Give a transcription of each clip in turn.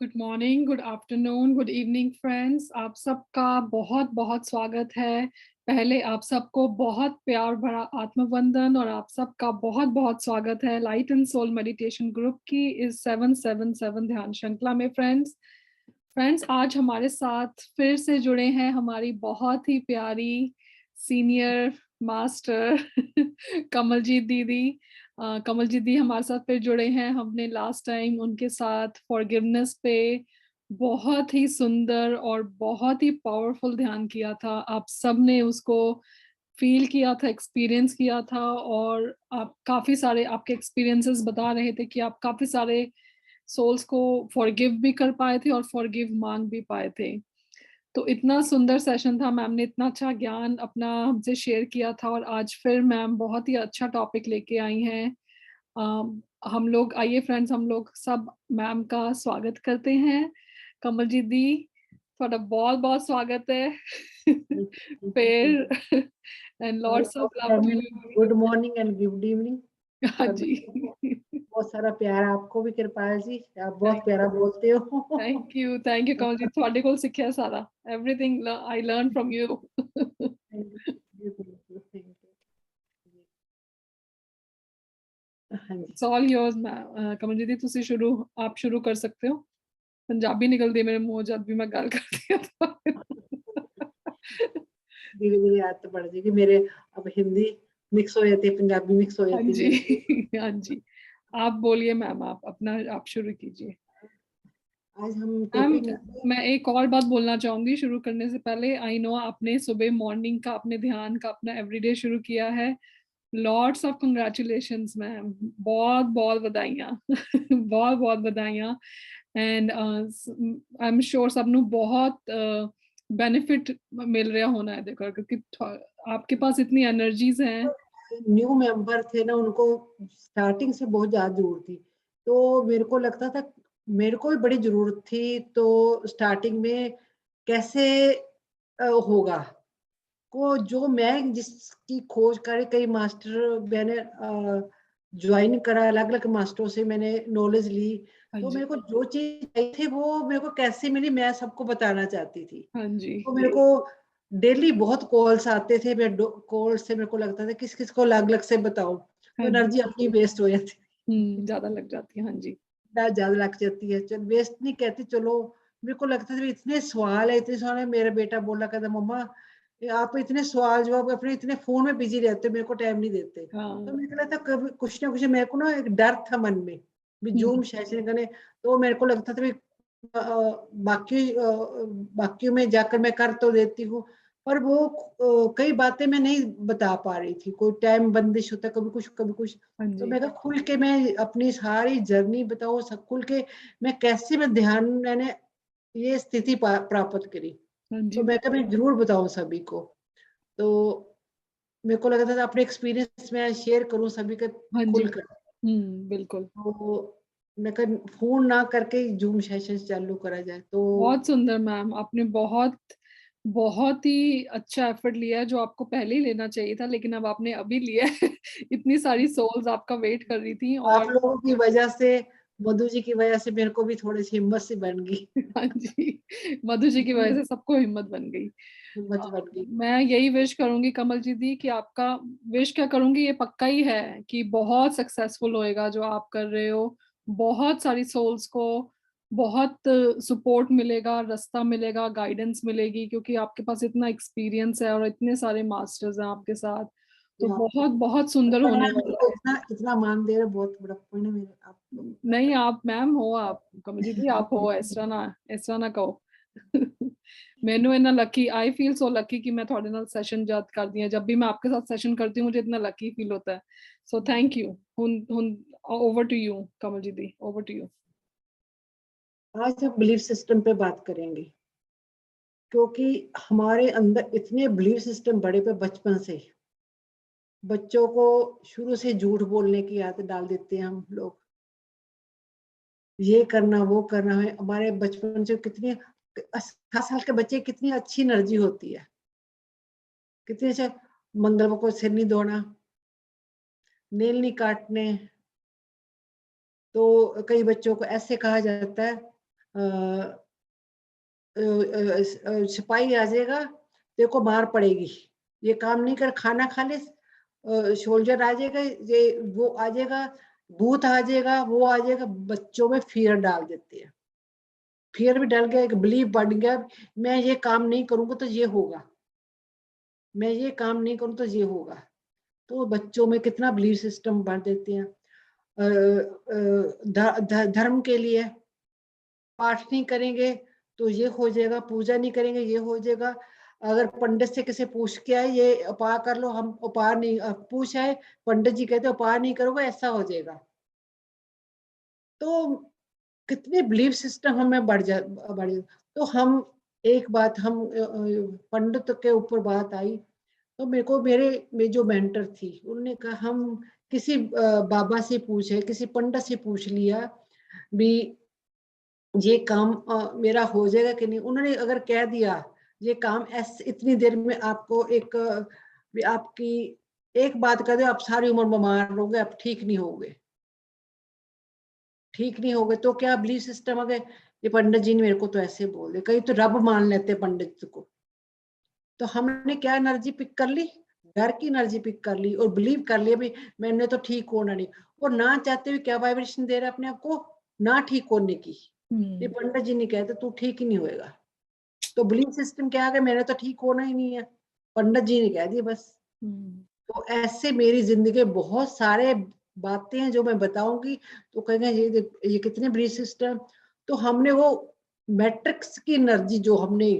Good morning, good afternoon, good evening friends. आप सबका बहुत बहुत स्वागत है। पहले आप सबको बहुत प्यार भरा आत्मवंदन और आप सबका बहुत बहुत स्वागत है light and soul meditation group की इस 777 ध्यान श्रृंखला में। फ्रेंड्स आज हमारे साथ फिर से जुड़े हैं हमारी बहुत ही प्यारी सीनियर मास्टर कमलजीत दीदी। कमलजीत दी हमारे साथ फिर जुड़े हैं। हमने लास्ट टाइम उनके साथ फॉरगिवनेस पे बहुत ही सुंदर और बहुत ही पावरफुल ध्यान किया था। आप सब ने उसको फील किया था, एक्सपीरियंस किया था और आप काफी सारे आपके एक्सपीरियंसेस बता रहे थे कि आप काफी सारे सोल्स को फॉरगिव भी कर पाए थे और फॉरगिव मांग भी पाए थे। तो इतना सुंदर सेशन था, मैम ने इतना अच्छा ज्ञान अपना हमसे शेयर किया था और आज फिर मैम बहुत ही अच्छा टॉपिक लेके आई हैं। हम लोग आइए फ्रेंड्स, हम लोग सब मैम का स्वागत करते हैं। कमलजीत दी, थोड़ा बहुत बहुत स्वागत है। फिर and lots of love to you. Good morning and good evening हाँ सभी जी। को। बहुत सारा प्यार आपको भी कृपाल जी, आप बहुत प्यारा बोलते हो। थैंक यू कमलजीत, थोड़े को सीखा सारा। Everything I learn from you. हाँ जी, इट्स ऑल योर्स। कमलजीत दी ਤੁਸੀਂ आप शुरू कर सकते हो। पंजाबी निकलती है मेरे मुंह जब भी मैं गल करती हूँ धीरे धीरे आदत पड़ जाएगी मेरे। अब हिंदी मिक्स हो जाती है, पंजाबी मिक्स हो हाँ जाती है जी। मेरे। हाँ जी, आप बोलिए मैम, आप अपना आप शुरू कीजिए। आज हम मैम टॉपिक लेंगे। मैं एक और बात बोलना चाहूंगी शुरू करने से पहले। आई नो आपने सुबह मॉर्निंग का अपने ध्यान का अपना एवरीडे शुरू किया है। लॉट्स ऑफ कंग्रेचुलेशंस मैम, बहुत बहुत बधाइयाँ। बहुत बहुत बधाइयाँ। एंड आई एम श्योर सबनों बहुत बेनिफिट मिल रहा होना है देखो, क्योंकि आपके पास इतनी एनर्जीज हैं। न्यू मेंबर थे ना, उनको स्टार्टिंग से बहुत ज्यादा जरूरत थी। तो मेरे को लगता था मेरे को भी बड़ी जरूरत थी, तो स्टार्टिंग में कैसे होगा को जो मैं जिसकी खोज कर कई मास्टर मैंने ज्वाइन करा, अलग अलग मास्टरों से मैंने नॉलेज ली। हाँ तो जी। मेरे को जो चीज चाहिए थी वो मेरे को कैसे मिली, मैं सबको बताना चाहती थी। हाँ जी। तो मेरे को डेली बहुत कॉल्स आते थे, मैं कॉल से मेरे को लगता था किस किस को अलग अलग से बताऊं, तो हाँ जी। एनर्जी अपनी वेस्ट हो जाती ज्यादा लग जाती है। हाँ जी। ज्यादा लग जाती है। चल वेस्ट नहीं कहती, चलो मेरे को लगता था इतने सवाल है, इतने सवाल है। मेरा बेटा बोला कहता मम्मा ये आप इतने सवाल जवाब अपने इतने फोन में बिजी रहते हो, मेरे को टाइम नहीं देते। तो हाँ। मेरे को लगता कभी कुछ ना कुछ, मेरे को ना एक डर था मन में भी जूम हम्म। सेशन करने। तो मेरे को लगता था भी बाकी बाकियों में जाकर मैं कर तो देती हूँ, पर वो कई बातें मैं नहीं बता पा रही थी, कोई टाइम बंदिश होता, कभी कुछ कभी कुछ। हाँ तो जी। मैं कहा खुल के मैं अपनी सारी जर्नी बताऊँ, सब खुल के मैं कैसे मैं ध्यान मैंने ये स्थिति प्राप्त करी। हाँ तो जी। मैं कहा मैं जरूर बताऊं सभी को। तो मेरे को लगा था अपने एक्सपीरियंस में शेयर करूं सभी का हाँ जी। खुलकर। बिल्कुल। तो मैं कहा फोन ना करके जूम सेशन चालू करा जाए। तो बहुत सुंदर मैम, आपने बहुत बहुत ही अच्छा एफर्ट लिया है जो आपको पहले ही लेना चाहिए था, लेकिन अब आपने अभी लिया है। इतनी सारी सोल्स आपका वेट कर रही थी आप और लोगों की वजह से, मधु जी की वजह से मेरे को भी थोड़ी सी हिम्मत सी बन गई। हाँ जी, मधु जी की वजह से सबको हिम्मत बन गई। हिम्मत अ, बन गई। मैं यही विश करूंगी कमल जी दी कि आपका विश क्या करूंगी, ये पक्का ही है कि बहुत सक्सेसफुल होएगा जो आप कर रहे हो। बहुत सारी सोल्स को बहुत सपोर्ट मिलेगा, रास्ता मिलेगा, गाइडेंस मिलेगी, क्योंकि आपके पास इतना एक्सपीरियंस है और इतने सारे मास्टर्स हैं आपके साथ। तो ये आपको बहुत बहुत सुंदर पर होने आप मेरे वाला को है। इतना इतना मान दे रहे हो, बहुत बड़ा पुण्य मेरे आप लोगों का। नहीं आप मैम हो, आप कमल जी आप हो, ਇਸ ਤਰ੍ਹਾਂ ਨਾ ਕਹੋ। ਮੈਨੂੰ इतना lucky, I feel so lucky कि मैं थोड़े नाल सेशन याद करती हूँ। जब भी मैं आपके साथ सेशन करती हूँ मुझे इतना लकी फील होता है। So thank you. हुन over to you Kamal ji दी, ओवर टू यू। आज हम बिलीफ सिस्टम पे बात करेंगे, क्योंकि हमारे अंदर इतने बिलीफ सिस्टम बड़े पे बचपन से बच्चों को शुरू से झूठ बोलने की आदत डाल देते हैं हम लोग। ये करना वो करना है, हमारे बचपन से कितने 7 साल के बच्चे कितनी अच्छी एनर्जी होती है, कितने अच्छे। मंगल को सिर नहीं धोना, नेल नहीं काटने। तो कई बच्चों को ऐसे कहा जाता है सिपाही आ जाएगा, तेरे को मार पड़ेगी, ये काम नहीं कर, खाना खा ले, सोल्जर आ जाएगा, ये वो आ जाएगा, भूत आ जाएगा, वो आ जाएगा, बच्चों में फियर डाल देते हैं। फियर भी डल गया, एक बिलीव बढ़ गया, मैं ये काम नहीं करूंगा तो ये होगा, मैं ये काम नहीं करूँ तो ये होगा। तो बच्चों में कितना बिलीव सिस्टम बढ़ देते हैं। धर्म के लिए पाठ नहीं करेंगे तो ये हो जाएगा, पूजा नहीं करेंगे ये हो जाएगा। अगर पंडित से किसी पूछ के आए ये उपाय कर लो, हम उपाय नहीं पूछ आए, पंडित जी कहते उपाय नहीं करोगे ऐसा हो जाएगा। तो कितने बिलीफ सिस्टम हमें बढ़ तो हम एक बात, हम पंडित के ऊपर बात आई तो मेरे को मेरे जो मेंटर थी उन्होंने कहा हम किसी बाबा से पूछे, किसी पंडित से पूछ लिया भी ये काम मेरा हो जाएगा कि नहीं। उन्होंने अगर कह दिया ये काम ऐसे इतनी देर में आपको एक भी आपकी एक बात कर दो, आप सारी उम्र बीमार रहोगे, आप ठीक नहीं होगे, ठीक नहीं होगे। तो क्या बिलीफ सिस्टम आ गए, ये पंडित जी ने मेरे को तो ऐसे बोल दे, कहीं तो रब मान लेते पंडित को। तो हमने क्या एनर्जी पिक कर ली, डर की एनर्जी पिक कर ली और बिलीव कर लिया भी मैंने तो ठीक होना नहीं। और ना चाहते हुए क्या वाइब्रेशन दे रहा है अपने आप को, ना ठीक होने की। ये पंडित जी ने कहते तू ठीक ही नहीं होएगा। तो बिलीफ सिस्टम क्या आ गया, मैंने तो ठीक होना ही नहीं है, पंडित जी ने कह दिया बस। तो ऐसे मेरी जिंदगी बहुत सारे बातें हैं जो मैं बताऊंगी तो कहेंगे ये कितने बिलीफ सिस्टम। तो हमने वो मैट्रिक्स की एनर्जी जो हमने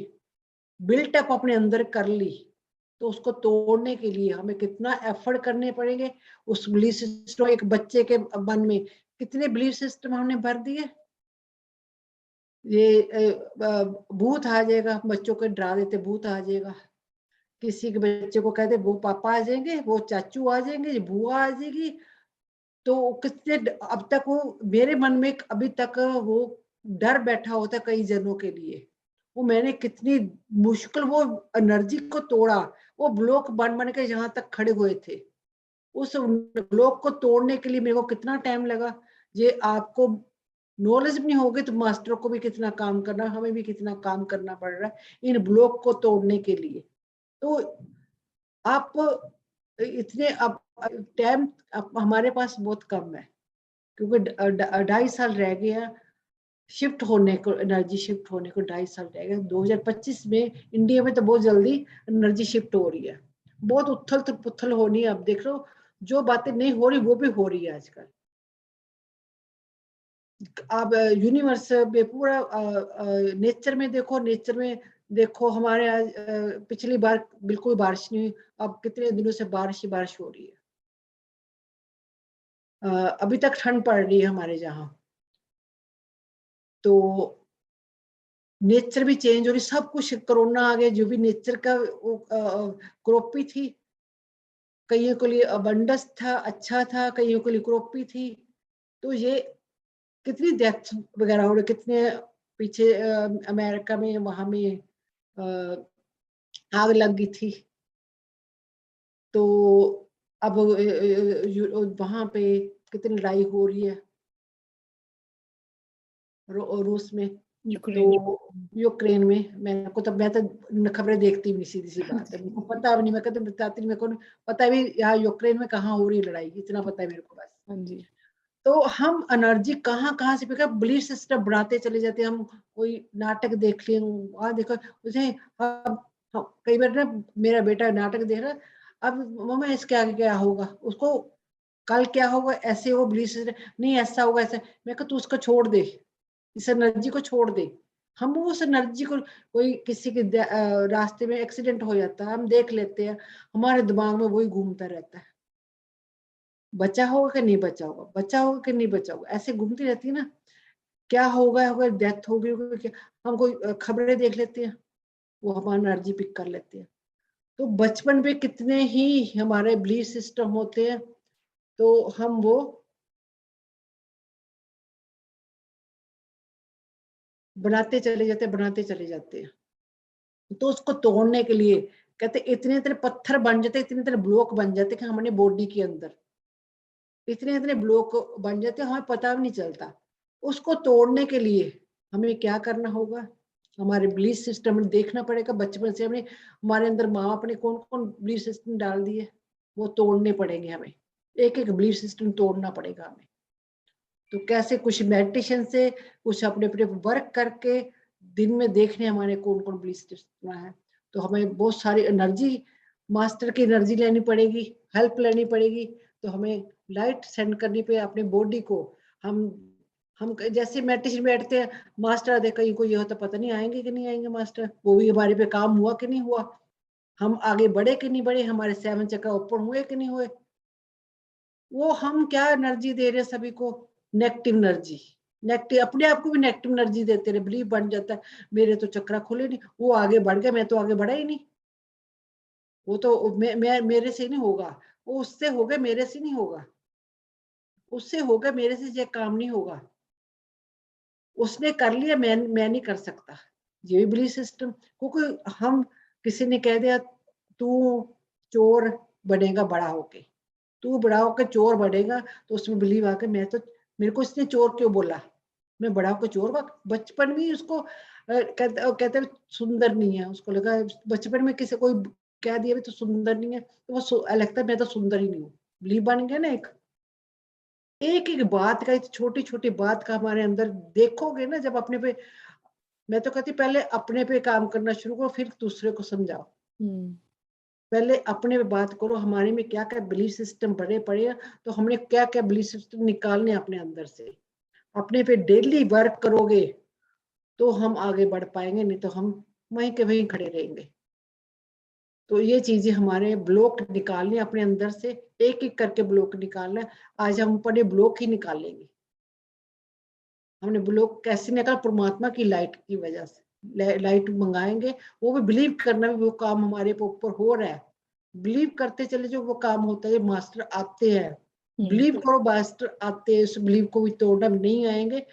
बिल्ट अप अपने अंदर कर ली, तो उसको तोड़ने के लिए हमें कितना एफर्ट करने पड़ेंगे। उस बिलीफ सिस्टम, एक बच्चे के मन में कितने बिलीफ सिस्टम हमने भर दिए। ये भूत आ जाएगा, बच्चों को डरा देते भूत आ जाएगा, किसी के बच्चे को कहते वो पापा आ जाएंगे, वो चाचू आ जाएंगे, बुआ आ जाएगी। तो कितने अब तक वो मेरे मन में अभी तक वो डर बैठा होता है कई जनों के लिए। वो मैंने कितनी मुश्किल वो एनर्जी को तोड़ा, वो ब्लॉक बन बन के यहाँ तक खड़े हुए थे। उस ब्लॉक को तोड़ने के लिए मेरे को कितना टाइम लगा। ये आपको नॉलेज नहीं होगी तो मास्टरों को भी कितना काम करना, हमें भी कितना काम करना पड़ रहा है इन ब्लॉक को तोड़ने के लिए। तो आप इतने अब टाइम हमारे पास बहुत कम है, क्योंकि 2.5 साल रह गया शिफ्ट होने को, एनर्जी शिफ्ट होने को 2.5 साल रह गए। 2025 में इंडिया में तो बहुत जल्दी एनर्जी शिफ्ट हो रही है, बहुत उथल पुथल होनी है। अब देख लो जो बातें नहीं हो रही वो भी हो रही है आजकल। अब यूनिवर्स में पूरा नेचर में देखो, नेचर में देखो हमारे आज पिछली बार बिल्कुल बारिश नहीं हुई, अब कितने दिनों से बारिश ही बारिश हो रही है। अभी तक ठंड पड़ रही है हमारे यहाँ। तो नेचर भी चेंज हो रही, सब कुछ। कोरोना आ गया, जो भी नेचर का वो क्रोपी थी, कईयों के लिए अबंडस था, अच्छा था, कईयों के लिए क्रोपी थी। तो ये कितनी डेथ वगैरह हो रही, कितने पीछे अमेरिका में वहां में आग लग गई थी। तो अब वहां पे कितनी लड़ाई हो रही है रूस में, तो यूक्रेन में। मैं तो खबरें देखती भी, सीधी सी बात है, मेरे को पता भी नहीं, मैं कहते बताती नहीं, मेरे को पता भी यहाँ यूक्रेन में कहाँ हो रही है लड़ाई, इतना पता है मेरे को बस। हाँ जी। तो हम एनर्जी कहाँ कहाँ से पिकअप बिलीफ सिस्टम बनाते चले जाते हैं। हम कोई नाटक देख लें, वहां देखो उसे कई बार ना मेरा बेटा नाटक देख रहा, अब मम्मा इसके आगे क्या होगा, उसको कल क्या होगा, ऐसे वो बिलीफ सिस्टम नहीं ऐसा होगा ऐसा। मैं कहा तू उसको छोड़ दे, इस एनर्जी को छोड़ दे। हम उस एनर्जी को, कोई किसी के रास्ते में एक्सीडेंट हो जाता है, हम देख लेते हैं, हमारे दिमाग में वही घूमता रहता है, बचा होगा कि नहीं बचा होगा, बचा होगा कि नहीं बचा होगा, ऐसे घूमती रहती है ना। क्या होगा होगा, डेथ हो गई क्या, हम कोई खबरें देख लेते हैं, वो हमारी एनर्जी पिक कर लेते हैं। तो बचपन में कितने ही हमारे बिलीफ सिस्टम होते हैं, तो हम वो बनाते चले जाते हैं। तो उसको तोड़ने के लिए कहते इतने इतने पत्थर बन जाते, इतने इतने ब्लॉक बन जाते कि हमारे बॉडी के अंदर इतने इतने ब्लॉक बन जाते, हमें पता भी नहीं चलता। उसको तोड़ने के लिए हमें क्या करना होगा, हमारे बिलीफ सिस्टम में देखना पड़ेगा। बचपन से हमें हमारे अंदर माँ बाप ने कौन कौन बिलीफ सिस्टम डाल दिए, वो तोड़ने पड़ेंगे हमें। एक एक बिलीफ सिस्टम तोड़ना पड़ेगा हमें। तो कैसे, कुछ मेडिटेशन से, कुछ अपने अपने वर्क करके दिन में देखने हमारे कौन कौन बिलीफ सिस्टम है। तो हमें बहुत सारी एनर्जी, मास्टर की एनर्जी लेनी पड़ेगी, हेल्प लेनी पड़ेगी। तो हमें लाइट सेंड करनी पे अपने बॉडी को। हम जैसे मेडिटेशन बैठते हैं, मास्टर आधे कहीं को ये होता पता नहीं आएंगे कि नहीं आएंगे मास्टर, वो भी हमारे पे काम हुआ कि नहीं हुआ, हम आगे बढ़े कि नहीं बढ़े, हमारे 7 चक्र ओपन हुए कि नहीं हुए। वो हम क्या एनर्जी दे रहे हैं सभी को, नेगेटिव एनर्जी। नेगेटिव, अपने आप को भी नेगेटिव एनर्जी देते रहे, बिलीव बन जाता है मेरे तो चक्र खुले नहीं, वो आगे बढ़ गया, मैं तो आगे बढ़ा ही नहीं। वो तो मैं मेरे से नहीं होगा, वो उससे हो गया, मेरे से नहीं होगा। उससे होगा, मेरे से ये काम नहीं होगा। उसने कर लिया, मैं नहीं कर सकता। ये भी बिलीफ सिस्टम, क्योंकि हम, किसी ने कह दिया तू चोर बनेगा बड़ा होके, तू बड़ा होकर चोर बनेगा, तो उसमें बिलीव आके मैं तो, मेरे को इसने चोर क्यों बोला, मैं बड़ा होकर चोर बा। बचपन में ही उसको कहते सुंदर नहीं है, उसको लगा बचपन में किसी कोई कह दिया भी तो सुंदर नहीं है, तो वो लगता है मैं तो सुंदर ही नहीं हूँ। बिलीव बन गया ना एक एक एक बात का, छोटी छोटी बात का हमारे अंदर देखोगे ना जब अपने पे। मैं तो कहती पहले अपने पे काम करना शुरू करो, फिर दूसरे को समझाओ। पहले अपने पे बात करो, हमारे में क्या क्या बिलीफ सिस्टम भरे पड़े हैं, तो हमने क्या क्या बिलीफ सिस्टम निकालने अपने अंदर से। अपने पे डेली वर्क करोगे तो हम आगे बढ़ पाएंगे, नहीं तो हम वहीं के वहीं खड़े रहेंगे। तो ये चीजें हमारे ब्लॉक निकालने अपने अंदर से, एक एक करके ब्लॉक निकालना है। आज हम अपने ब्लॉक ही निकालेंगे। हमने ब्लॉक कैसे निकाला, परमात्मा की लाइट की वजह से लाइट मंगाएंगे। वो भी बिलीव करना, भी वो काम हमारे ऊपर हो रहा है, बिलीव करते चले जो वो काम होता है। मास्टर आते हैं, बिलीव करो, मास्टर आते हैं, उस बिलीव को भी तोड़ना नहीं आएंगे।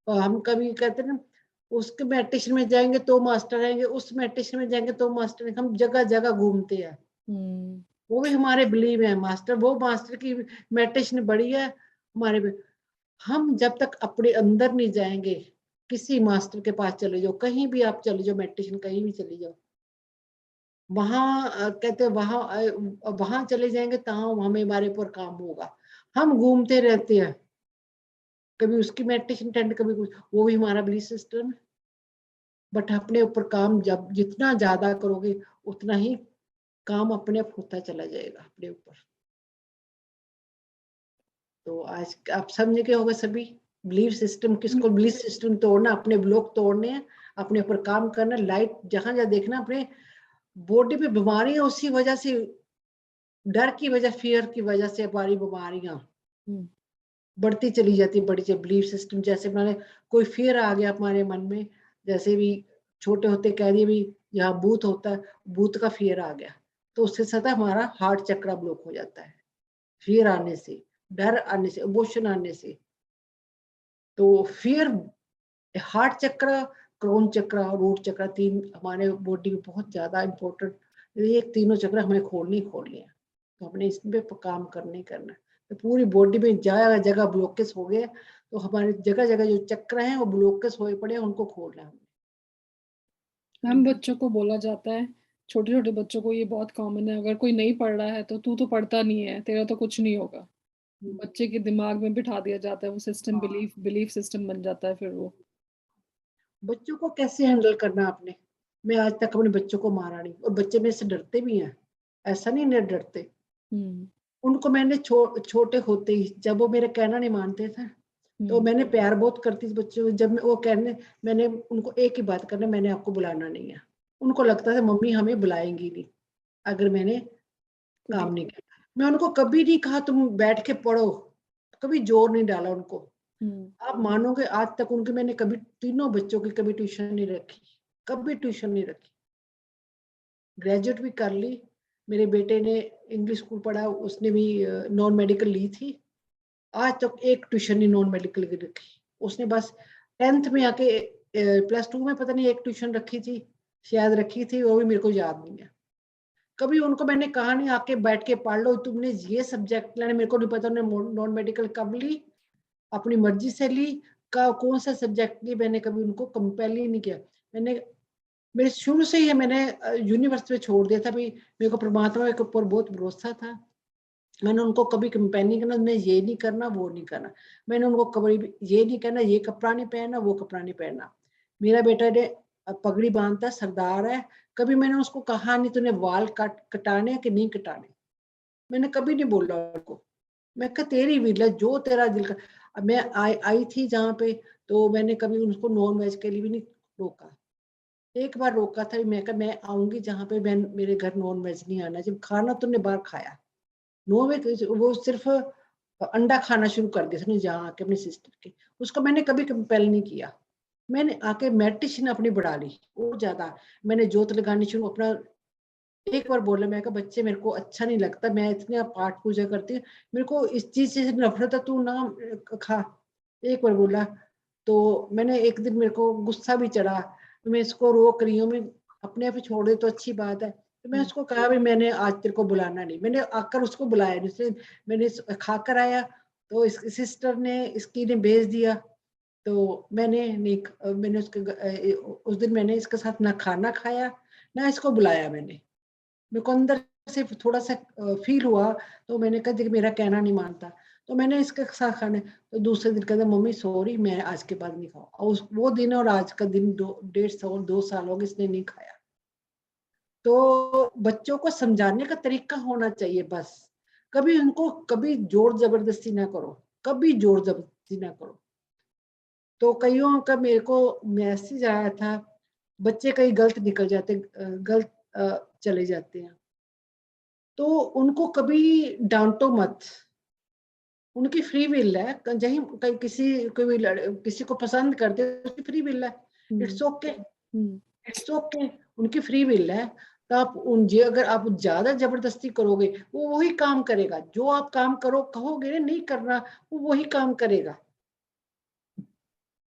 और हम कभी कहते हैं ना, उसके मेडिटेशन में जाएंगे तो मास्टर आएंगे, उस मेडिटेशन में जाएंगे तो मास्टर आएंगे। हम जगह जगह घूमते हैं, वो भी हमारे बिलीव है। मास्टर, वो मास्टर की मेडिटेशन बड़ी है हमारे पे। हम जब तक अपने अंदर नहीं जाएंगे, किसी मास्टर के पास चले जाओ, कहीं भी आप चले जाओ, मेडिटेशन कहीं भी चले जाओ, वहां कहते हैं वहां चले जाएंगे तो हमें हमारे ऊपर काम होगा। हम घूमते रहते हैं, कभी उसकी मेडिटेशन अटेंड, कभी कुछ, वो भी हमारा बिलीफ सिस्टम है। बट अपने ऊपर काम जब जितना ज्यादा करोगे, उतना ही काम अपने आप होता चला जाएगा अपने ऊपर। तो आज आप समझ गए होंगे सभी, बिलीफ सिस्टम किसको, बिलीफ सिस्टम तोड़ना, अपने ब्लॉक तोड़ने हैं, अपने ऊपर काम करना। लाइट जहां जहां देखना, अपने बॉडी पे बीमारियां उसी वजह से, डर की वजह, फियर की वजह से हमारी बीमारियां बढ़ती चली जाती है, बढ़ी चली। बिलीफ सिस्टम जैसे मैंने, कोई फियर आ गया हमारे मन में, जैसे भी छोटे होते कह दिए भी यहाँ भूत होता है, भूत का फियर आ गया, तो उससे सदा हमारा हार्ट चक्र ब्लॉक हो जाता है। फियर आने से, डर आने से, इमोशन आने से। तो फिर हार्ट चक्र, क्रोन चक्र, रूट चक्र, तीन हमारे बॉडी में बहुत ज्यादा इंपॉर्टेंट। ये तीनों चक्र हमें खोलनी ही खोलनी है, तो हमने इस पे काम करना ही करना है। तो पूरी बॉडी में जगह जगह ब्लॉकेज हो गए, तो हमारे जगह जगह जो चक्र हैं वो ब्लॉकेज हुए पड़े हैं, उनको खोलना है। हम बच्चों को बोला जाता है, छोटे छोटे बच्चों को ये बहुत कॉमन है, अगर कोई नहीं पढ़ रहा है तो तू तो पढ़ता नहीं है, तेरा तो कुछ नहीं होगा। बच्चे के दिमाग में बिठा दिया जाता है वो सिस्टम, हाँ, बिलीफ सिस्टम बन जाता है फिर वो। बच्चों को कैसे हैंडल करना आपने। मैं आज तक अपने बच्चों को मारा नहीं, और बच्चे मेरे से डरते भी हैं, ऐसा नहीं डरते। हम्म उनको मैंने छोटे होते ही, जब वो मेरा कहना नहीं मानते थे, तो हम्म मैंने प्यार बहुत करती थी बच्चों को। जब वो कहने, मैंने उनको एक ही बात करना, मैंने आपको बुलाना नहीं है। उनको लगता था मम्मी हमें बुलाएंगी नहीं अगर मैंने कुछ काम नहीं किया। मैं उनको कभी नहीं कहा तुम बैठ के पढ़ो, कभी जोर नहीं डाला उनको। हम्म आप मानोगे आज तक उनके, मैंने कभी तीनों बच्चों की कभी ट्यूशन नहीं रखी, कभी ट्यूशन नहीं रखी। ग्रेजुएट भी कर ली, मेरे बेटे ने इंग्लिश स्कूल पढ़ा, उसने भी नॉन मेडिकल ली थी। आज तक एक ट्यूशन नहीं नॉन मेडिकल की रखी उसने। बस 10th में आके, +2 में पता नहीं एक ट्यूशन रखी थी, शायद रखी थी, वो भी मेरे को याद नहीं है। कभी उनको मैंने कहा नहीं आके बैठ के पढ़ लो, तुमने ये सब्जेक्ट लेने, मेरे को नहीं पता उन्होंने नॉन मेडिकल कब ली, अपनी मर्जी से ली। का कौन सा सब्जेक्ट लिए मैंने कभी उनको कंपेल ही नहीं किया। मैंने मेरे शुरू से ही मैंने यूनिवर्स में छोड़ दिया था भाई, मेरे को परमात्मा के ऊपर बहुत भरोसा था। मैंने उनको कभी कंपेल नहीं करना, मैं ये नहीं करना, वो नहीं करना। मैंने उनको कभी भी ये नहीं कहना, ये कपड़ा नहीं पहनना, वो कपड़ा नहीं पहनना। मेरा बेटा ने पगड़ी बांधता है, सरदार है, कभी मैंने उसको कहा नहीं तूने वाल कटाने कि नहीं कटाने। मैंने कभी नहीं बोला उनको। मैं कहा तेरी विल है, जो तेरा दिल का। अब मैं आई थी जहाँ पे, तो मैंने कभी उनको नॉन वेज के लिए भी नहीं रोका। एक बार रोका था, मैं कहा मैं आऊंगी जहाँ पे मैं मेरे घर नॉन वेज नहीं आना, जब खाना तूने बाहर खाया। नॉन वेज वो सिर्फ अंडा खाना शुरू कर दिया था जहाँ आके अपनी सिस्टर के, उसको मैंने कभी कंपेल नहीं किया। मैंने आके मेडिटेशन अपनी बढ़ा ली और ज्यादा। मैंने जोत लगानी शुरू अपना। एक बार बोला, मैं कहा बच्चे मेरे को अच्छा नहीं लगता, मैं इतने पाठ पूजा करती हूँ, मेरे को इस चीज से नफरत है, तू ना खा। एक बार बोला तो मैंने एक दिन मेरे को गुस्सा भी चढ़ा, मैं इसको रोक रही हूँ, मैं अपने आप ही छोड़ दे तो अच्छी बात है। तो मैं उसको कहा भी मैंने आज तेरे को बुलाना नहीं, मैंने आकर उसको बुलाया नहीं, इसलिए मैंने खाकर आया तो इस सिस्टर ने इसकी ने भेज दिया। तो मैंने नहीं, मैंने उसके उस दिन मैंने इसके साथ ना खाना खाया ना इसको बुलाया। मेरे को अंदर से थोड़ा सा फील हुआ, तो मैंने कहा कि मेरा कहना नहीं मानता, तो मैंने इसके साथ खाने। तो दूसरे दिन कहता मम्मी सॉरी, मैं आज के बाद नहीं खाऊँ। और वो दिन और आज का दिन 1.5 2 साल हो गए इसने नहीं खाया। तो बच्चों को समझाने का तरीका होना चाहिए बस। कभी उनको कभी जोर जबरदस्ती ना करो, कभी जोर जबरदस्ती ना करो। तो कईयों का मेरे को मैसेज आया था, बच्चे कहीं गलत निकल जाते, गलत चले जाते हैं, तो उनको कभी डांटो मत। उनकी फ्री विल है, कहीं कहीं किसी को पसंद करते उसकी फ्री विल है। इट्स ओके, इट्स ओके, उनकी फ्री विल है। तो आप अगर आप ज्यादा जबरदस्ती करोगे वो वही काम करेगा, जो आप काम करो कहोगे नहीं करना, वो वही काम करेगा।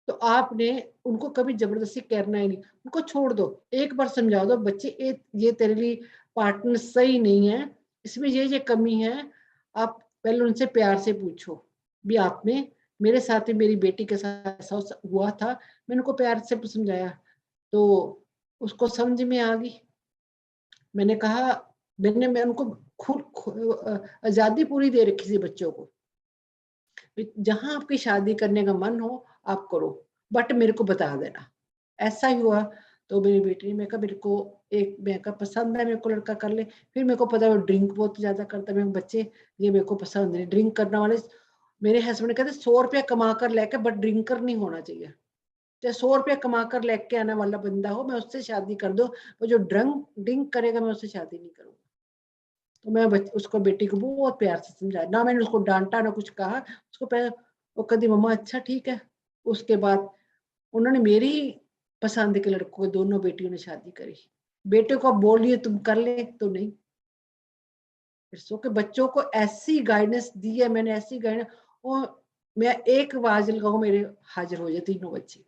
तो आपने उनको कभी जबरदस्ती करना ही नहीं, उनको छोड़ दो। एक बार समझा दो बच्चे ये तेरे लिए पार्टनर सही नहीं है, इसमें ये कमी है। आप पहले उनसे प्यार से पूछो भी आप में, मेरे साथ ही मेरी बेटी के साथ ऐसा हुआ था, मैंने उनको प्यार से समझाया तो उसको समझ में आ गई। मैंने कहा मैं उनको खुद आजादी पूरी दे रखी थी बच्चों को, जहां आपकी शादी करने का मन हो आप करो, बट मेरे को बता देना। ऐसा ही हुआ। तो मेरी बेटी ने, मैं कहा मेरे को मैं कहा पसंद है मेरे को लड़का कर ले। फिर मेरे को पता है वो ड्रिंक बहुत ज्यादा करता है, मेरे बच्चे ये मेरे को पसंद नहीं, ड्रिंक करने वाले। मेरे हस्बैंड कहते 100 रुपया कमा कर लेके, बट ड्रिंकर नहीं होना चाहिए। चाहे 100 रुपया कमा कर लेके आने वाला बंदा हो, मैं उससे शादी कर दो, वो जो ड्रिंक करेगा मैं उससे शादी नहीं करूंगा। तो मैं उसको बेटी को बहुत प्यार से समझाया, ना मैंने उसको डांटा ना कुछ कहा उसको। पहले वो कहती मम्मा अच्छा ठीक है। उसके बाद उन्होंने मेरी पसंद के लड़कों को दोनों बेटियों ने शादी करी। बेटे को अब बोलिए तुम कर ले तो नहीं। सो के बच्चों को ऐसी गाइडेंस दी है मैंने, ऐसी गाइडेंस, और मैं एक आवाज लगाऊं मेरे हाजिर हो जाए तीनों बच्चे।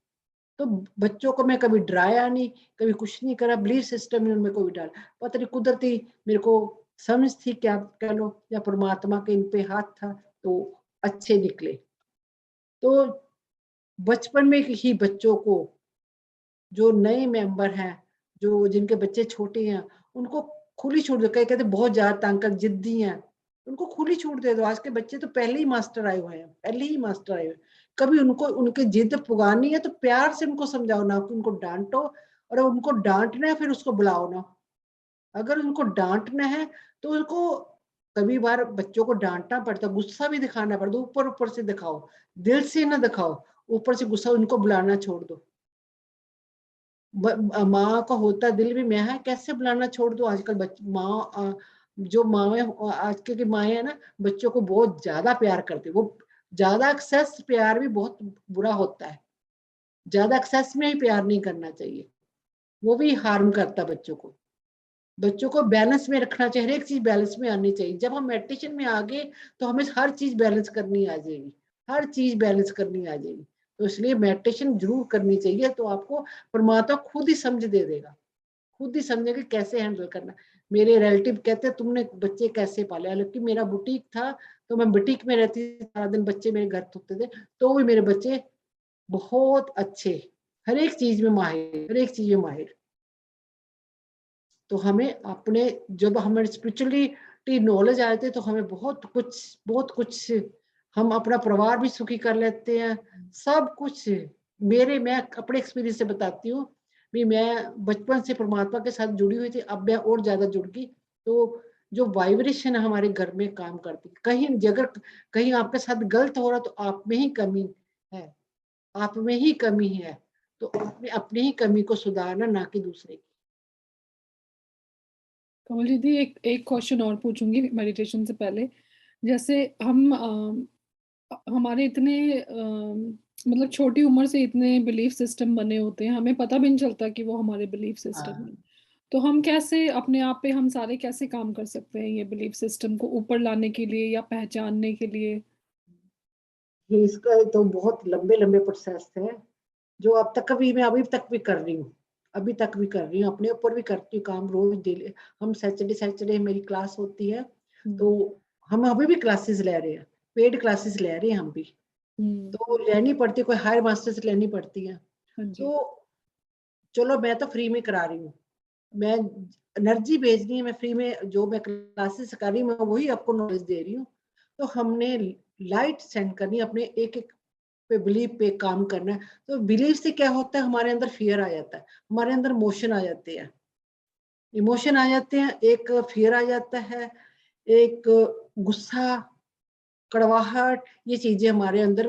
तो बच्चों को मैं कभी डराया नहीं, कभी कुछ नहीं करा, बिलीफ सिस्टम में उनमें कोई डाला। पता नहीं कुदरती मेरे को समझ थी क्या कह लो, या परमात्मा के इन पे हाथ था तो अच्छे निकले। तो बचपन में ही बच्चों को, जो नए मेंबर हैं, जो जिनके बच्चे छोटे हैं, उनको खुली छूट दो। कई कहते बहुत ज्यादा तंग कर, जिद्दी हैं, उनको खुली छूट दे दो। आज के बच्चे तो पहले ही मास्टर आए हुए हैं, पहले ही मास्टर आए हुए हैं। कभी उनको उनकी जिद पुगानी है तो प्यार से उनको समझाओ, ना कि उनको डांटो। और उनको डांटना है फिर उसको बुलाओ ना। अगर उनको डांटना है तो उनको, कभी बार बच्चों को डांटना पड़ता, गुस्सा भी दिखाना पड़ता, ऊपर ऊपर से दिखाओ, दिल से ना दिखाओ, ऊपर से गुस्सा, उनको बुलाना छोड़ दो। माँ का होता दिल भी मैं है, कैसे बुलाना छोड़ दो। आजकल जो माँ आज की माए है ना, बच्चों को बहुत ज्यादा प्यार करते, वो ज्यादा एक्सेस प्यार भी बहुत बुरा होता है। ज्यादा एक्सेस में ही प्यार नहीं करना चाहिए, वो भी हार्म करता है बच्चों को। बच्चों को बैलेंस में रखना चाहिए, हर एक चीज बैलेंस में आनी चाहिए। जब हम मेडिटेशन में आ गए तो हमें हर चीज बैलेंस करनी आ जाएगी, हर चीज बैलेंस करनी आ जाएगी। तो इसलिए मेडिटेशन जरूर करनी चाहिए, तो आपको परमात्मा खुद ही समझ दे देगा, खुद ही समझेगा कैसे हैंडल करना। मेरे रिलेटिव कहते तुमने बच्चे कैसे पाले, हालांकि मेरा बुटीक था तो मैं बुटीक में रहती थी, सारा दिन बच्चे मेरे घर होते थे, तो भी मेरे बच्चे बहुत अच्छे, हर एक चीज में माहिर, हर एक चीज में माहिर। तो हमें अपने, जब हमें स्पिरिचुअलिटी नॉलेज आए थे तो हमें बहुत कुछ, हम अपना परिवार भी सुखी कर लेते हैं, सब कुछ। मैं अपने एक्सपीरियंस से बताती हूँ भी, मैं बचपन से परमात्मा के साथ जुड़ी हुई थी, अब मैं और ज्यादा जुड़ गई। तो जो वाइब्रेशन है हमारे घर में काम करती, कहीं जगह कहीं आपके साथ गलत हो रहा तो आप में ही कमी है, आप में ही कमी है। तो अपने अपने ही कमी को सुधारना, ना कि दूसरे की। कमल दीदी, एक एक क्वेश्चन और पूछूंगी मेडिटेशन से पहले। जैसे हम हमारे इतने मतलब छोटी उम्र से इतने बिलीफ सिस्टम बने होते हैं, हमें पता भी नहीं चलता कि वो हमारे बिलीफ सिस्टम है। हाँ, तो हम कैसे अपने आप पे, हम सारे कैसे काम कर सकते हैं ये बिलीफ सिस्टम को ऊपर लाने के लिए या पहचानने के लिए? ये इसका तो बहुत लंबे लंबे प्रोसेस है, जो अब तक कभी मैं अभी तक भी कर रही हूँ, अभी तक भी कर रही हूँ, अपने ऊपर भी करती हूँ काम रोज डेली। हम सैटरडे सैटरडे मेरी क्लास होती है, तो हम्म। हम अभी भी क्लासेस ले रहे हैं, पेड क्लासेस ले रहे हैं हम भी। हम्म। तो लेनी पड़ती है, कोई हायर मास्टर से लेनी पड़ती है। हाँ जी। तो चलो, मैं तो फ्री में करा रही हूँ, मैं एनर्जी भेजनी है, मैं फ्री में जो मैं क्लासेस कर रही हूँ मैं वही आपको नॉलेज दे रही हूँ। तो हमने लाइट सेंड करनी है, अपने एक एक पे बिलीव पे काम करना है। तो बिलीव से क्या होता है, हमारे अंदर फियर आ जाता है, हमारे अंदर मोशन आ जाते हैं, इमोशन आ जाते हैं, एक फियर आ जाता है, एक गुस्सा, कड़वाहट, ये चीजें हमारे अंदर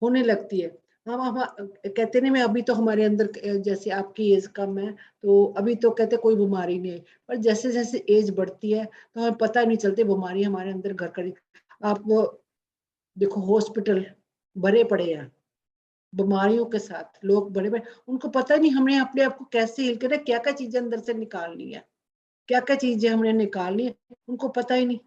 होने लगती है। हम कहते नहीं, मैं अभी तो हमारे अंदर जैसे आपकी एज कम है तो अभी तो कहते कोई बीमारी नहीं है, पर जैसे जैसे एज बढ़ती है तो हमें पता नहीं चलती बीमारी हमारे अंदर घर कर। आप देखो, हॉस्पिटल भरे पड़े हैं बीमारियों के साथ, लोग बड़े बड़े, उनको पता नहीं हमने अपने आप को कैसे हील करना है, क्या क्या चीजें अंदर से निकालनी है, क्या क्या चीजें हमने निकालनी है, उनको पता ही नहीं।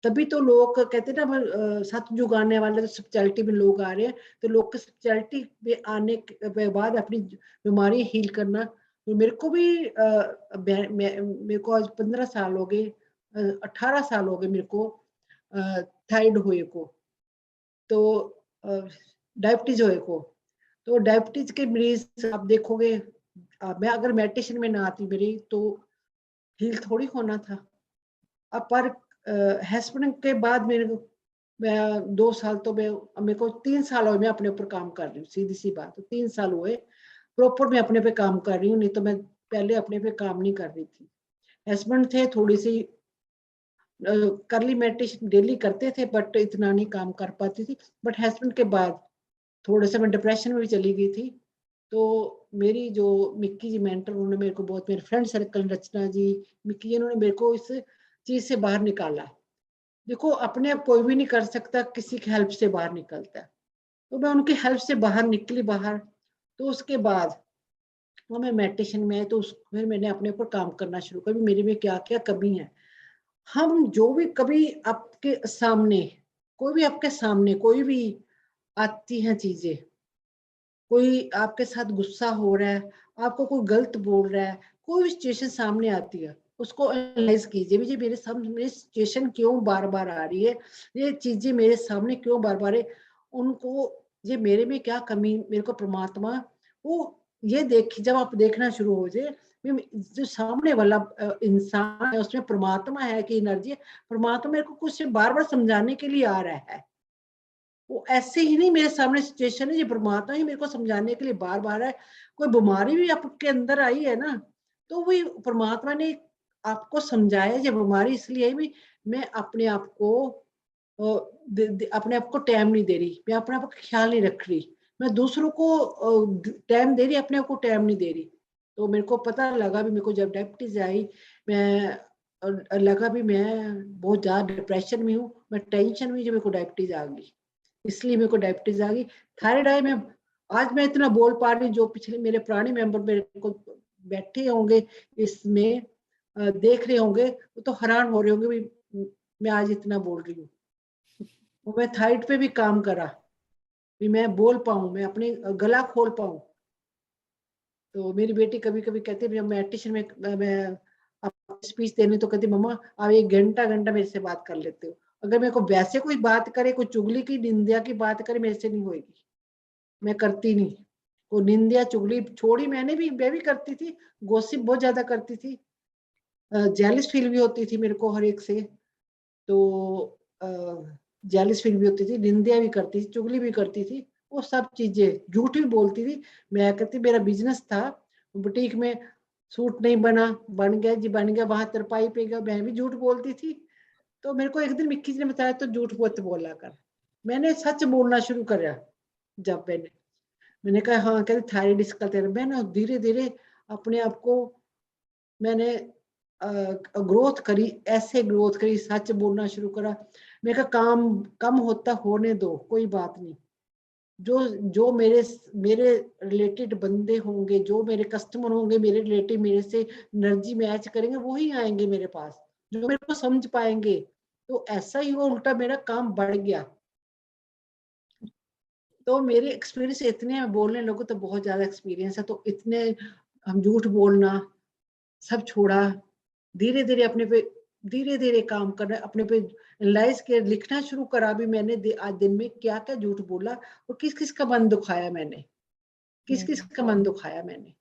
तभी तो लोग कहते हैं ना, सतयुग आने वाले, तो स्पिरिचुअलिटी में लोग आ रहे हैं, तो लोग के स्पिरिचुअलिटी में आने के बाद अपनी बीमारी हील करना। तो मेरे को भी मेरे को आज 15 साल हो गए, 18 साल हो गए मेरे को थायराइड हुए को, तो डायबिटीज हुए को। तो डायबिटीज के मरीज आप देखोगे, मैं अगर मेडिटेशन में ना आती मेरी, तो हील थोड़ी होना था। अब पर हस्बैंड के बाद मेरे को, मैं 2 साल तो मैं, मेरे को 3 साल हुए मैं अपने ऊपर काम कर रही हूँ, सीधी सी बात है, 3 साल हुए प्रॉपर मैं अपने पे काम कर रही हूँ, नहीं तो मैं पहले अपने पे काम नहीं कर रही थी। हस्बैंड थे थोड़ी सी, कर ली मेडिटेशन डेली करते थे, बट इतना नहीं काम कर पाती थी। बट हस्बैंड के बाद थोड़े से मैं डिप्रेशन में भी चली गई थी। तो मेरी जो मिक्की जी मेंटर, उन्होंने मेरे को बहुत, मेरे फ्रेंड सर्कल रचना जी, मिक्की जी, उन्होंने मेरे को इस चीज से बाहर निकाला। देखो, अपने आप कोई भी नहीं कर सकता, किसी की हेल्प से बाहर निकलता है। तो मैं उनकी हेल्प से बाहर निकली बाहर। तो उसके बाद वो मैं मेडिटेशन में आई, तो फिर मैंने अपने ऊपर काम करना शुरू कर, मेरे में क्या क्या कमी है। हम जो भी कभी आपके सामने, कोई भी आपके सामने कोई भी आती हैं चीजें, कोई आपके साथ गुस्सा हो रहा है, आपको कोई गलत बोल रहा है, कोई भी सिचुएशन सामने आती है, उसको एनालाइज कीजिए, मुझे मेरे सामने मेरी सिचुएशन क्यों बार बार आ रही है, ये चीजें मेरे सामने क्यों बार बार है, उनको, ये मेरे में क्या कमी, मेरे को परमात्मा, वो ये देख, जब आप देखना शुरू हो जाए, जो सामने वाला इंसान है उसमें परमात्मा है कि एनर्जी है, परमात्मा मेरे को कुछ बार बार समझाने के लिए आ रहा है। वो ऐसे ही नहीं, मेरे सामने सिचुएशन है, ये परमात्मा ही मेरे को समझाने के लिए बार बार है। कोई बीमारी भी आपके अंदर आई है ना, तो वही परमात्मा ने आपको समझाया, ये बीमारी इसलिए है भी, मैं अपने आप को अपने आप को टाइम नहीं दे रही, मैं अपने आप को ख्याल नहीं रख रही, मैं दूसरों को टाइम दे रही, अपने आप को टाइम नहीं दे रही। तो मेरे को पता लगा भी, मेरे को जब डायबिटीज आई, मैं लगा भी मैं बहुत ज्यादा डिप्रेशन में हूँ, मैं टेंशन में, जब मेरे को डायबिटीज आ गई, इसलिए मेरे को डायबिटीज आ गई। थायराइड आई, मैं आज मैं इतना बोल पा रही हूँ, जो पिछले मेरे पुराने मेंबर मेरे को बैठे होंगे इसमें, देख रहे होंगे, वो तो हैरान हो रहे होंगे भी, मैं आज इतना बोल रही हूँ। वो मैं थायराइड पे भी काम करा, भी मैं बोल पाऊँ, मैं अपने गला खोल पाऊँ। तो मेरी बेटी कभी कभी कहती है, जब मेडिटेशन में मैं स्पीच देने, तो कहती मम्मा आप 1 घंटा मेरे से बात कर लेते हो, अगर मेरे को वैसे कोई बात करे, कोई चुगली की निंदा की बात करे, मेरे से नहीं होगी। मैं करती नहीं। वो निंदा चुगली छोड़ी, मैं भी करती थी, गॉसिप बहुत ज्यादा करती थी, जेलस फील भी होती थी मेरे को हर एक से, तो जेलस फील भी होती थी, निंदा भी करती थी, चुगली भी करती थी, वो सब चीजें, झूठ भी बोलती थी। मैं कहती, मेरा बिजनेस था बुटीक में, सूट नहीं बना, बन गया जी बन गया, वहां तरपाई पे गया, मैं भी झूठ बोलती थी। तो मेरे को एक दिन मिक्की जी ने बताया, तो झूठ मत बोला कर। मैंने सच बोलना शुरू करा। जब मैंने कहा हाँ, कहते थायराइड इसका तेरा, मैं ना धीरे धीरे अपने आप को मैंने ग्रोथ करी, ऐसे ग्रोथ करी, सच बोलना शुरू करा। मैं कहा काम कम होता होने दो, कोई बात नहीं, जो जो मेरे मेरे रिलेटेड बंदे होंगे, जो मेरे कस्टमर होंगे, मेरे रिलेटिव मेरे से एनर्जी मैच करेंगे, वो ही आएंगे मेरे पास, जो मेरे को समझ पाएंगे। तो ऐसा ही हुआ, उल्टा मेरा काम बढ़ गया। तो मेरे एक्सपीरियंस इतने, बोलने लोगों तो बहुत ज्यादा एक्सपीरियंस है, तो इतने हम झूठ बोलना सब छोड़ा, धीरे धीरे अपने पे, धीरे धीरे काम करना अपने पे, एनालाइज के लिखना शुरू करा भी मैंने, आज दिन में क्या क्या झूठ बोला और किस किस का मन दुखाया मैंने, किस किस का मन दुखाया मैंने।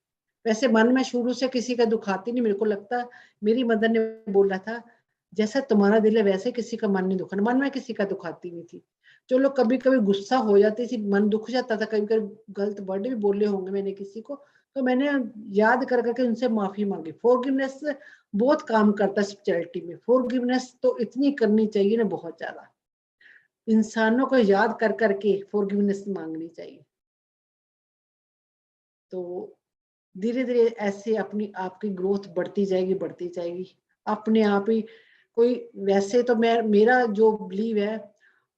वैसे मन में शुरू से किसी का दुखाती नहीं, मेरे को लगता, मेरी मदर ने बोला था, जैसा तुम्हारा दिल है वैसे किसी का मन नहीं दुखाना, मन में किसी का दुखाती नहीं थी। चलो कभी कभी गुस्सा हो जाती थी, मन दुख जाता था, कभी कभी गलत वर्ड भी बोले होंगे मैंने किसी को, तो मैंने याद कर करके उनसे माफी मांगी। फॉरगिवनेस बहुत काम करता है स्पिरिचुअलिटी में, फॉरगिवनेस तो इतनी करनी चाहिए ना, बहुत ज्यादा इंसानों को याद कर करके फॉरगिवनेस मांगनी चाहिए। तो धीरे धीरे ऐसे अपनी आपकी ग्रोथ बढ़ती जाएगी, बढ़ती जाएगी अपने आप ही। कोई वैसे तो मेरा जो बिलीव है,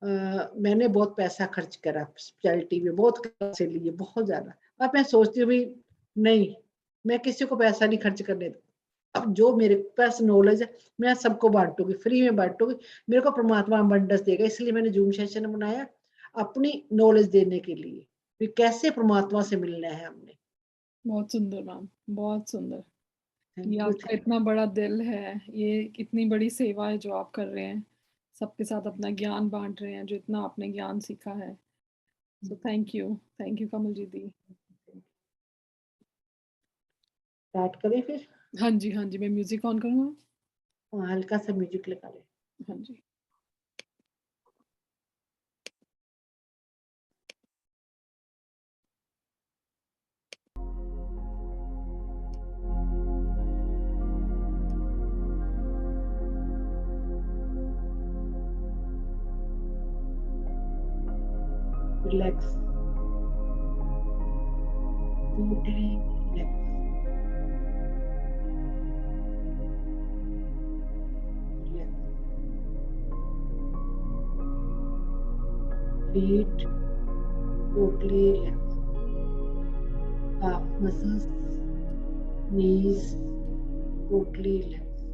मैंने बहुत पैसा खर्च करा स्पिरिचुअलिटी में, बहुत पैसे लिए, बहुत ज्यादा। अब मैं सोचती हूँ भी नहीं, मैं किसी को पैसा नहीं खर्च करने दूँ। अब जो मेरे पास नॉलेज है मैं सबको बांटूंगी, फ्री में बांटूंगी, मेरे को परमात्मा अबंडेंस देगा। इसलिए मैंने जूम सेशन बनाया, अपनी नॉलेज देने के लिए, फिर कैसे परमात्मा से मिलना है हमने। बहुत सुंदर मैम, बहुत सुंदर। ये थैंक यू, आपका इतना बड़ा दिल है, ये कितनी बड़ी सेवा है जो आप कर रहे हैं, सबके साथ अपना ज्ञान बांट रहे हैं, जो इतना आपने ज्ञान सीखा है। So thank you Kamal ji दी। स्टार्ट करें फिर। हाँ जी, हाँ जी, मैं म्यूजिक ऑन करूँगा। हाँ, हल्का सा म्यूजिक लगा ले। हाँ जी। Relax, totally relax, relax, feet totally relax, calf muscles, knees totally relaxed,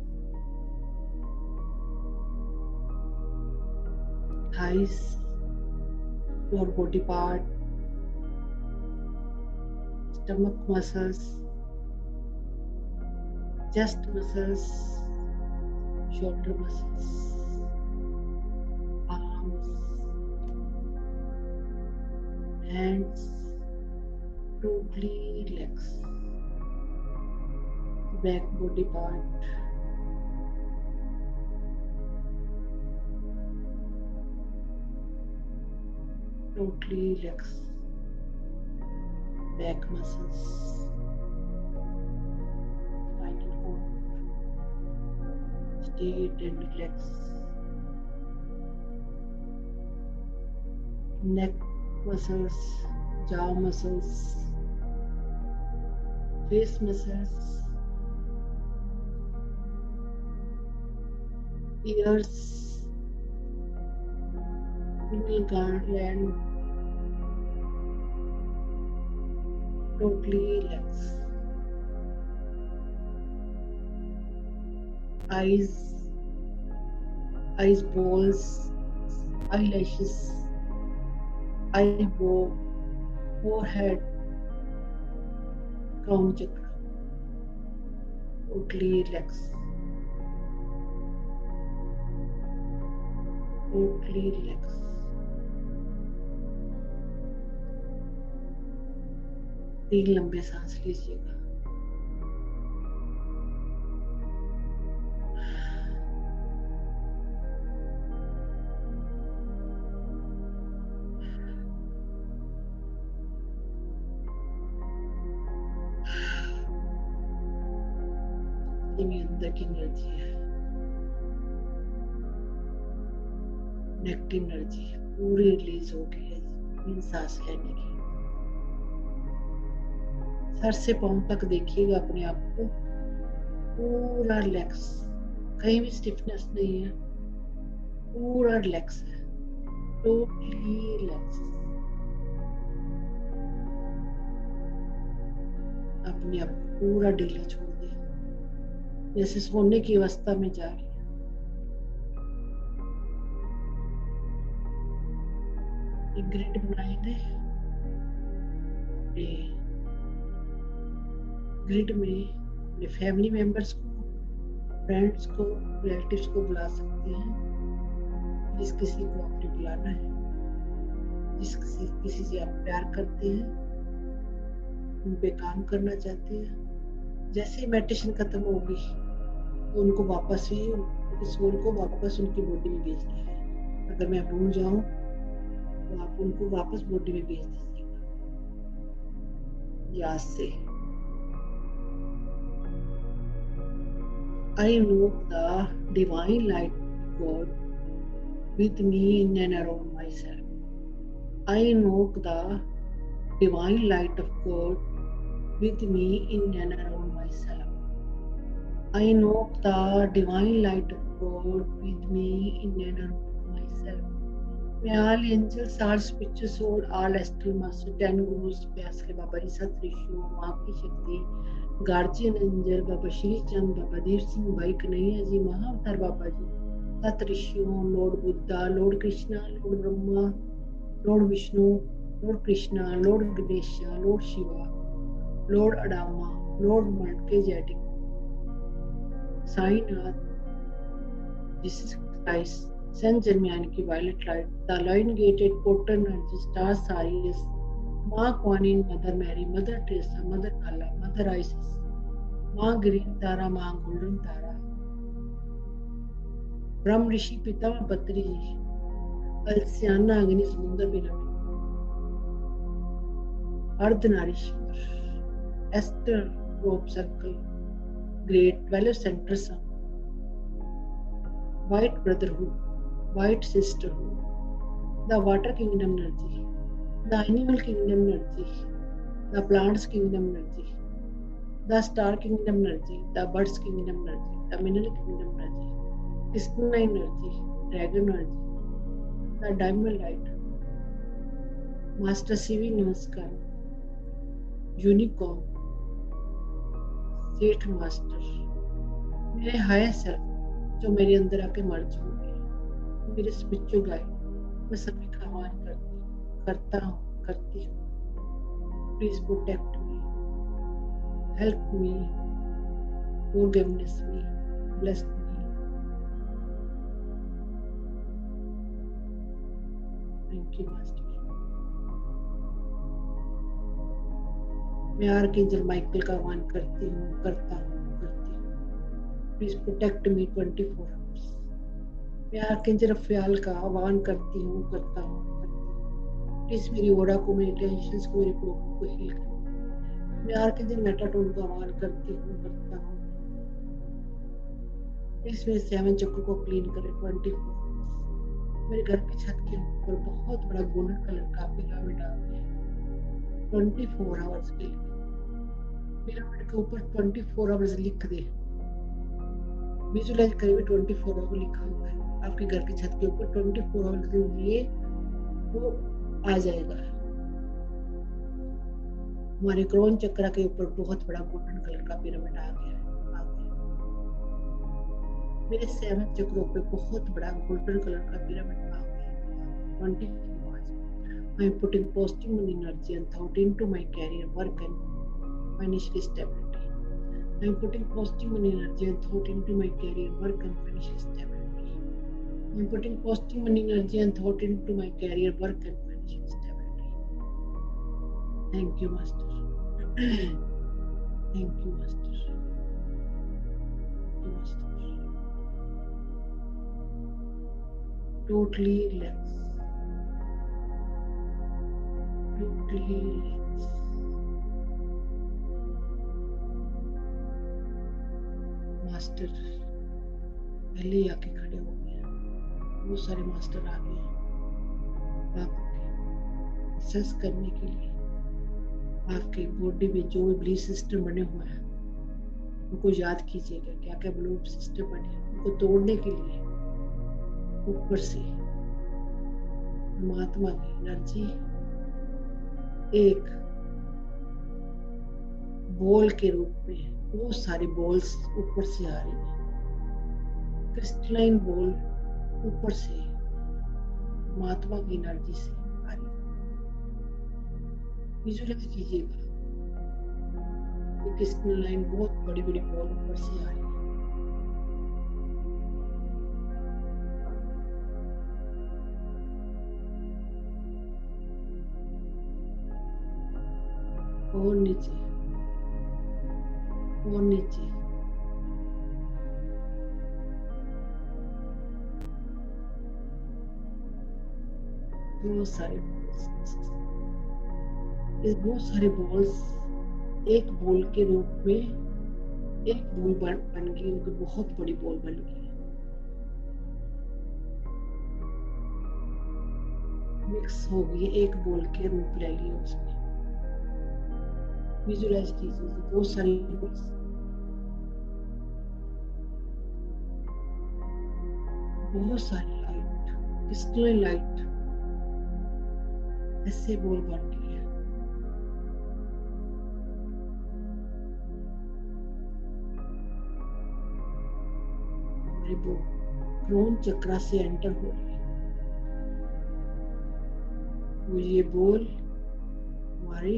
thighs, your body part, stomach muscles, chest muscles, shoulder muscles, arms, hands, totally relaxed, back body part, totally relaxed, back muscles, spinal cord, straight and relaxed, neck muscles, jaw muscles, face muscles, ears, pineal gland, totally relaxed, eyes balls, eyelashes, eyebrow, forehead, crown chakra, totally relaxed, totally relaxed, 3 लंबे सांस लीजिएगा। ये मेरे अंदर की energy है, negative energy पूरी release हो गई है इन सांस लेने की। सर से पांव तक देखिएगा अपने आप को, पूरा रिलैक्स, कहीं भी स्टिफनेस नहीं है, पूरा रिलैक्स है, टोटली रिलैक्स। अपने आप को पूरा ढीला छोड़ दें, जैसे सोने की अवस्था में जा रही है। एक ग्रिड बनाएंगे, अपने ग्रिड में अपने फैमिली मेंबर्स को, फ्रेंड्स को, रिलेटिव्स को बुला सकते हैं। जिस किसी को आपने बुलाना है, जिस किसी से आप प्यार करते हैं, उन पे काम करना चाहते हैं, जैसे ही मेडिटेशन खत्म होगी तो उनको वापस ही, उनकी सोल को वापस उनकी बॉडी में भेजना है। अगर मैं भूल जाऊं तो आप उनको वापस बॉडी में भेज दीजिएगा याद से। I invoke the divine light of God with me in and around myself. I invoke the divine light of God with me in and around myself. I invoke the divine light of God with me in and around myself. May all angels, all spiritual soul, all astral masters, 10 gurus, प्यास के बाबा जी, सत ऋषियों, माँ की शक्ति, guardian angel Baba Shri Chand, Baba Deep Singh भाई कन्हैया जी, महाअवतार बाबा जी, सत ऋषियों, lord Buddha, lord Krishna, lord Brahma, lord Vishnu, lord Krishna, lord Ganesha, lord Shiva, lord Adama, लॉर्ड मल्टीजेटिक, Sainath, Jesus Christ, Saint Germain की violet light, the line gated portal energy, star Sirius, माँ Kuan Yin, mother Mary, mother Teresa, mother काला, मदर आइसिस, माँ green Tara, माँ golden तारा, ब्रह्म ऋषि पितामह बद्री जी, अल्सियाना अग्नि समुद्र पिरामिड, अर्धनारीश्वर, एस्टर rope circle, great 12 centre sun, white brotherhood, white sisterhood, the water kingdom energy, the animal kingdom energy, the plants kingdom energy, the star kingdom energy, the birds kingdom energy, the mineral kingdom energy, Krishna energy, dragon energy, the diamond light, master CV namaskar, unicorn, सेठ master, मेरे higher self जो मेरे अंदर आके मर्ज हो गए, मेरे spiritual guide, मैं सभी का आह्वान करती हूँ। Please protect me, help me, forgiveness me, bless me. Thank you master. मैं आर्कएंजल माइकल का आह्वान करती हूँ। Please protect me 24 hours. मैं आर्कएंजल रफाएल का आह्वान करता हूँ। प्लीज मेरी ओरा को, मेरी टेंशंस को, मेरे प्रॉब्लम को हील करो। मैं आर्कएंजल मेटाट्रॉन का आह्वान करता हूँ। प्लीज मेरे 7 चक्र को क्लीन करें 24 आवर्स। मेरे घर की छत के ऊपर बहुत बड़ा गोल्डन कलर का पिरामिड आ गया 24 आवर्स के लिए। पिरामिड के ऊपर 24 आवर्स लिख दे, विजुअलाइज करें 24 आवर लिखा हुआ है आपके घर की छत के ऊपर 24 आवर्स के लिए वो आ जाएगा। हमारे क्रोन चक्र के ऊपर बहुत बड़ा गोल्डन कलर का पिरामिड आ गया। मेरे 7 चक्रों पे बहुत बड़ा गोल्डन कलर का पिरामिड आ गया 24 hours. I am putting positive energy and thought into my career, work and financial stability. I am putting positive energy and thought into my career, work and financial stability. I am putting positive energy and thought into my career, work and financial stability. Thank you, Master. Thank you master, master. Totally relax, totally relax. Master पहले ही आके खड़े हो गए, बहुत सारे master आ गए आपके assess करने के लिए। आपके बॉडी में जो भी बिलीफ सिस्टम बने हुए हैं उनको याद कीजिएगा, क्या क्या बिलीफ सिस्टम बने हैं, उनको तोड़ने के लिए ऊपर से परमात्मा की एनर्जी एक बॉल के रूप में बहुत सारी बॉल्स ऊपर से आ रही है, क्रिस्टलाइन बॉल ऊपर से परमात्मा की एनर्जी से आ रही है। विजुअलाइज कीजिएगा, क्रिस्टलाइन बहुत बड़ी बड़ी बॉल ऊपर से आ रही है। और नीचे, और नीचे, बहुत सारे बॉल्स, इस बहुत सारे बॉल्स एक बॉल के रूप में एक बॉल बन गई, उनकी बहुत बड़ी बॉल बन गई, मिक्स हो गई, एक बॉल के रूप ले लिया उसने। विजुअलाइज कीजिए बहुत सारी बॉल्स, बहुत सारी लाइट, क्रिस्टलाइन लाइट ऐसे बॉल बन गई है। हमारी बॉल क्रोन चक्रा से एंटर हो रही है, तो ये बॉल हमारी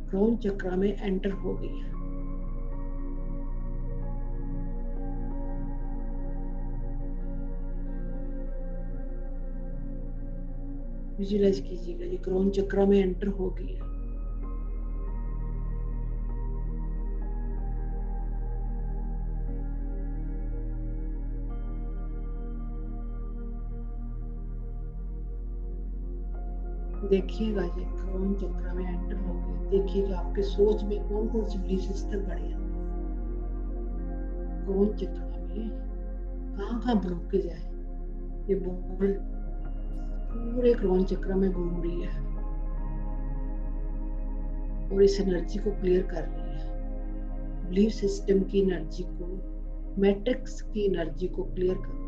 क्रोन चक्रा में एंटर हो गई है। विजुअलाइज कीजिएगा, ये क्रोन चक्रा में एंटर हो गई है। देखिएगा ये क्रोन चक्रा में एंटर हो गई, देखिएगा आपके सोच में कौन कौन से बिलीफ सिस्टम बने हैं। क्रोन चक्रा में कहाँ कहाँ ब्लॉकेज है, ये बॉल पूरे क्रोन चक्र में घूम रही है और इस एनर्जी को क्लियर कर रही है, बिलीफ सिस्टम की एनर्जी को, मैट्रिक्स की एनर्जी को क्लियर कर रही है।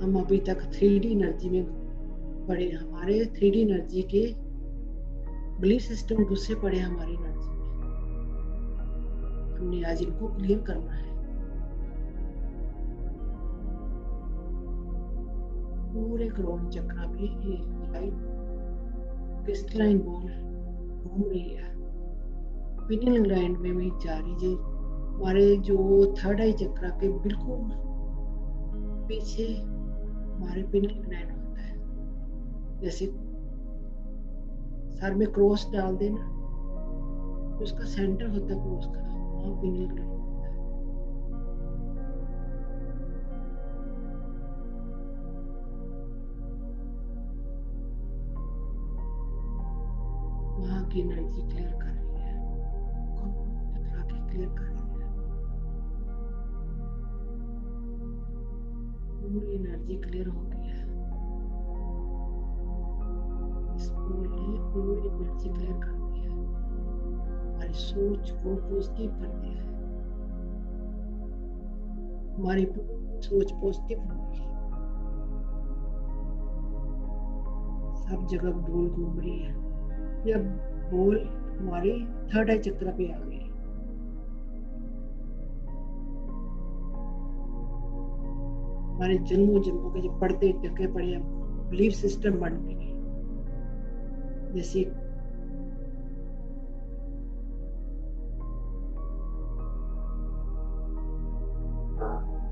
हम अभी तक 3D एनर्जी में पड़े, हमारे 3D एनर्जी के बिलीफ सिस्टम घुसे पड़े हमारी एनर्जी में, हमने आज इनको क्लियर करना है। पूरे क्रोन चक्र में एक लाइट क्रिस्टलाइन बॉल घूम रही है, पिनियल ग्लैंड में भी जा रही है, हमारे जो थर्ड आई चक्र के बिल्कुल पीछे हमारे पिनियल ग्लैंड होता है, जैसे सर में क्रॉस डाल देना, उसका सेंटर होता है क्रॉस का, वहां पिनियल ग्लैंड होता है। वहां की एनर्जी क्लियर कर रही है, क्लियर कर रही है, पूरी एनर्जी क्लियर हो गई है। इस बॉल ने पूरी एनर्जी क्लियर कर दी है, हमारी सोच को पॉजिटिव कर दिया है, हमारी सोच पॉजिटिव हो गई है, सब जगह बॉल घूम रही है। जब बॉल हमारी थर्ड आई चक्र पे आ गई, हमारे जन्मों जन्मों के जो पढ़ते टके पड़े बिलीफ सिस्टम बन गए, जैसे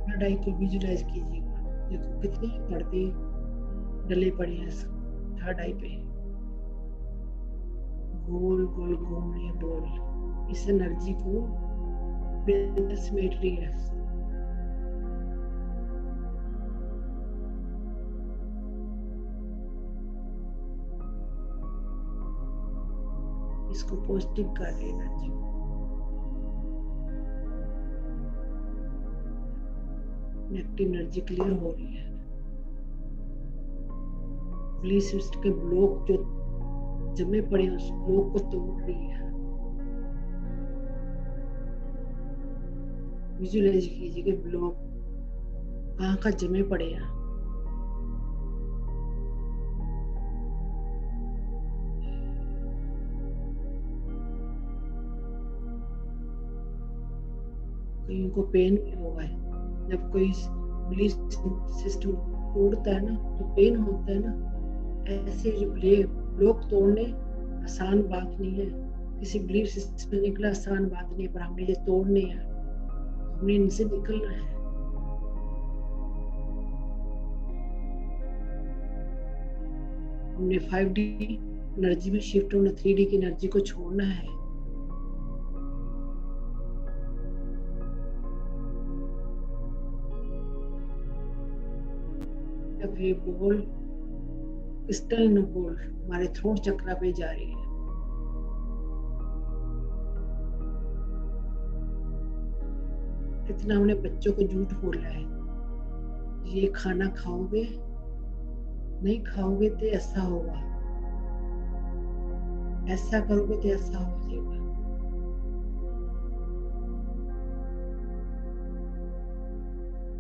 थर्ड आई को विजुलाइज कीजिएगा, देखो कितनी पढ़ते डले पड़े हैं थर्ड आई पे, गोल गोल घूम रही है बॉल, इस एनर्जी को समेट रही है। इसको पॉजिटिव कर रही है एनर्जी को, नेगेटिव एनर्जी क्लियर हो रही है। बिलीफ सिस्टम के ब्लॉक जो जमे पड़े हैं उस ब्लॉक को तोड़ रही है। विजुअलाइज कीजिए कि ब्लॉक कहाँ का जमे पड़े हैं। कईयों को पेन भी होगा, जब कोई बिलीफ सिस्टम तोड़ता है ना तो पेन होता है ना। ऐसे जो ब्लॉक तोड़ने आसान बात नहीं है, किसी बिलीफ सिस्टम में निकला आसान बात नहीं है, पर हमने ये तोड़ने हैं, हमने इनसे निकलना है। हमने 5D एनर्जी में शिफ्ट होना, 3D की एनर्जी को छोड़ना है। जब ये बॉल क्रिस्टल बॉल हमारे थ्रोट चक्र पे जा रही है, कितना हमने बच्चों को झूठ बोला है, ये खाना खाओगे, नहीं खाओगे तो ऐसा होगा, ऐसा करोगे तो ऐसा हो जाएगा।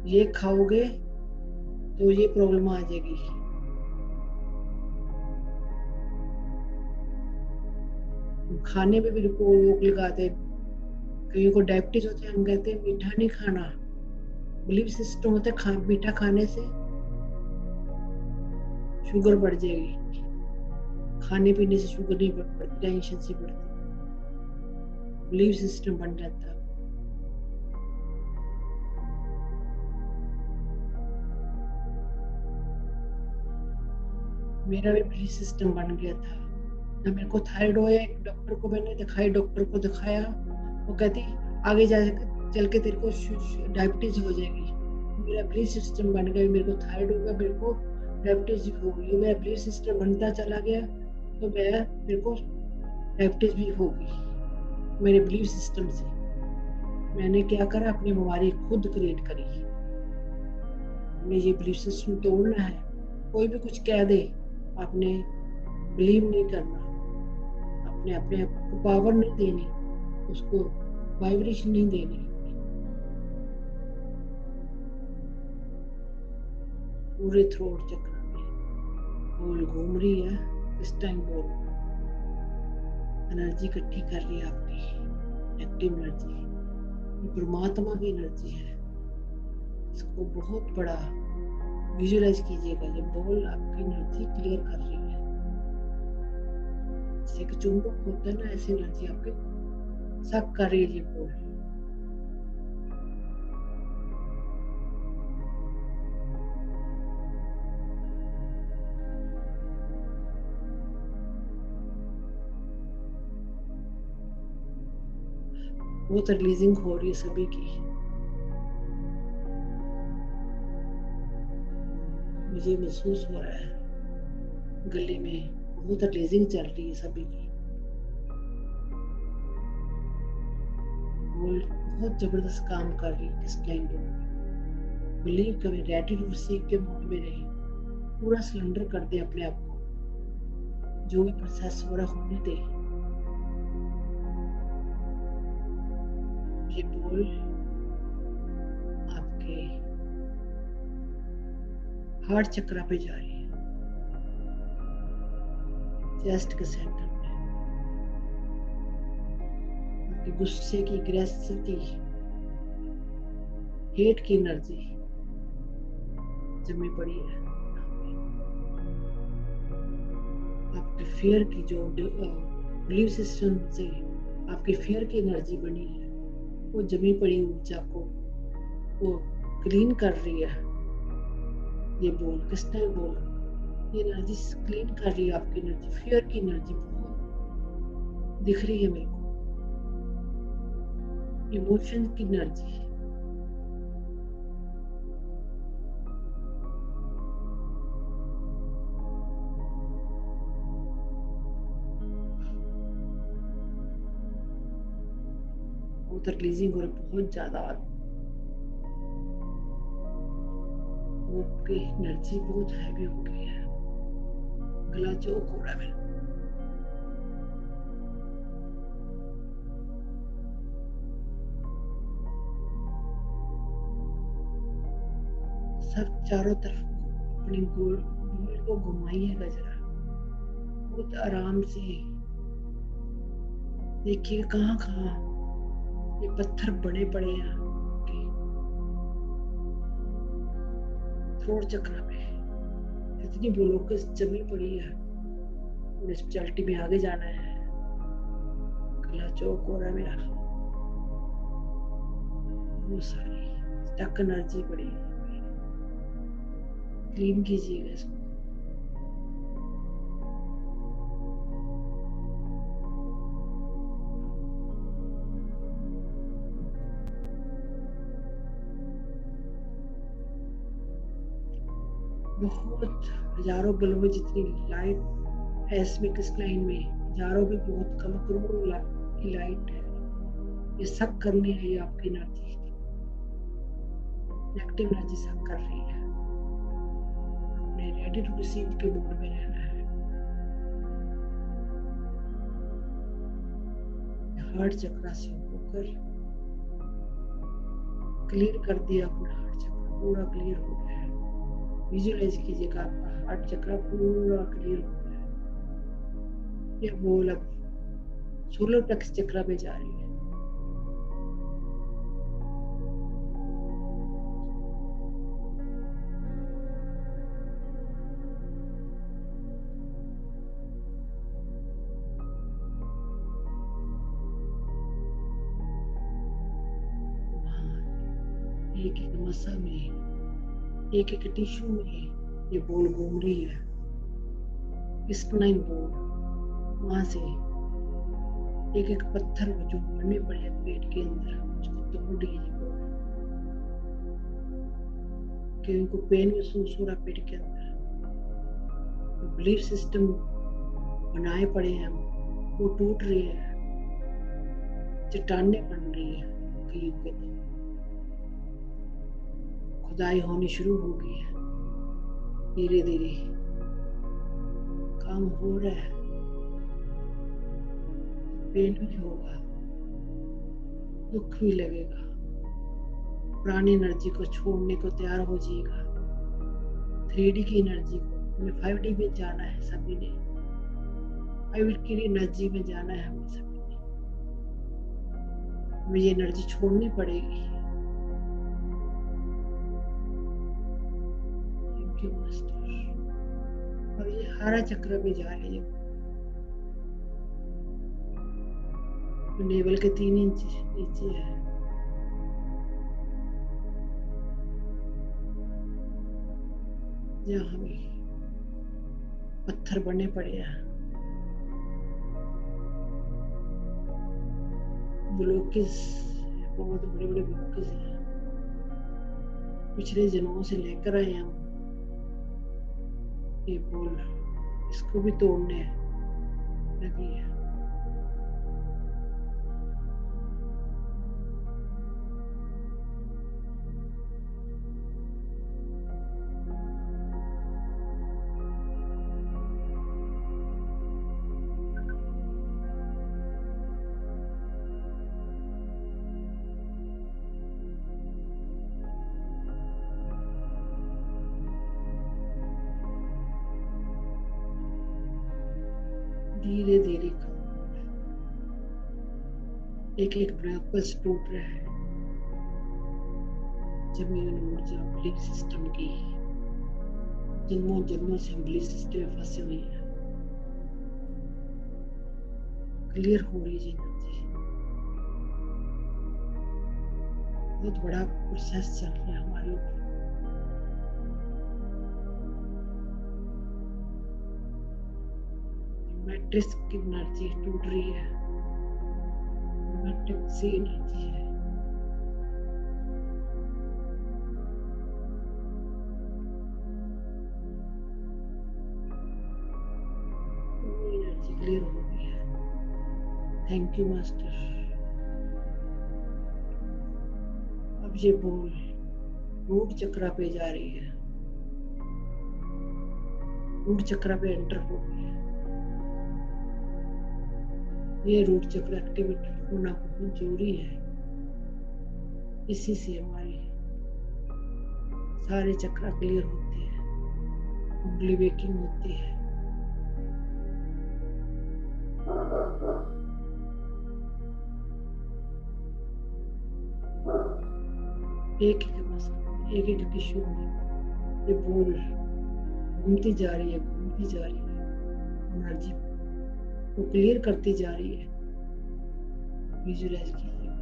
ये खाओगे तो ये प्रॉब्लम आ जाएगी। खाने पे बिल्कुल रोक लगाते, कईयों को डायबिटीज होते हैं, हम कहते हैं मीठा नहीं खाना। बिलीफ सिस्टम होता है मीठा खाने से शुगर बढ़ जाएगी, खाने पीने से शुगर नहीं बढ़ती, टेंशन से बढ़ती। बिलीफ सिस्टम बन जाता है। मेरा भी बिलीफ सिस्टम बन गया था। जब मेरे को थायराइड हुआ, एक डॉक्टर को मैंने दिखाई, डॉक्टर को दिखाया, वो कहती आगे जा चल के तेरे को डायबिटीज हो जाएगी। मेरा बिलीफ सिस्टम बन गया, मेरे को थायराइड होगा, मेरे को डायबिटीज भी होगी। मेरा बिलीफ सिस्टम बनता चला गया तो मेरे को डायबिटीज भी होगी। मेरे बिलीफ सिस्टम से मैंने क्या करा, अपनी बीमारी खुद क्रिएट करी। हमें ये बिलीफ सिस्टम तोड़ना है। कोई भी कुछ कह दे, आपने बिलीव नहीं करना, अपने अपने को पावर नहीं देनी, उसको वाइब्रेशन नहीं देनी। पूरे थ्रोट चक्र में बॉल घूम रही है, इस टाइम बॉल एनर्जी इकट्ठी कर रही है, आपकी एक्टिव एनर्जी, परमात्मा की एनर्जी है। इसको बहुत बड़ा विजुअलाइज कीजिएगा, ये बॉल आपकी एनर्जी क्लियर कर रही है। जैसे कि चुंबक होता है ना, ऐसी एनर्जी आपके सक कर रही है ये बॉल। बहुत रिलीजिंग हो रही है सभी की। मुझे महसूस हो रहा है गले में बहुत रिलीजिंग चल रही है सभी की। बहुत जबरदस्त काम कर रही है। किस टाइम बिलीव करें, ग्रेटिट्यूड सीख के मोड में रहे, पूरा सिलेंडर कर दे अपने आप को, जो भी प्रोसेस हो रहा होने दे। ये बॉल आपके हार्ट चक्र पे जा रही है, चेस्ट के सेंटर में। आपके गुस्से की, ग्रेसिव की, हेट की एनर्जी जमी पड़ी है। आपके फियर की जो बिलीफ सिस्टम से आपकी फियर की एनर्जी बनी है, वो जमी पड़ी ऊर्जा को वो क्लीन कर रही है। ये बॉल, क्रिस्टल बॉल ये एनर्जी क्लीन कर रही है आपकी एनर्जी, फियर की एनर्जी बहुत दिख रही है मेरे को, इमोशन की एनर्जी। बहुत रिलीजिंग हो रहा है, बहुत ज्यादा आपकी एनर्जी बहुत हैवी हो गई है, गला चौक हो रहा है मेरा। सब चारों तरफ अपनी गोल को घुमाइएगा जरा, बहुत आराम से। देखिए कहाँ कहाँ ये पत्थर बड़े पड़े हैं आपके थ्रोट चक्र में, इतनी ब्लॉकेज जमी पड़ी है, और स्पेशलिटी में आगे जाना है। गला चौक हो रहा है मेरा, बहुत सारी स्टक एनर्जी पड़ी है, क्लीन कीजिएगा इसको। बहुत हजारों बल्ब जितनी लाइट है इसमें क्रिस्टलाइन में, हजारों भी बहुत कम, करोड़ों की लाइट है। ये सब करनी है, ये आपकी एनर्जी, नेगेटिव एनर्जी सब कर रही है। आपने रेडी टू रिसीव के मोड में रहना है। हार्ट चक्र से होकर क्लियर कर दिया अपना हार्ट चक्र, पूरा क्लियर हो गया है। विजुअलाइज कीजिएगा आपका हार्ट चक्र पूरा क्लियर हो गया है। ये बोल अब सोलर प्लेक्स चक्र में जा रही है। एक एक मसल में, एक एक टिश्यू में ये बॉल घूम रही है, क्रिस्टलाइन बॉल। वहां से एक एक पत्थर जो बने पड़े हैं पेट के अंदर, उसको तोड़ रही है बॉल, कि उनको पेन महसूस हो रहा पेट के अंदर। तो बिलीफ सिस्टम बनाए पड़े हैं वो टूट रहे हैं, चट्टानें बन रही है, कहीं पे खुदाई होनी शुरू हो गई है। धीरे धीरे काम हो रहा है, पेन भी होगा, दुख भी लगेगा। पुरानी एनर्जी को छोड़ने को तैयार हो जाइएगा, 3D की एनर्जी को। हमें 5D में जाना है सभी ने, 5D की एनर्जी में जाना है हमें सभी ने। हमें ये एनर्जी छोड़नी पड़ेगी। Thank you master. और ये हरा चक्र में जा रही है, नेवल के 3 इंच नीचे है। जहाँ हमें पत्थर बने पड़े हैं, ब्लॉकेज, बहुत बड़े बड़े ब्लॉकेज हैं, पिछले जन्मों से लेकर आए हम। ये बोल इसको भी तोड़ने लगी है। धीरे धीरे एक एक ब्लॉकेज टूट रहा है। जमीन ऊर्जा बिलीफ सिस्टम की, जन्मों जन्मों से हम बिलीफ सिस्टम में फंसे हुए हैं, क्लियर हो रही है एनर्जी। बहुत बड़ा प्रोसेस चल रहा है हमारे ऊपर। मैट्रिक्स की एनर्जी टूट रही है, मैट्रिक्स की एनर्जी है। एनर्जी क्लियर हो गई है। Thank you master. अब ये बॉल रूट चक्रा पे जा रही है, रूट चक्रा पे एंटर हो गई है। ये रूट चक्र एक्टिवेट होना बहुत जरूरी है। इसी से हमारे सारे चक्र क्लियर होते हैं, उंगली वेकिंग होती है। एक एक टिश्यू में ये बॉल घूमती जा रही है, घूमती जा रही है, एनर्जी को क्लियर करती जा रही है। विजुअलाइज कीजिए,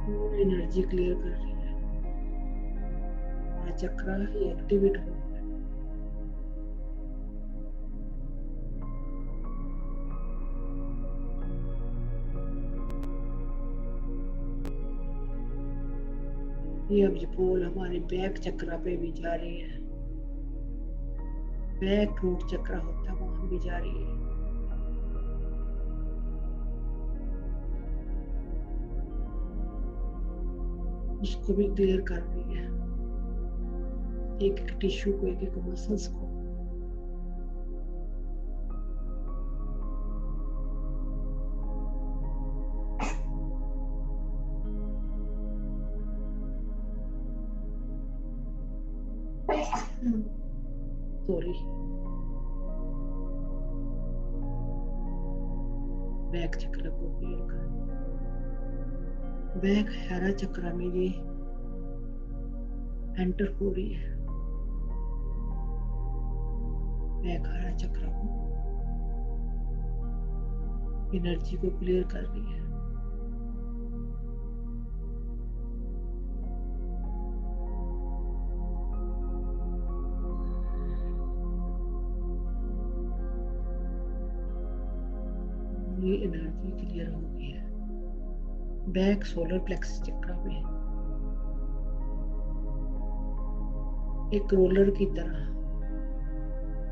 पूरी एनर्जी क्लियर कर रही है। हमारा चक्र एक्टिवेट हो गया। ये अब बॉल हमारे बैक चक्र पे भी जा रही है, बैक रूट चक्र होता है वहां भी जा रही है। उसको भी क्लियर कर रही है, एक एक टिश्यू को, एक एक मसल्स को। सॉरी, बैक चक्र को क्लियर कर। बैक हरा चक्र में ये एंटर हो रही है, बैक हरा चक्र को एनर्जी को क्लियर कर रही है। ये एनर्जी क्लियर हो गई है। बैक सोलर प्लेक्स चक्र में एक रोलर की तरह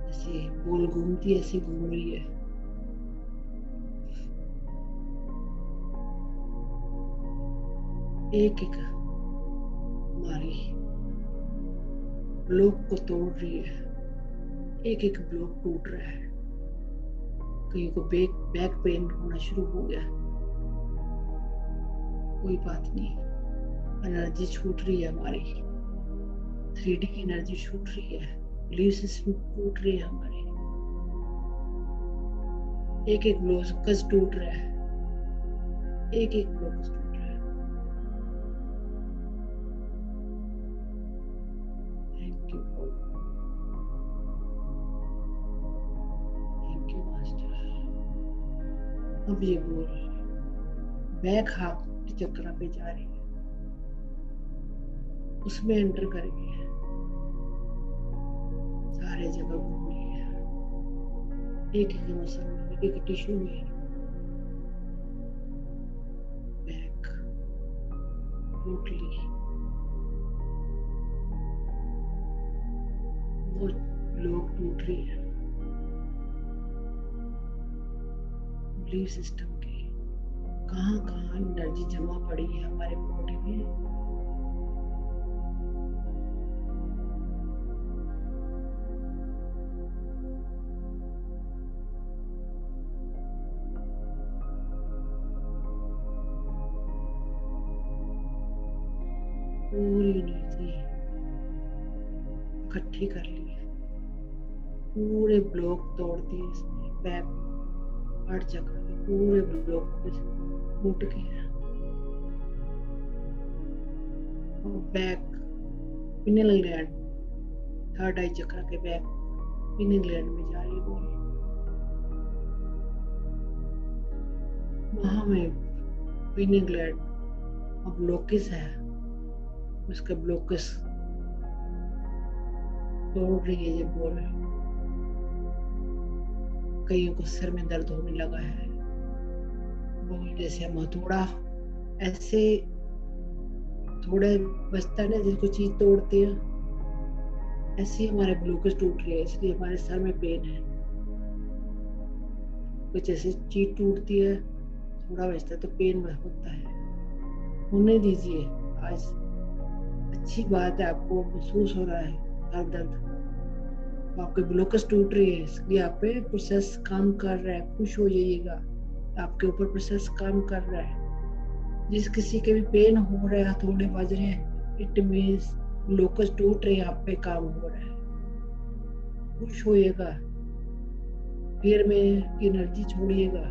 जैसे बॉल घूमती है, ऐसी घूम रही है। एक एक हमारी ब्लॉक को तोड़ रही है, एक एक ब्लॉक टूट रहा है। कहीं को बैक पेन होना शुरू हो गया, कोई बात नहीं, एनर्जी छूट रही है हमारी, 3D की एनर्जी छूट रही है, बिलीफ सिस्टम टूट रही है हमारी। एक एक ब्लॉकस टूट रहा है, एक एक ब्लॉकस टूट रहा है। Thank you, thank you master. अब ये बोल बैक हाथ चक्र पे जा रही है, उसमें एंटर कर गई है, सारे जगह घूम रही है, एक एक मसल में, एक एक टिश्यू में। बैक टोटली वो लोग टूट रही है। बिलीफ सिस्टम के कहाँ कहाँ एनर्जी जमा पड़ी है हमारे बॉडी में, पूरी एनर्जी इकट्ठी कर ली है, पूरे ब्लॉक तोड़ दिए इसने। बैक हार्ट चक्र के पूरे ब्लॉक टूट गए। और बैक पिनियल ग्लैंड, थर्ड आई चक्र के बैक पिनियल ग्लैंड में जा रही है बॉल। वहां में पिनियल ग्लैंड अब ब्लॉकेज है, उसका ब्लॉकेज तोड़ रही है ये बॉल। कईयों को सर में दर्द होने लगा है। बोल जैसे हम हथौड़ा ऐसे थोड़ा बचता है ना, जिसको चीज तोड़ते हैं, ऐसे ही हमारे ग्लूकोज टूट रही है, इसलिए हमारे सर में पेन है। कुछ ऐसे चीज टूटती है, थोड़ा बचता है तो पेन होता है। होने दीजिए। आज अच्छी बात है, आपको महसूस हो रहा है हर दर्द, आपके ग्लूकोज टूट रही है, इसलिए आप पे प्रोसेस काम कर रहा है। खुश हो जाइएगा, आपके ऊपर प्रोसेस काम कर रहा है। जिस किसी के भी पेन हो रहा है, हथौड़े बज रहे हैं, इट मीन्स ग्लूकोज टूट रहे हैं, आप पे काम हो रहा है। खुश होइएगा, फिर में एनर्जी छोड़िएगा।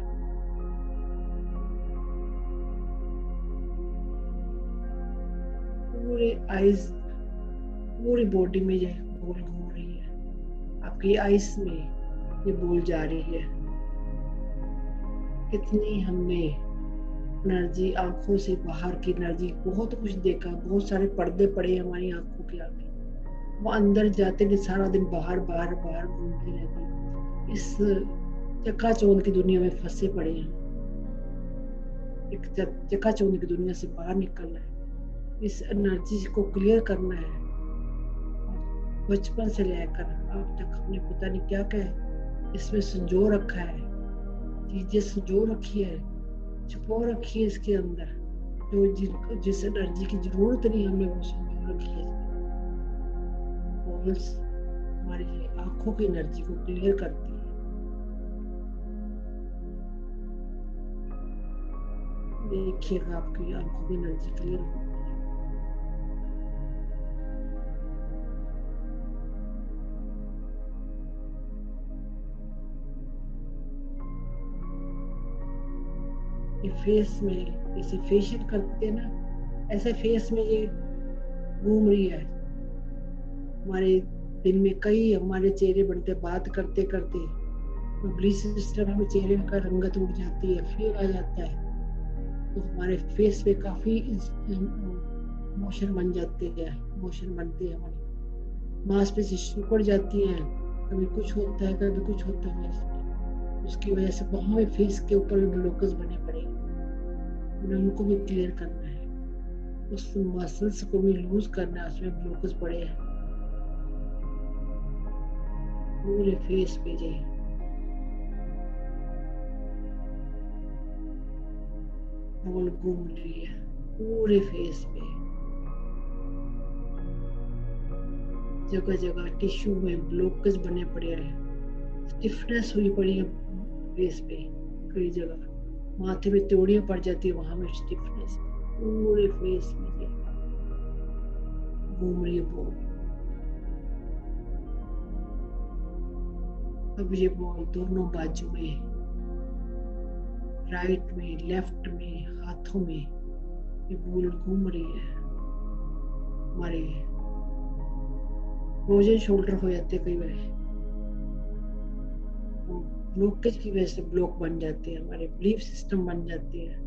पूरे आइज, पूरी बॉडी में ये बॉल घूम रही है, आपकी आइस में ये बॉल जा रही है। कितनी हमने एनर्जी, आंखों से बाहर की एनर्जी, बहुत कुछ देखा, बहुत सारे पर्दे पड़े हमारी आंखों के आगे, वो अंदर जाते नहीं, सारा दिन बाहर बाहर बाहर घूमते रहते। इस चकाचौंध की दुनिया में फंसे पड़े हैं। एक चकाचौंध की दुनिया से बाहर निकलना है, इस एनर्जी को क्लियर करना है। बचपन से लेकर अब तक हमने पता नहीं क्या क्या इसमें संजो रखा है, चीजें संजो रखी है, छुपो रखी है इसके अंदर, जो जिस एनर्जी की जरूरत नहीं हमने वो संजो रखी है। बॉल्स हमारी आंखों की एनर्जी को क्लियर करती है। देखिएगा आपकी आंखों की एनर्जी क्लियर होती है। ये फेस में इसे फेशियल करते हैं ना, ऐसे फेस में ये घूम रही है। हमारे दिन में कई हमारे चेहरे बनते, बात करते करते ब्लीच सिस्टम हमें चेहरे का रंगत उड़ जाती है, फिर आ जाता है, तो हमारे फेस पे काफी मोशन बन जाते हैं, मोशन बनते हैं, हमारी मांसपेशी सिकुड़ जाती है, कभी कुछ होता है कभी कुछ होता है इसमें। उसकी वजह से वहां भी फेस के ऊपर ब्लॉकेज बने पड़े, उनको भी क्लियर करना है, उस मसल्स को भी लूज करना है, उसमें ब्लॉकेज पड़े हैं पूरे फेस पे। जे बॉल घूम रही है पूरे फेस पे, जगह जगह टिश्यू में ब्लॉकेज बने पड़े हैं, स्टिफनेस हुई पड़ी है फेस पे, कई जगह माथे में त्योड़ियां पड़ जाती है, वहां में स्टिफनेस पूरे फेस में ये घूम रही है बॉल। अब ये बॉल दोनों बाजू में, राइट में, लेफ्ट में, हाथों में ये बॉल घूम रही है। हमारे फ्रोजन शोल्डर हो जाते कई बार, ब्लॉकेज की वजह से ब्लॉक बन जाते हैं, हमारे बिलीफ सिस्टम बन जाते हैं।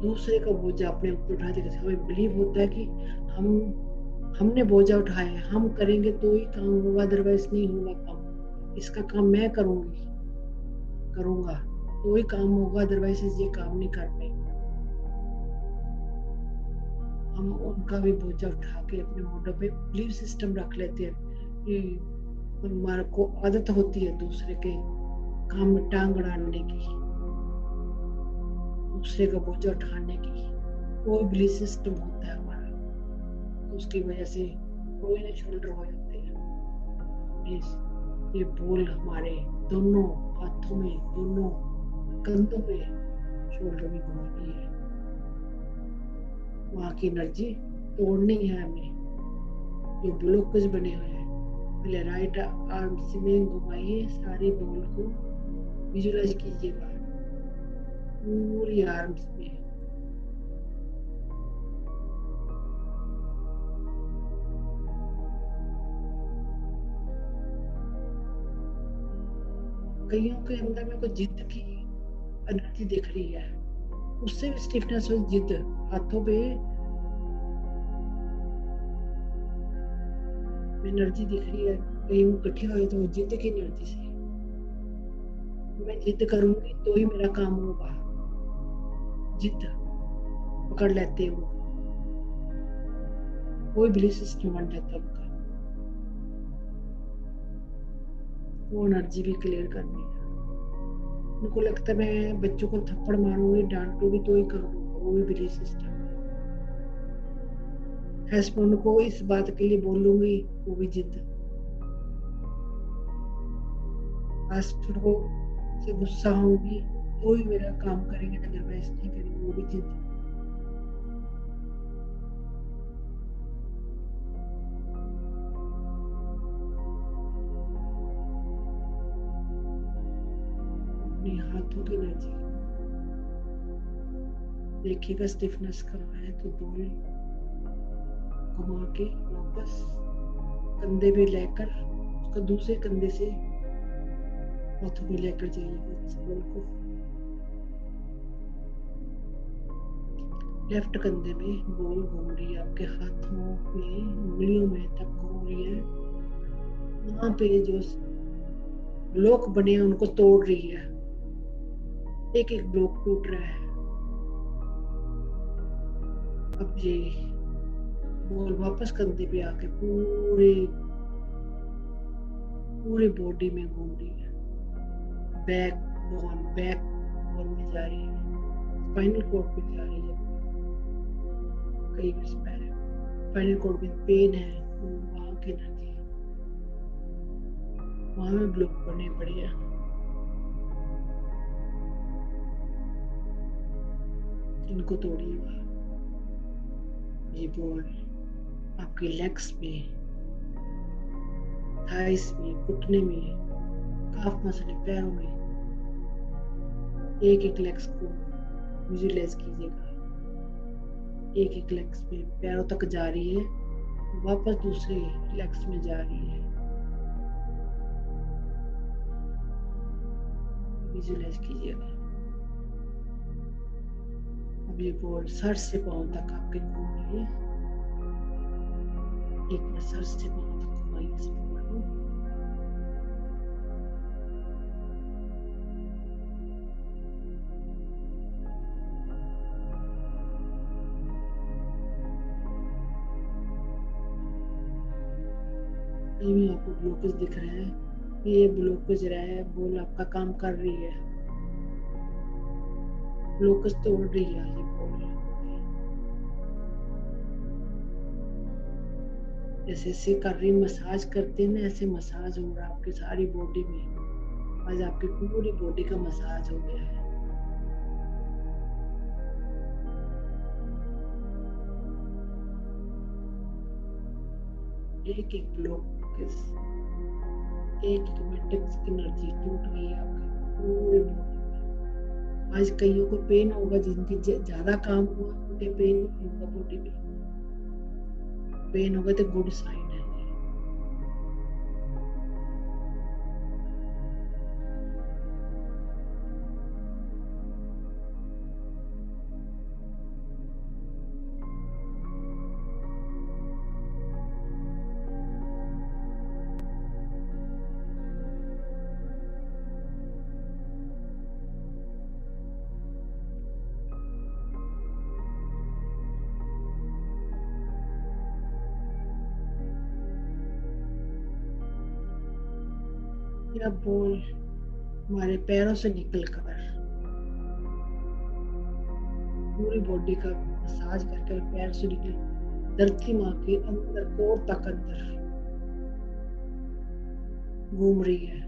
दूसरे का बोझा अपने ऊपर उठाते, हमें बिलीव होता है कि हमने बोझा उठाया है, हम करेंगे तो ही काम होगा, अदरवाइज नहीं होगा काम, इसका काम मैं करूंगा तो ही काम होगा, अदरवाइज ये काम नहीं कर पाएंगे। हम उनका भी बोझा उठा के अपने मोढों पे बिलीफ सिस्टम रख लेते हैं कि हमारे को आदत होती है दूसरे के काम में टांग अड़ाने की, दूसरे का बोझा उठाने की, कोई बिलीफ सिस्टम होता है हमारा, तो उसकी वजह से कोई शोल्डर हो जाते हैं। ये बॉल हमारे दोनों हाथों में, दोनों कंधों में, शोल्डर में घुमानी है, वहां की एनर्जी तोड़नी है हमें, जो ब्लॉकेज बने हुए हैं। पहले राइट आर्म से में घुमाइए, सारी बॉल को विजुअलाइज कीजिएगा पूरी आर्म्स में। कईयों के अंदर में कोई जिद की एनर्जी दिख रही है, उससे भी स्टिफनेस हो, जिद हाथों पे एनर्जी दिख रही है, कहीं वो इकट्ठी हो तो जिद की एनर्जी से मैं जिद करूंगी तो ही मेरा काम होगा। जिद पकड़ लेते हैं वो बिलीफ सिस्टम बन जाता है उनका। वो एनर्जी भी क्लियर करनी है। उनको लगता है मैं बच्चों को थप्पड़ मारूंगी, डांटूंगी तो ही काम होगा, वो भी बिलीफ सिस्टम है। हस्बैंड को इस बात के लिए बोलूंगी, वो भी जिद। हस्बैंड को से गुस्सा होगी तो ही मेरा काम करेंगे, अदरवाइज नहीं करेंगे, वो भी जिद। अपने हाथों की एनर्जी देखिएगा, स्टिफनेस कहाँ है तो बॉल घुमा के वापस कंधे पे लेकर उसका दूसरे कंधे से हाथों में लेकर जाइएगा इस बॉल को। लेफ्ट कंधे में बॉल घूम रही है, आपके हाथों में उंगलियों में तक घूम रही है। वहां पे जो ब्लॉक बने हैं उनको तोड़ रही है। एक एक ब्लॉक टूट रहा है। अब ये बॉल वापस कंधे पे आके पूरे पूरे बॉडी में घूम रही है। बैक बॉल में जा रही है, स्पाइनल कॉर्ड पे जा रही है। कई बार स्पाइनल कॉर्ड में पेन है, वहां की एनर्जी वहां में ब्लॉक बने पड़े हैं। इनको तोड़िएगा। ये बॉल आपके लेग्स में, थाइस में, घुटने में, काफ मसले, पैरों में, एक एक लेग्स को विजुअलाइज कीजिएगा। एक एक लेग्स में पैरों तक जा रही है, वापस दूसरे लेग्स में जा रही है। विजुअलाइज कीजिएगा। अब ये बॉल सर से पांव तक आपके घूम रही है। एक बार सर से पांव तक घुमाइए इस बॉल को। कहीं भी आपको ब्लॉकेज दिख रहा है, ये ब्लॉकेज रहा है, बॉल आपका काम कर रही है, ब्लॉकेज तोड़ रही है ये बॉल। जैसे ऐसे कर रही, मसाज करते हैं ना, ऐसे मसाज हो रहा है आपकी सारी बॉडी में। आज आपकी पूरी बॉडी का मसाज हो गया है। एक एक ब्लॉकेज, एक एक मेंटल्स की एनर्जी टूट गई है आपकी पूरे बॉडी में। आज कईयों को पेन होगा, जिनकी ज्यादा काम हुआ उनके पेन होगा बॉडी में। पेन होगा तो गुड साइन है। यह बॉल हमारे पैरों से निकलकर पूरी बॉडी का मसाज करके पैर से निकल धरती माँ के अंदर कोर तक अंदर घूम रही है।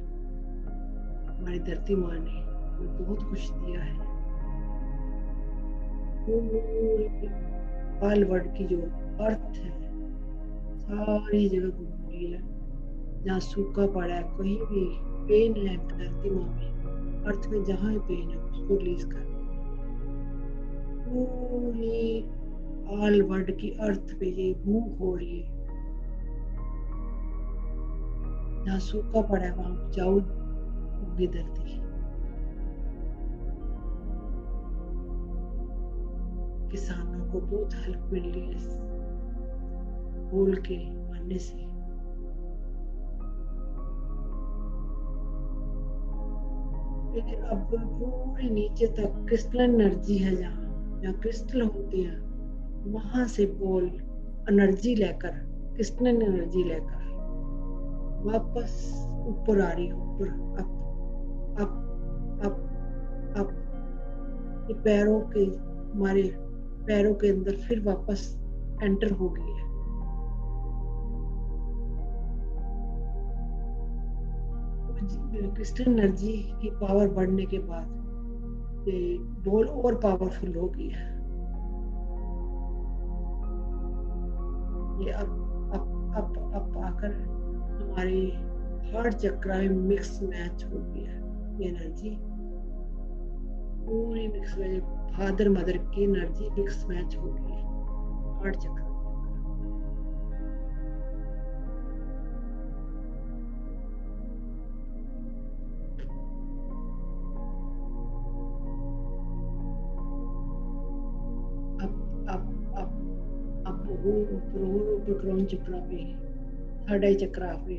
हमारी धरती माँ ने बहुत कुछ दिया है। पूरी ऑल वर्ल्ड की जो अर्थ है सारी जगह घूम रही है। जहाँ सूखा पड़ा है, कहीं भी पेन है धरती माँ में, अर्थ में जहाँ पेन है उसको रिलीज कर। पूरी ऑल वर्ल्ड की अर्थ पे ये मूव हो रही है। जहाँ सूखा पड़ा है वहां उपजाऊ होगी धरती। किसानों को बहुत हेल्प मिल रही है बोल के मानने से। फिर अब पूरे नीचे तक क्रिस्टल एनर्जी है, जहाँ जहाँ क्रिस्टल होते हैं वहां से बॉल एनर्जी लेकर, क्रिस्टल एनर्जी लेकर वापस ऊपर आ रही है, ऊपर, अप अप अप अप। ये पैरों के, हमारे पैरों के अंदर फिर वापस एंटर हो गई है। क्रिस्टल एनर्जी की पावर बढ़ने के बाद ये बॉल और पावरफुल हो गई है। ये अब आकर हमारे हार्ट चक्र में मिक्स मैच हो गई है। ये एनर्जी पूरी मिक्स मैच, फादर मदर की एनर्जी मिक्स मैच हो गई है हार्ट चक्र। अब ऊपर क्राउन चक्र पे, थर्ड आई चक्र पे,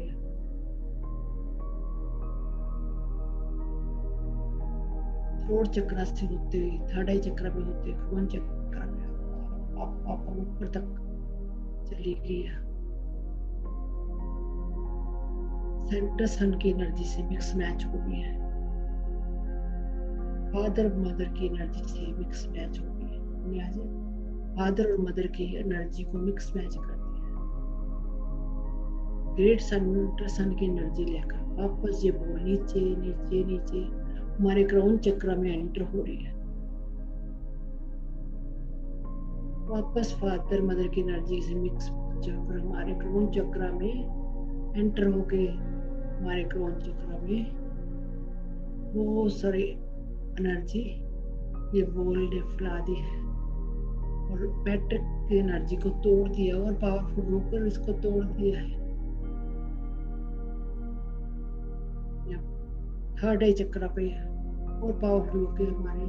थ्रोट चक्र से होते हुए थर्ड आई चक्र पे होते क्राउन चक्र पे अब ऊपर तक चली गई है। सेंटर सन की एनर्जी से मिक्स मैच हो गई है, फादर मदर की एनर्जी से मिक्स मैच हो गई है। फादर और मदर की एनर्जी को मिक्स मैच करती है। ग्रेट सन की एनर्जी लेकर वापस ये बॉल नीचे नीचे नीचे हमारे क्राउन चक्र में एंटर हो रही है। वापस फादर मदर की एनर्जी से मिक्स चक्र हमारे क्राउन चक्र में एंटर होके हमारे क्राउन चक्र में बहुत सारी एनर्जी ये बॉल ने फैला दी है और पैट्रिक की एनर्जी को तोड़ दिया और पावरफुल होकर इसको तोड़ दिया है। थर्ड आई चक्र पे और पावरफुल होकर हमारे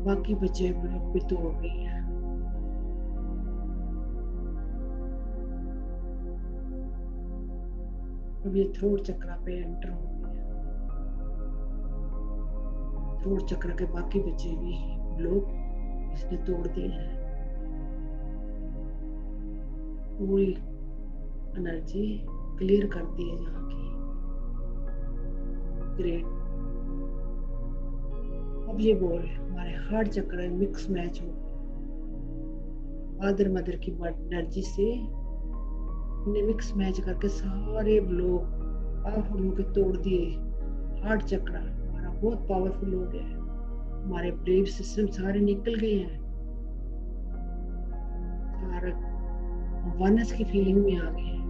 बाकी बचे ब्लॉक भी तोड़ रही है। अब ये थ्रोट चक्र पे एंटर हो गया। थ्रोट चक्र के बाकी बचे भी ब्लॉक इसने तोड़ दिए हैं। पूरी एनर्जी क्लियर कर दी है यहाँ की। ग्रेट। अब ये बॉल हमारे हार्ट चक्र में मिक्स मैच हो, फादर मदर की एनर्जी से मिक्स मैच करके सारे ब्लॉक पावरफुल होकर तोड़ दिए। हार्ट चक्र हमारा बहुत पावरफुल हो गया है, हमारे ब्रेव सिस्टम सारे निकल गए हैं, सारा वनस की फीलिंग में आ गए हैं।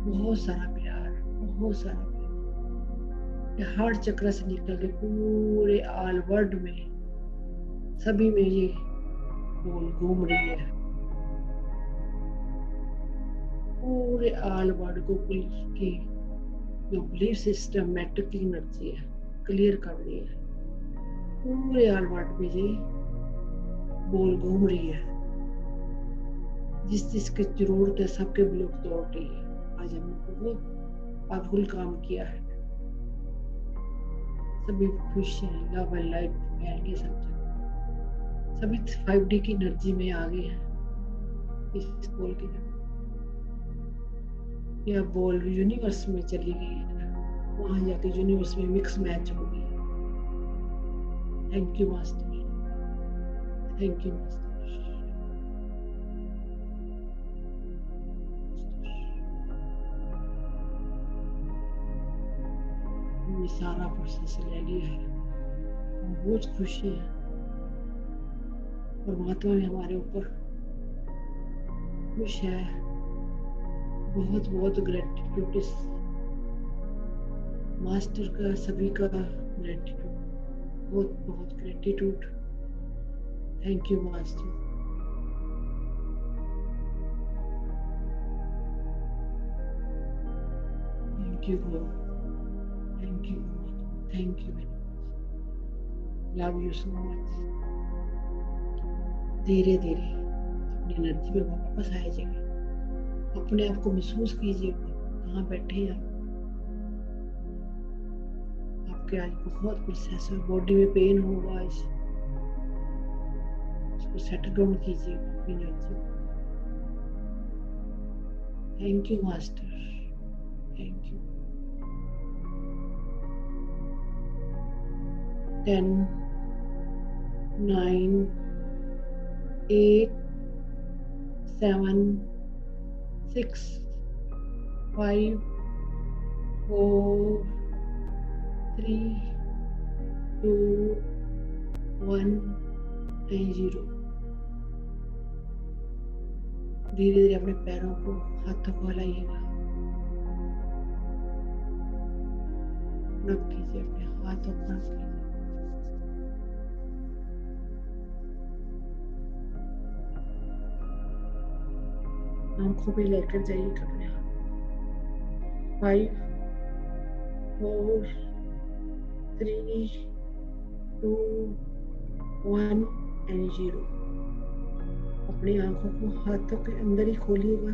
बहुत सारा प्यार, बहुत सारा प्यार ये हार्ट चक्र से निकल के पूरे ऑल वर्ल्ड में सभी में ये बॉल घूम रही है। पूरे ऑल वर्ल्ड को की जो बिलीफ सिस्टम मैट्रिक एनर्जी है क्लियर कर दी है। पूरे ऑल वर्ल्ड में ये बॉल घूम रही है, जिस जिसकी जरूरत है सबके ब्लॉक तोड़ रही है। आज हमने बहुत पावरफुल काम किया है, सभी खुश हैं, लव एंड लाइट फैल गई सब जगह, सभी 5D की एनर्जी में आ गए हैं। इस बॉल की यह बॉल यूनिवर्स में चली गई है, वहां जाके यूनिवर्स में मिक्स मैच हो गई। Thank you master, thank you master. हमने सारा प्रोसेस ले लिया है, हम बहुत खुश हैं और परमात्मा भी हमारे ऊपर खुश है। बहुत बहुत ग्रेटिट्यूड इस मास्टर का, सभी का ग्रेटिट्यूड, बहुत बहुत gratitude. Thank you master. Thank you God, thank you God, thank you very much, love you so much. धीरे धीरे अपनी एनर्जी में वापस आ जाइए, अपने आप को महसूस कीजिए कहाँ बैठे हैं आप। आपके आज बहुत प्रोसेस है, बॉडी में पेन होगा आज, उसको सेटल डाउन कीजिए अपनी energy. Thank you master, thank you. 10 9 8 7 6 5 4 3 2 1 and 0। धीरे धीरे अपने पैरों को, हाथों को हिलाइएगा, नक कीजिए, अपने हाथों को नक कीजिए। आंखों पे लेकर जाइए अपने हाथ। 5 4 3 2 1 and 0। अपनी आंखों को हाथों के अंदर ही खोलिएगा।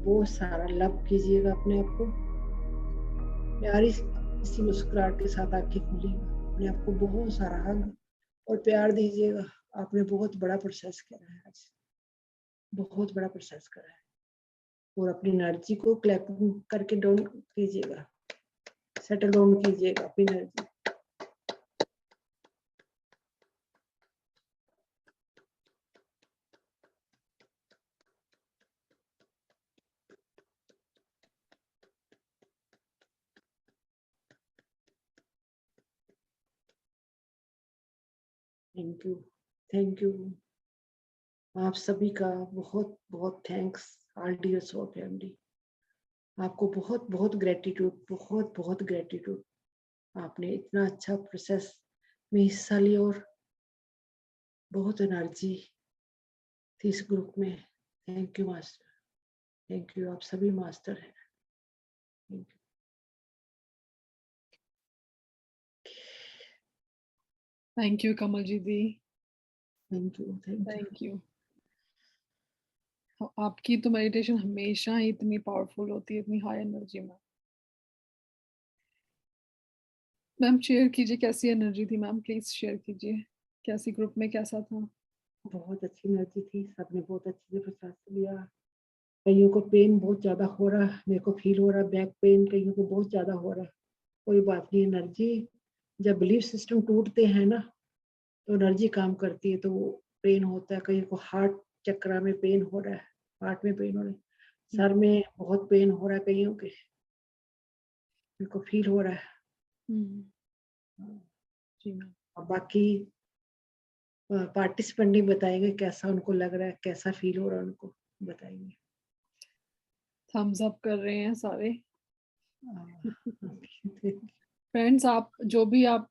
बहुत सारा लव कीजिएगा अपने आप को, प्यारी सी मुस्कुराहट के साथ आंखें खोलिएगा, अपने आप को बहुत सारा हग और प्यार दीजिएगा। आपने बहुत बड़ा प्रोसेस करा है आज, बहुत बड़ा प्रोसेस करा है। और अपनी एनर्जी को क्लैपिंग करके डाउन कीजिएगा, सेटल डाउन कीजिएगा अपनी energy. Thank you, thank you. आप सभी का बहुत बहुत thanks, all dear soul family. आपको बहुत बहुत ग्रेटिट्यूड, बहुत बहुत ग्रेटिट्यूड। आपने इतना अच्छा प्रोसेस में हिस्सा लिया और बहुत एनर्जी थी इस ग्रुप में। Thank you master, thank you. आप सभी मास्टर हैं। Thank you. Thank you Kamal ji दी, thank you, thank you. Thank you. आपकी तो मेडिटेशन हमेशा ही इतनी पावरफुल होती है, इतनी हाई एनर्जी में। मैम शेयर कीजिए कैसी एनर्जी थी मैम, प्लीज शेयर कीजिए कैसी ग्रुप में कैसा था। बहुत अच्छी एनर्जी थी, सबने बहुत अच्छे से प्रोसेस लिया। कईयों को पेन बहुत ज्यादा हो रहा है, मेरे को फील हो रहा है बैक पेन, कईयों को बहुत ज्यादा हो रहा है। कोई बात नहीं, एनर्जी जब बिलीफ सिस्टम टूटते हैं ना तो एनर्जी काम करती है, तो वो पेन होता है। कईयों को हार्ट चक्र में पेन हो रहा है, हार्ट में पेन हो रहा है, सर में बहुत पेन हो रहा है कईयों के, मेरे को फील हो रहा है। जी मैम। और बाकी पार्टिसिपेंट ही बताएंगे कैसा उनको लग रहा है, कैसा फील हो रहा है, उनको बताएंगे। थम्स अप कर रहे हैं सारे। Okay. फ्रेंड्स आप जो भी आप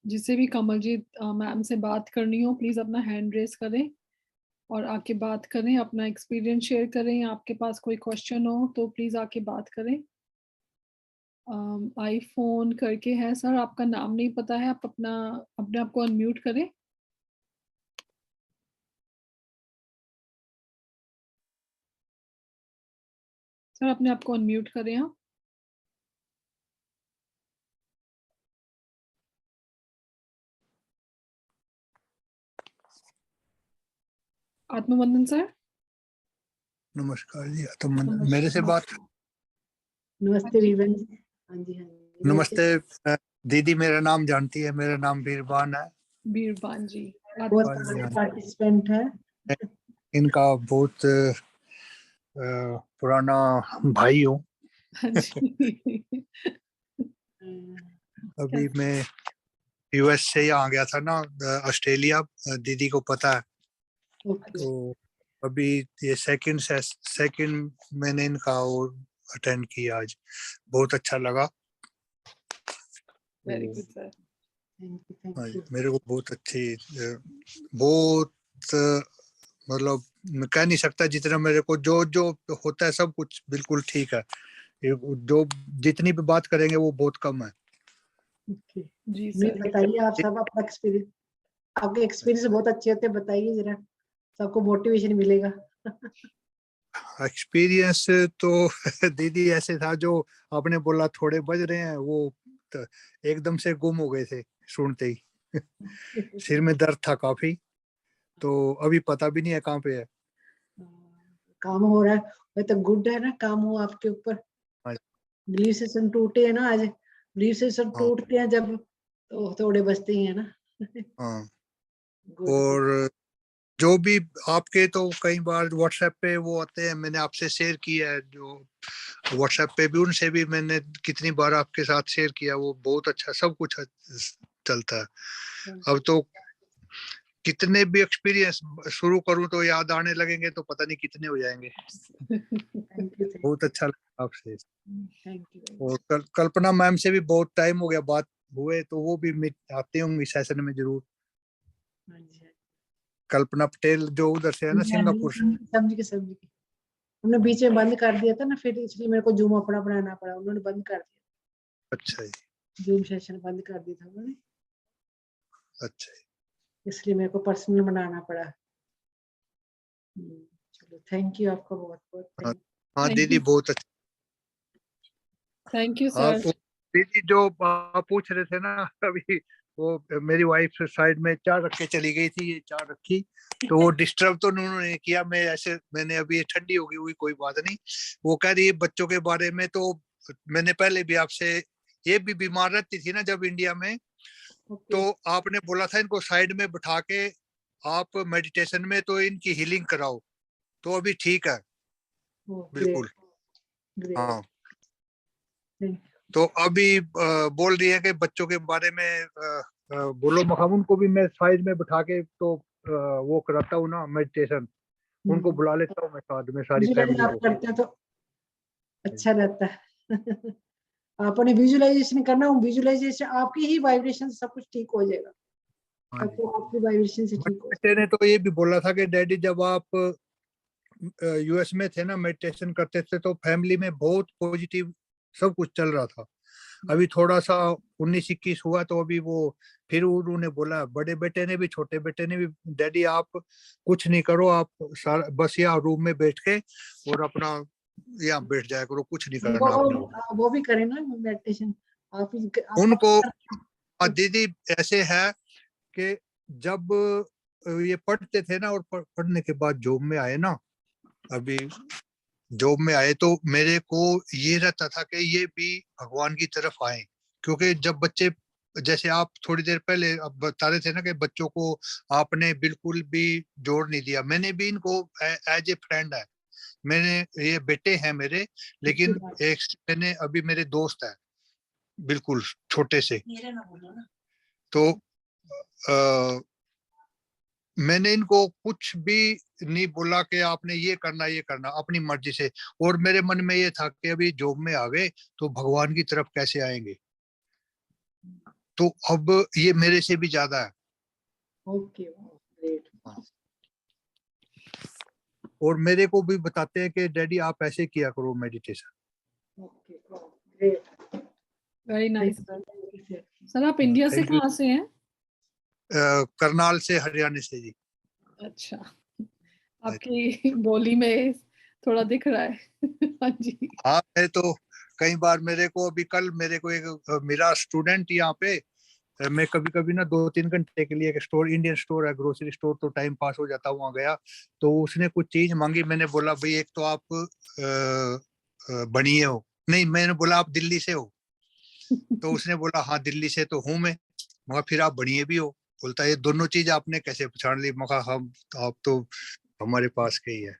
जिसे भी कमलजीत मैम से बात करनी हो प्लीज अपना हैंड रेस करें और आके बात करें, अपना एक्सपीरियंस शेयर करें। आपके पास कोई क्वेश्चन हो तो प्लीज आके बात करें। आईफोन करके है सर, आपका नाम नहीं पता है, आप अपना अपने आप को अनम्यूट करें। सर अपने आप को अनम्यूट करें आप। आत्मवंदन सर। नमस्कार जी, तो मेरे से बात। नमस्ते वीवन। हाँ जी, हाँ जी। नमस्ते दीदी, मेरा नाम जानती है, मेरा नाम बीरबान है। बीरबान जी बहुत सारे पार्टिसिपेंट है। इनका बहुत पुराना भाई हूँ। अभी मैं यूएस से ही आ गया था ना, ऑस्ट्रेलिया, दीदी को पता है। तो अभी ये सेकंड मैंने इनका अटेंड किया आज, बहुत अच्छा लगा। Very good sir. मेरे को बहुत अच्छी, बहुत मतलब मैं कह नहीं सकता, जितना मेरे को जो जो होता है सब कुछ बिल्कुल ठीक है। जो जितनी भी बात करेंगे वो बहुत कम है। जी नहीं, सर बताइए आप सब अपना एक्सपीरियंस, आपके एक्सपीरियंस बहुत अच्छे होते हैं, बताइए जरा, सबको मोटिवेशन मिलेगा। एक्सपीरियंस तो दीदी ऐसे था, जो आपने बोला थोड़े बज रहे हैं, वो तो एकदम से गुम हो गए थे सुनते ही। सिर में दर्द था काफी, तो अभी पता भी नहीं है कहाँ पे है। काम हो रहा है, वो तो गुड है ना, काम हो आपके ऊपर। हाँ। बिलीफ सिस्टम टूटे है ना आज, बिलीफ सिस्टम हाँ। टूटते हैं जब, तो थोड़े बचते ही है ना। हाँ। गुड। और जो भी आपके तो कई बार व्हाट्सएप पे वो आते हैं, मैंने आपसे शेयर किया है, जो व्हाट्सएप पे भी उनसे भी मैंने कितनी बार आपके साथ शेयर किया, वो बहुत अच्छा सब कुछ चलता है। अब तो कितने भी एक्सपीरियंस शुरू करूं तो याद आने लगेंगे तो पता नहीं कितने हो जाएंगे। थैंक यू, बहुत अच्छा लगा आपसे। Thank you. और कल्पना मैम से भी बहुत टाइम हो गया बात हुए, तो वो भी आते होंगे सेशन में जरूर। कल्पना पटेल जो उधर से है ना, सिंगापुर से। समझ के उन्होंने बीच में बंद कर दिया था ना, फिर इसलिए मेरे को जूम अपना बनाना पड़ा, उन्होंने बंद कर दिया। अच्छा जी। जूम सेशन बंद कर दिया था उन्होंने, अच्छा जी। इसलिए मेरे को पर्सनल बनाना पड़ा। चलो, थैंक यू आपका बहुत बहुत। हाँ दीदी बहुत अच्छा। थैंक यू हाँ सर। दीदी जो आप पूछ रहे थे ना अभी, वो मेरी वाइफ साइड में चाय रख के चली गई थी, ये चाय रखी, तो वो डिस्टर्ब तो उन्होंने किया। मैं ऐसे मैंने अभी ठंडी होगी हुई कोई बात नहीं। वो कह रही है बच्चों के बारे में, तो मैंने पहले भी आपसे, ये भी बीमार रहती थी ना जब इंडिया में, तो आपने बोला था इनको साइड में बिठा के आप मेडिटेशन में तो इनकी हीलिंग कराओ, तो अभी ठीक है बिल्कुल। हाँ तो अभी बोल रही है कि बच्चों के बारे में बोलो, हम उनको भी मैं साइड में बिठा के तो वो कराता हूँ ना मेडिटेशन, उनको बुला लेता हूँ मैं साथ में, सारी फैमिली आप को। करते हैं तो अच्छा रहता है। आपने विजुअलाइजेशन करना, विजुअलाइजेशन आपकी ही वाइब्रेशन सब कुछ ठीक हो जाएगा। हाँ जी। तो आपकी वाइब्रेशन से ठीक हो। बेटे ने तो ये भी बोला था कि डैडी जब आप यूएस में थे ना, मेडिटेशन करते थे तो फैमिली में बहुत पॉजिटिव सब कुछ चल रहा था। अभी थोड़ा सा 19-21 हुआ तो अभी वो फिर उन्होंने बोला, बड़े बेटे ने भी छोटे बेटे ने भी, डैडी आप कुछ नहीं करो, आप बस यहाँ रूम में बैठ के और अपना यहाँ बैठ जाया करो, कुछ नहीं करना आपने। वो भी करें ना मेडिटेशन आप उनको दीदी ऐसे है कि जब ये पढ़ते थे ना, और पढ़ने के बाद जॉब में आए ना, अभी जॉब में आए तो मेरे को ये रहता था कि ये भी भगवान की तरफ आए, क्योंकि जब बच्चे, जैसे आप थोड़ी देर पहले अब बता रहे थे ना कि बच्चों को आपने बिल्कुल भी जोड़ नहीं दिया, मैंने भी इनको एज ए फ्रेंड है, मैंने ये बेटे हैं मेरे, लेकिन एक मैंने अभी मेरे दोस्त है बिल्कुल छोटे से, तो आ, मैंने इनको कुछ भी नहीं बोला कि आपने ये करना अपनी मर्जी से। और मेरे मन में ये था कि अभी जॉब में आ गए तो भगवान की तरफ कैसे आएंगे, तो अब ये मेरे से भी ज्यादा है। Okay, great. और मेरे को भी बताते हैं कि डैडी आप ऐसे किया करो meditation. Okay, great, very nice sir. Sir आप इंडिया से कहाँ से हैं? करनाल से, हरियाणा से जी। अच्छा, आपकी बोली में थोड़ा दिख रहा है। हाँ जी। हाँ मैं तो कई बार, मेरे को अभी कल मेरे को एक मेरा स्टूडेंट यहाँ पे, मैं कभी कभी ना 2-3 घंटे के लिए, एक स्टोर इंडियन स्टोर है, ग्रोसरी स्टोर, तो टाइम पास हो जाता, वहां गया तो उसने कुछ चीज मांगी, मैंने बोला भाई एक तो आप बनिए हो, नहीं मैंने बोला आप दिल्ली से हो, तो उसने बोला हाँ दिल्ली से तो हूँ मैं, मगर फिर आप बनिए भी हो, बोलता है ये दोनों चीज आपने कैसे पहचान ली, मगर हम आप तो हमारे पास के ही है।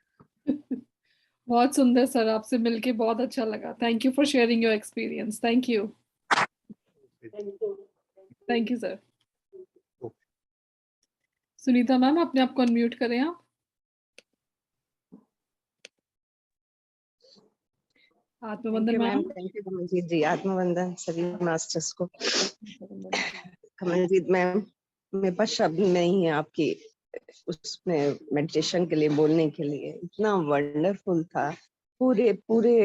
बहुत सुंदर सर, आपसे मिलके बहुत अच्छा लगा। Thank you for sharing your experience. Thank you. Thank you sir. Sunita ma'am अपने आप को अनम्यूट करें आप। आत्मवंदन मैम। थैंक यू कमलजीत जी, आत्मवंदन सभी मास्टर्स को। कमलजीत मैम, मेरे पास शब्द नहीं है आपकी उसमें मेडिटेशन के लिए बोलने के लिए, इतना वंडरफुल था। पूरे पूरे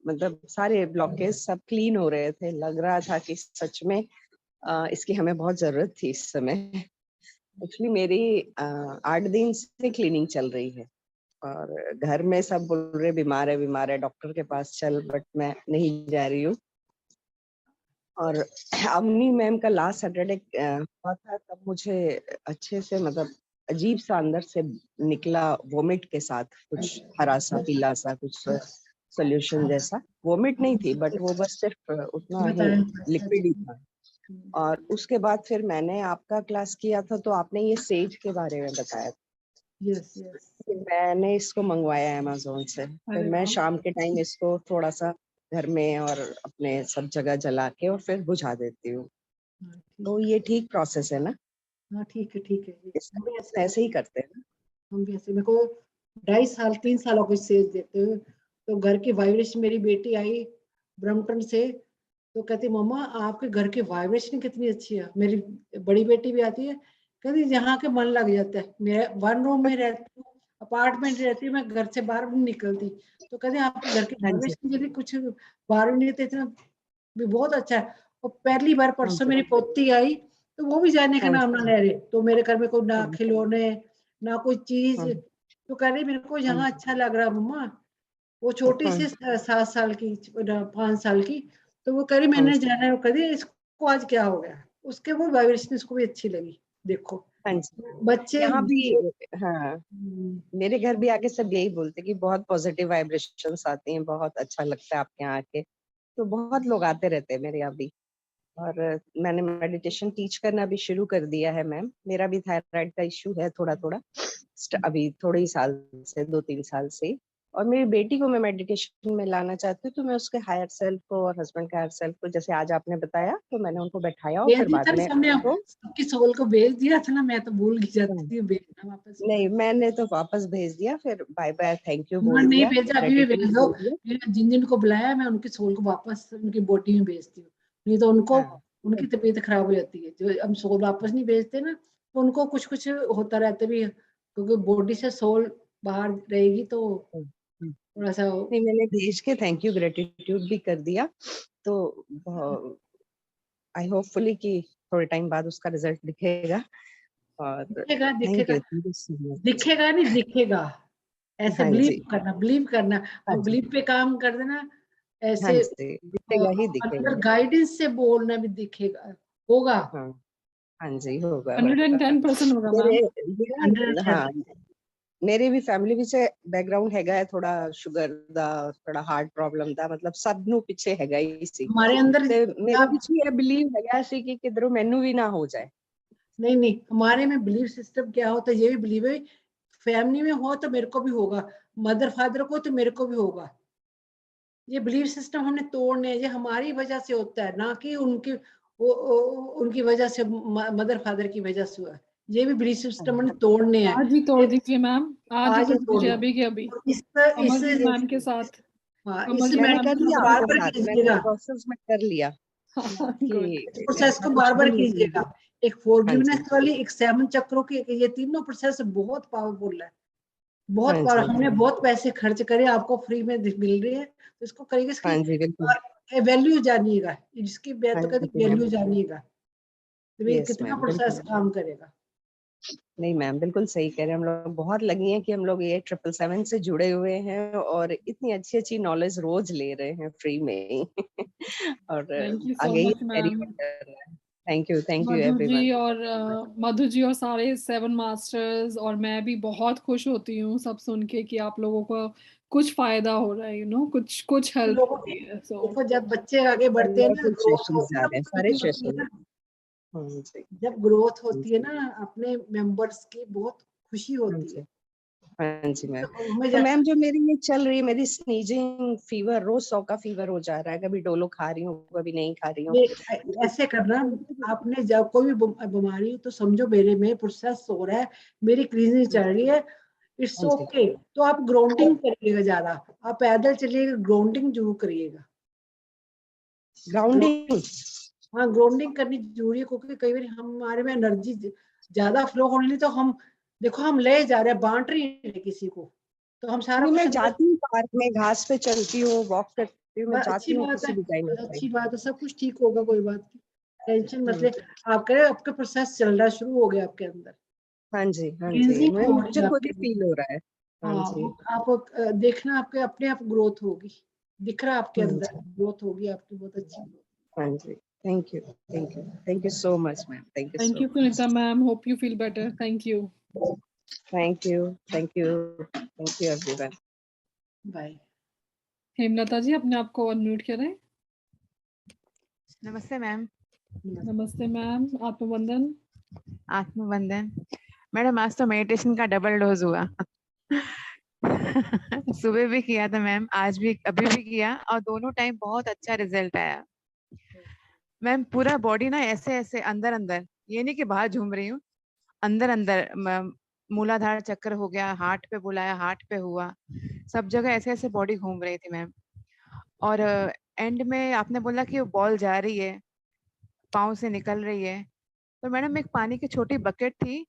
मतलब सारे ब्लॉकेज सब क्लीन हो रहे थे, लग रहा था कि सच में इसकी हमें बहुत जरूरत थी इस समय। एक्चुअली मेरी 8 दिन से क्लीनिंग चल रही है और घर में सब बोल रहे बीमार है डॉक्टर के पास चल, बट मैं नहीं जा रही हूँ। और अवनी मैम का लास्ट सैटरडे हुआ था, तब मुझे अच्छे से मतलब अजीब सा अंदर से निकला वोमिट के साथ, कुछ हरा सा पीला सा कुछ सोल्यूशन जैसा। वोमिट नहीं थी, बट वो बस सिर्फ उतना ही लिक्विड ही था। और उसके बाद फिर मैंने आपका क्लास किया था, तो आपने ये सेज के बारे में बताया था। यस यस, मैंने इसको मंगवाया अमेज़न से। फिर मैं शाम के टाइम इसको थोड़ा सा घर में और अपने सब जगह जला के और फिर बुझा देती हूँ। तो ये ठीक प्रोसेस है ना? हाँ ठीक है ठीक है। हम भी ऐसे ही करते हैं। हम भी ऐसे, मेरे को 2.5 साल 3 साल हो गए सेज देते हुए। तो घर की वाइब्रेशन, मेरी बेटी आई ब्रम्पटन से, तो कहती मम्मा आपके घर की वाइब्रेशन कितनी अच्छी है। मेरी बड़ी बेटी भी आती है, कहती यहाँ के मन लग जाता है। मैं 1 रूम में रहती हूँ, अपार्टमेंट रहती हूँ, मैं घर से बाहर नहीं निकलती। तो कहती आपके घर की वाइब्रेशन यदि कुछ बाहर नहीं रहते, इतना भी बहुत अच्छा है। और पहली बार परसों मेरी पोती आई, तो वो भी जाने का नाम ना ले रही। तो मेरे घर में कोई ना खिलौने ना कोई चीज, तो कह रही मेरे को यहाँ अच्छा लग रहा मम्मा। वो छोटी सी 7 साल की 5 साल की, तो वो कह रही मैंने जाना है। वो कह रही इसको आज क्या हो गया, उसके वो वाइब्रेशन इसको भी अच्छी लगी। देखो बच्चे यहाँ भी, हाँ मेरे घर भी आके सब यही बोलते कि बहुत पॉजिटिव वाइब्रेशंस आती हैं, बहुत अच्छा लगता है आपके यहाँ आके। तो बहुत लोग आते रहते हैं मेरे यहाँ भी। और मैंने मेडिटेशन टीच करना भी शुरू कर दिया है मैम। मेरा भी थायराइड का इश्यू है थोड़ा थोड़ा, अभी थोड़े ही साल से, 2-3 साल से। और मेरी बेटी को मैं मेडिटेशन में लाना चाहती हूँ, तो मैं उसके हायर सेल्फ को और हस्बैंड के हायर सेल्फ को, जैसे आज आपने बताया, तो मैंने उनको बैठाया और फिर बाद में उनको सबकी सोल को भेज दिया था ना, मैं तो भूल गई जाती थी भेजना वापस। नहीं, मैंने तो वापस भेज दिया, फिर बाय बाय थैंक यू बोल नहीं दिया। भेजा, अभी भी भेज दो। जिन जिन को बुलाया मैं उनकी सोल को वापस उनकी बॉडी में भेजती हूँ, नहीं तो उनको उनकी तबीयत खराब हो जाती है। जो हम सोल वापस नहीं भेजते ना, तो उनको कुछ कुछ होता रहता भी, क्योंकि बॉडी से सोल बाहर रहेगी तो थोड़ा सा। नहीं, मैंने भेज के थैंक यू ग्रेटिट्यूड भी कर दिया। तो आई होपफुली कि थोड़े टाइम बाद उसका रिजल्ट दिखेगा। और दिखेगा दिखेगा दिखेगा नहीं दिखेगा, ऐसे बिलीव करना, बिलीव करना, बिलीव पे काम कर देना। ऐसे दिखेगा ही दिखेगा। अंदर गाइडेंस से बोलना भी दिखेगा, होगा। हाँ जी, होगा 110% होगा मैम। हाँ, मेरे भी फैमिली विच बैकग्राउंड हैगा है, थोड़ा शुगर दा, थोड़ा हार्ट प्रॉब्लम दा, मतलब सब नु पीछे हैगा ही सी। हमारे अंदर ते मेरे विच भी बिलीव हैगा सी कि किधरों मैनू भी ना हो जाए। नहीं, हमारे में बिलीव सिस्टम क्या होता है, ये भी बिलीव है। फैमिली में हो तो मेरे को भी होगा, मदर फादर को तो मेरे को भी होगा। ये बिलीव सिस्टम हमने तोड़ने, ये हमारी वजह से होता है, ना कि उनकी वजह से, मदर फादर की वजह से हुआ। ये भी बिलीव सिस्टम हमने तोड़ने हैं। आज ही तोड़ दीजिए मैम, आज ही तोड़ दीजिए, अभी के अभी इस मैम के साथ। मैंने कर लिया, बार-बार कीजिएगा, प्रोसेस में कर लिया। प्रोसेस को बार-बार कीजिएगा। एक फॉरगिवनेस वाली, एक 7 चक्रों की, ये तीनों प्रोसेस बहुत पावरफुल है, बहुत पावर। हमने बहुत पैसे खर्च करे, आपको फ्री में मिल रही है, तो इसको करिए। इसकी वैल्यू जानिएगा, इसकी वैल्यू जानिएगा, तो कितना प्रोसेस काम करेगा। नहीं मैम, बिल्कुल सही कह रहे हैं। हम लोग बहुत लगी हैं कि हम लोग ये 777 से जुड़े हुए हैं और इतनी अच्छी अच्छी नॉलेज रोज ले रहे हैं फ्री में और आगे ही कैरी ऑन कर रहे हैं। थैंक यू मधु जी और मधु जी और सारे 7 मास्टर्स, और मैं भी बहुत खुश होती हूँ सब सुन के कि आप लोगों को कुछ फायदा हो रहा है, कुछ हेल्प हो रही है। देखो जब बच्चे आगे बढ़ते हैं ना, जब ग्रोथ होती है ना अपने मेंबर्स की, बहुत खुशी होती है। हाँ जी मैम। तो मैम जो मेरी ये चल रही है, मेरी स्नीजिंग फीवर, रोज 100 का फीवर हो जा रहा है। कभी डोलो खा रही हूँ, कभी नहीं खा रही हूँ। ऐसे करना, आपने जब कोई भी बीमारी हो तो समझो मेरे में प्रोसेस हो रहा है, मेरी क्लीनिंग चल रही है, इट्स ओके। तो आप ग्राउंडिंग करिएगा, ज्यादा आप पैदल चलिएगा, ग्राउंडिंग जरूर करिएगा। ग्राउंडिंग, हाँ ग्राउंडिंग करनी जरूरी है, क्योंकि कई बार हमारे में एनर्जी ज्यादा फ्लो होने लगी, तो हम देखो हम ले जा रहे हैं, बांट रही है किसी को, तो हम सारा मैं जाती हूँ पार्क में, घास पे चलती हूँ, वॉक करती हूँ, मैं जाती हूँ किसी भी टाइम। अच्छी बात है, सब कुछ ठीक होगा, कोई बात नहीं, टेंशन मत ले। आपका प्रोसेस चल रहा, शुरू हो गया आपके अंदर। हाँ जी मुझे खुद ही फील हो रहा है। हाँ, जी। आप देखना आपके अपने आप ग्रोथ होगी, दिख रहा आपके हाँ अंदर जी। ग्रोथ होगी आपकी, बहुत अच्छी growth। हाँ जी, thank you so much ma'am, thank you Thank सो you, Sunita ma'am. Hope you feel better. Thank you. Thank you everyone. Bye. Hemlata ji, अपने आप को अनम्यूट करें। नमस्ते मैम। नमस्ते मैम, आत्मवंदन। आत्मवंदन। मैडम आज तो मेडिटेशन का डबल डोज हुआ। सुबह भी किया था मैम, आज भी, अभी भी किया, और दोनों टाइम बहुत अच्छा रिजल्ट आया मैम। पूरा बॉडी ना ऐसे ऐसे अंदर अंदर, ये नहीं कि बाहर झूम रही हूँ, अंदर अंदर मूलाधार चक्कर हो गया, हार्ट पे बुलाया, हार्ट पे हुआ, सब जगह ऐसे ऐसे बॉडी घूम रही थी मैम। और एंड में आपने बोला कि वो बॉल जा रही है, पाँव से निकल रही है, तो मैडम एक पानी की छोटी बकेट थी,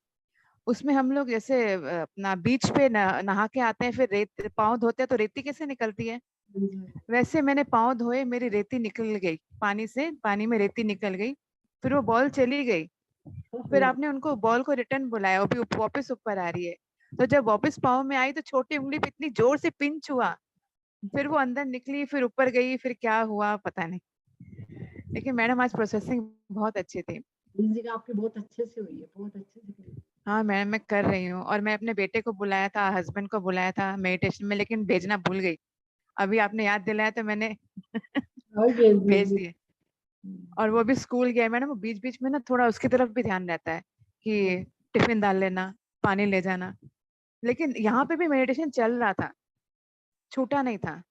उसमें हम लोग जैसे अपना बीच पे नहा के आते हैं, फिर रेत पाँव धोते हैं तो रेती कैसे निकलती है, वैसे मैंने पाँव धोए, मेरी रेती निकल गई पानी से, पानी में रेती निकल गई, फिर वो बॉल चली गई, फिर आपने उनको बॉल को रिटर्न बुलाया, वो भी वापस ऊपर आ रही है, तो जब वापस पाँव में आई तो छोटी उंगली पे इतनी जोर से पिंच हुआ, फिर वो अंदर निकली, फिर ऊपर गई, फिर क्या हुआ पता नहीं, लेकिन मैडम आज प्रोसेसिंग बहुत अच्छी थी। म्यूजिक आपकी बहुत अच्छे से हुई है, बहुत अच्छे से हुई है। हाँ मैडम, मैं कर रही हूँ, और मैं अपने बेटे को बुलाया था, हस्बैंड को बुलाया था मेडिटेशन में, लेकिन भेजना भूल गई, अभी आपने याद दिलाया तो मैंने और भेज भेज दीजिए। दिए। और वो भी स्कूल गया मैडम, वो बीच बीच में ना थोड़ा उसकी तरफ भी ध्यान रहता है कि टिफिन डाल लेना, पानी ले जाना, लेकिन यहाँ पे भी मेडिटेशन चल रहा था, छूटा नहीं था।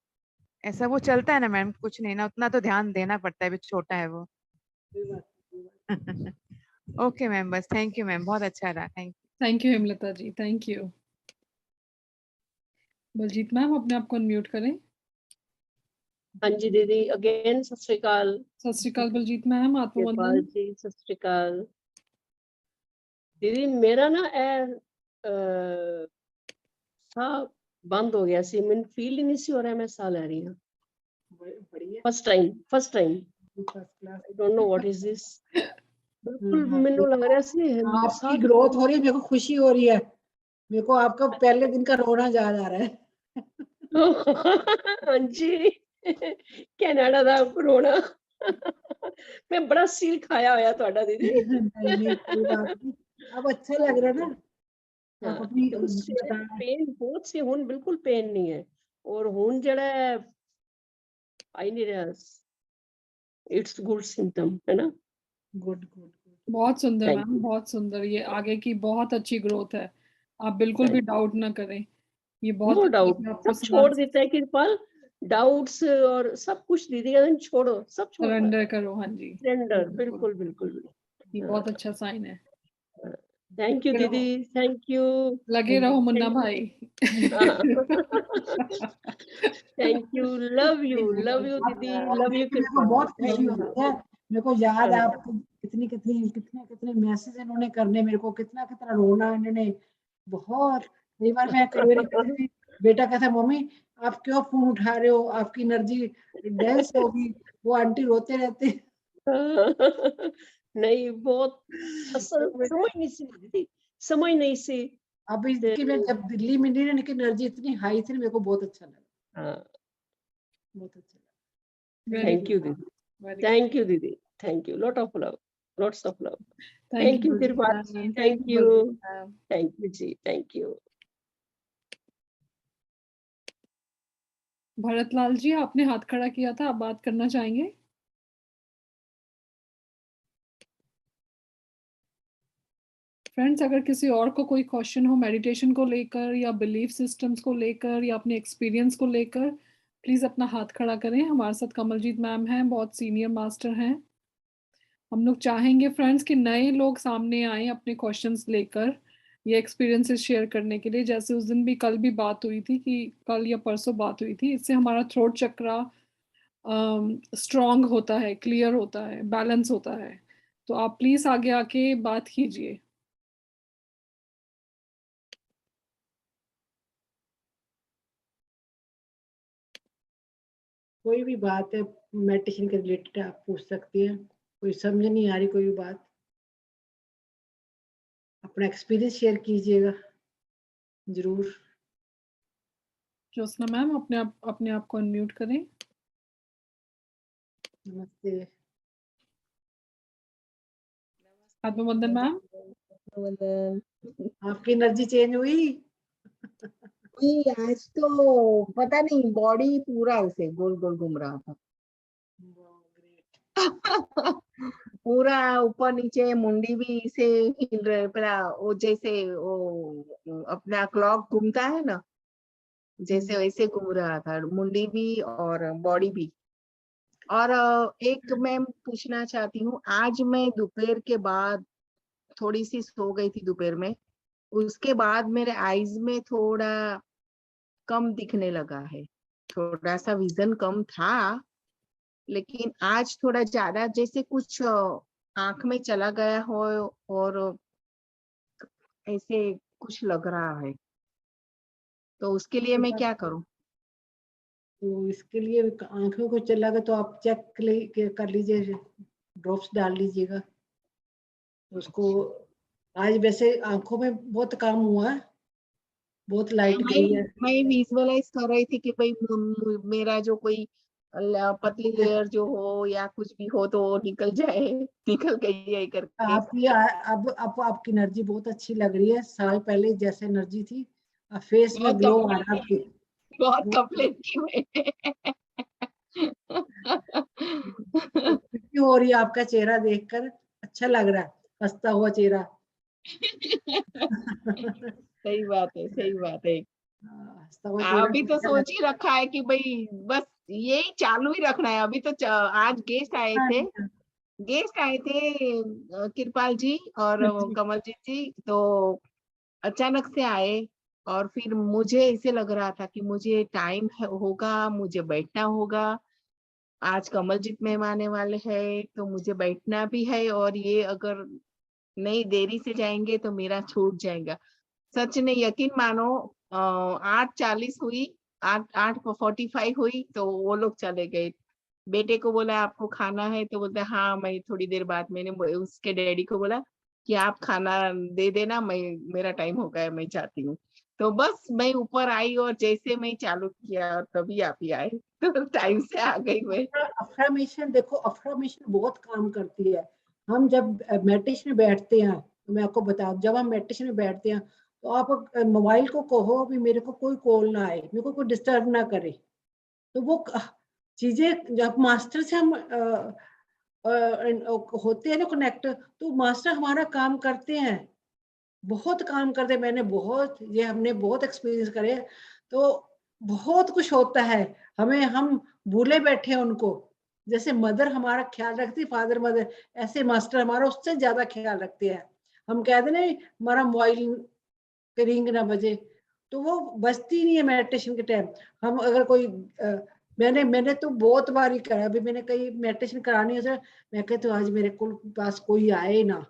ऐसा वो चलता है ना मैम, कुछ नहीं ना, उतना तो ध्यान देना पड़ता है, अभी छोटा है वो। कोई बात नहीं, कोई बात नहीं। ओके मैम, बस थैंक यू मैम, बहुत अच्छा रहा, thank you. Thank you Hemlata ji, thank you. Baljeet ma'am, अपने आप को अनम्यूट करें। हाँ जी दीदी, अगेन सत श्री अकाल। सत श्री अकाल बलजीत मैम, कृपाल आत्मवंदन। जी, सत श्री अकाल दीदी। मेरा ना साह बंद हो गया सी, मैंने फील ही नहीं सी हो रहा है मैं साह ले रही हूँ, बढ़िया, first time first class. I don't know what is this, बिल्कुल मैंने लग रहा सी आपकी साह। ग्रोथ हो रही है, मेरे को खुशी हो रही है, मेरे को आपका पहले दिन का रोना याद आ रहा है। हाँ जी, कनाडा दा रोना। मैं बड़ा सिर खाया होया ਤੁਹਾਡਾ दीदी। नहीं नहीं, कोई बात नहीं, अब अच्छा लग रहा है ना, आप अपनी बता रहे पेन बहुत सी, हुन बिल्कुल पेन नहीं है, और हुन जड़ा आई नहीं रहा, इट्स गुड सिम्टम है ना। Good good good. बहुत सुंदर थैंक मैम, यू, बहुत सुंदर, ये आगे की बहुत अच्छी ग्रोथ है, आप बिल्कुल भी थैंक डाउट ना करें, ये यू, बहुत नो अच्छे डाउट, से आपको सब छोड़ देता है कृपाल, डाउट्स और सब कुछ दीदी का दिन छोड़ो, सब छोड़ो, सरेंडर करो। हाँ जी, सरेंडर, बिल्कुल, बिल्कुल बिल्कुल। ये बहुत अच्छा साइन है। थैंक यू लगे दीदी, रहो, थैंक यू, लगे रहो मुन्ना भाई। थैंक यू, लव यू दीदी, आपको लव देख यू के मेरे को कृपाल, बहुत खुशी थैंक होती यू। है, मेरे को याद है आप कितनी कितनी कितने कितने मैसेज इन्होंने करने मेरे को, कितना कितना रोना इन्होंने, बहुत। कई बार मैं कई बार कहती थी, बेटा कहता मम्मी आप क्यों फोन उठा रहे हो, आपकी एनर्जी डेंस होगी, वो आंटी रोते रहते। नहीं, बहुत असल समझ नहीं सी दीदी, समझ नहीं सी। अब इसकी मैं जब दिल्ली में नहीं, इनकी एनर्जी इतनी हाई थी, मेरे को बहुत अच्छा लगा, हाँ, बहुत अच्छा लगा। वेरी थैंक गुड, यू दीदी, वेरी गुड। थैंक यू दीदी, thank you, lot of love, lots of love, thank thank you you Baljeet Kripal ji, ma'am, thank thank you Baljeet you, ma'am. Thank you ji, thank you. Bharatlal ji, आपने हाथ खड़ा किया था, आप बात करना चाहेंगे? फ्रेंड्स, अगर किसी और को कोई क्वेश्चन हो मेडिटेशन को लेकर या बिलीफ सिस्टम्स को लेकर या अपने एक्सपीरियंस को लेकर, प्लीज अपना हाथ खड़ा करें। हमारे साथ कमलजीत मैम हैं, बहुत सीनियर मास्टर हैं। हम लोग चाहेंगे फ्रेंड्स कि नए लोग सामने आए अपने क्वेश्चंस लेकर, ये एक्सपीरियंसेस शेयर करने के लिए, जैसे उस दिन भी, कल भी बात हुई थी, कि कल या परसों बात हुई थी, इससे हमारा थ्रोट चक्रा स्ट्रांग होता है, क्लियर होता है, बैलेंस होता है। तो आप प्लीज आगे आके बात कीजिए। कोई भी बात है मेडिटेशन के रिलेटेड आप पूछ सकती हैं, कोई समझ नहीं आ रही कोई भी बात, अपना एक्सपीरियंस शेयर कीजिएगा जरूर। ज्योत्सना मैम अपने आप को अनम्यूट करें। नमस्ते। आत्मवंदन मैम। आपकी एनर्जी चेंज हुई? आज तो पता नहीं, बॉडी पूरा ऐसे गोल गोल घूम रहा था। पूरा ऊपर नीचे, मुंडी भी से हिल रहे, पूरा वो जैसे वो अपना क्लॉक घूमता है ना, जैसे वैसे घूम रहा था, मुंडी भी और बॉडी भी। और एक मैं पूछना चाहती हूँ, आज मैं दोपहर के बाद थोड़ी सी सो गई थी दोपहर में, उसके बाद मेरे आईज में थोड़ा कम दिखने लगा है, थोड़ा सा विजन कम था, लेकिन आज थोड़ा ज्यादा जैसे कुछ आंख में चला गया हो और ऐसे कुछ लग रहा है, तो उसके लिए मैं क्या करूं? तो इसके लिए आंखों को चला गया तो आप चेक कर लीजिए, ड्रॉप्स डाल लीजिएगा उसको। आज वैसे आंखों में बहुत काम हुआ है, बहुत लाइट गई है। मैं विजुअलाइज कर रही थी कि भाई मेरा जो कोई पतली लेयर जो हो या कुछ भी हो तो वो निकल जाए, निकल गई है करके। आपकी अब आपकी एनर्जी बहुत अच्छी लग रही है, साल पहले जैसे एनर्जी थी, फेस में बहुत ग्लो आ रहा है आपके। बहुत कंप्लेन की मैंने। खुशी हो रही है आपका चेहरा देखकर, अच्छा लग रहा है, हंसता हुआ चेहरा। सही बात है, सही बात है। हंसता हुआ चेहरा अभी तो अच्छा सोच ही रखा है कि भाई बस यही चालू ही रखना है। अभी तो आज गेस्ट आए थे, लगता है। कृपाल जी और जी। कमलजीत जी, तो अचानक से आए और फिर मुझे ऐसे लग रहा था कि मुझे टाइम होगा, मुझे बैठना होगा। आज कमलजीत मेहमान आने वाले हैं तो मुझे बैठना भी है, और ये अगर नहीं देरी से जाएंगे तो मेरा छूट जाएगा। सच ने यकीन मानो, 8:40 हुई, 8:45 हुई तो वो लोग चले गए। बेटे को बोला आपको खाना है, तो बोलते हाँ, मैं थोड़ी देर बाद, मैंने उसके डैडी को बोला कि आप खाना दे देना, मेरा टाइम हो गया, मैं जाती हूँ। तो बस मैं ऊपर आई और जैसे मैं चालू किया तभी आप ही आए। तो टाइम से आ गई मैं। अफ्रामेशन देखो, अफ्रामेशन बहुत काम करती है। हम जब मेडिटेशन में बैठते हैं, तो मैं आपको बता, जब हम मेडिटेशन में बैठते हैं तो आप मोबाइल को कहो भी मेरे को कोई कॉल ना आए, मेरे को कोई डिस्टर्ब ना करे, तो वो चीजें जब मास्टर से हम होते हैं ना कनेक्ट, तो मास्टर हमारा काम करते हैं, बहुत काम करते हैं। हमने बहुत एक्सपीरियंस करे, तो बहुत कुछ होता है। हम भूले बैठे हैं उनको, जैसे मदर हमारा ख्याल रखती, फादर मदर, ऐसे मास्टर हमारा उससे ज्यादा ख्याल रखते हैं। हम कहते नहीं हमारा मोबाइल पे रिंग ना बजे, तो वो बजती नहीं है मेडिटेशन के टाइम। हम अगर कोई मैंने तो बहुत बार ही करा, अभी मैंने कहीं मेडिटेशन करानी है, मैं कहती हूँ आज मेरे पास कोई आए ना,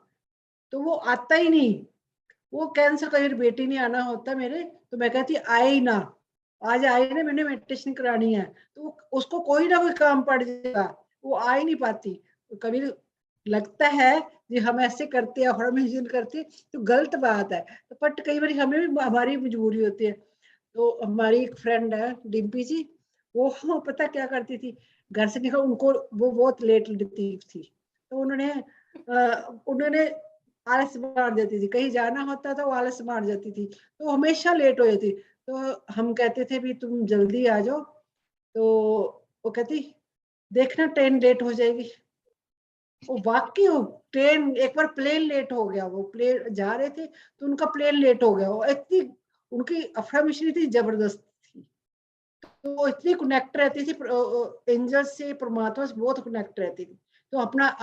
तो वो आता ही नहीं। वो कैंसर का, मेरी बेटी नहीं आना होता मेरे, तो मैं कहती आए ही ना, आज आए ना, मैंने मेडिटेशन करानी है, तो उसको कोई ना कोई काम पड़ जाएगा, वो आ ही नहीं पाती। तो कभी लगता है कि हम ऐसे करते हैं, हॉर्मेशन करते हैं, तो गलत बात है, तो बट कई बार हमें भी हमारी मजबूरी होती है। तो हमारी एक फ्रेंड है डिम्पी जी, वो पता क्या करती थी, घर से निकल, उनको वो बहुत लेट लेती थी, तो उन्होंने आलस मार देती थी, कहीं जाना होता था वो आलस मार जाती थी, तो हमेशा लेट हो जाती। तो हम कहते थे भी तुम जल्दी आ जाओ, तो वो कहती देखना ट्रेन लेट हो जाएगी। वो वाकई वो ट्रेन, एक बार प्लेन लेट हो गया, वो प्लेन जा रहे थे तो उनका प्लेन लेट हो गया। वो इतनी उनकी अफर्मेशन इतनी जबरदस्त थी, तो वो इतनी कनेक्ट रहती थी एंजल से, परमात्मा से बहुत कनेक्ट रहती थी। तो अपना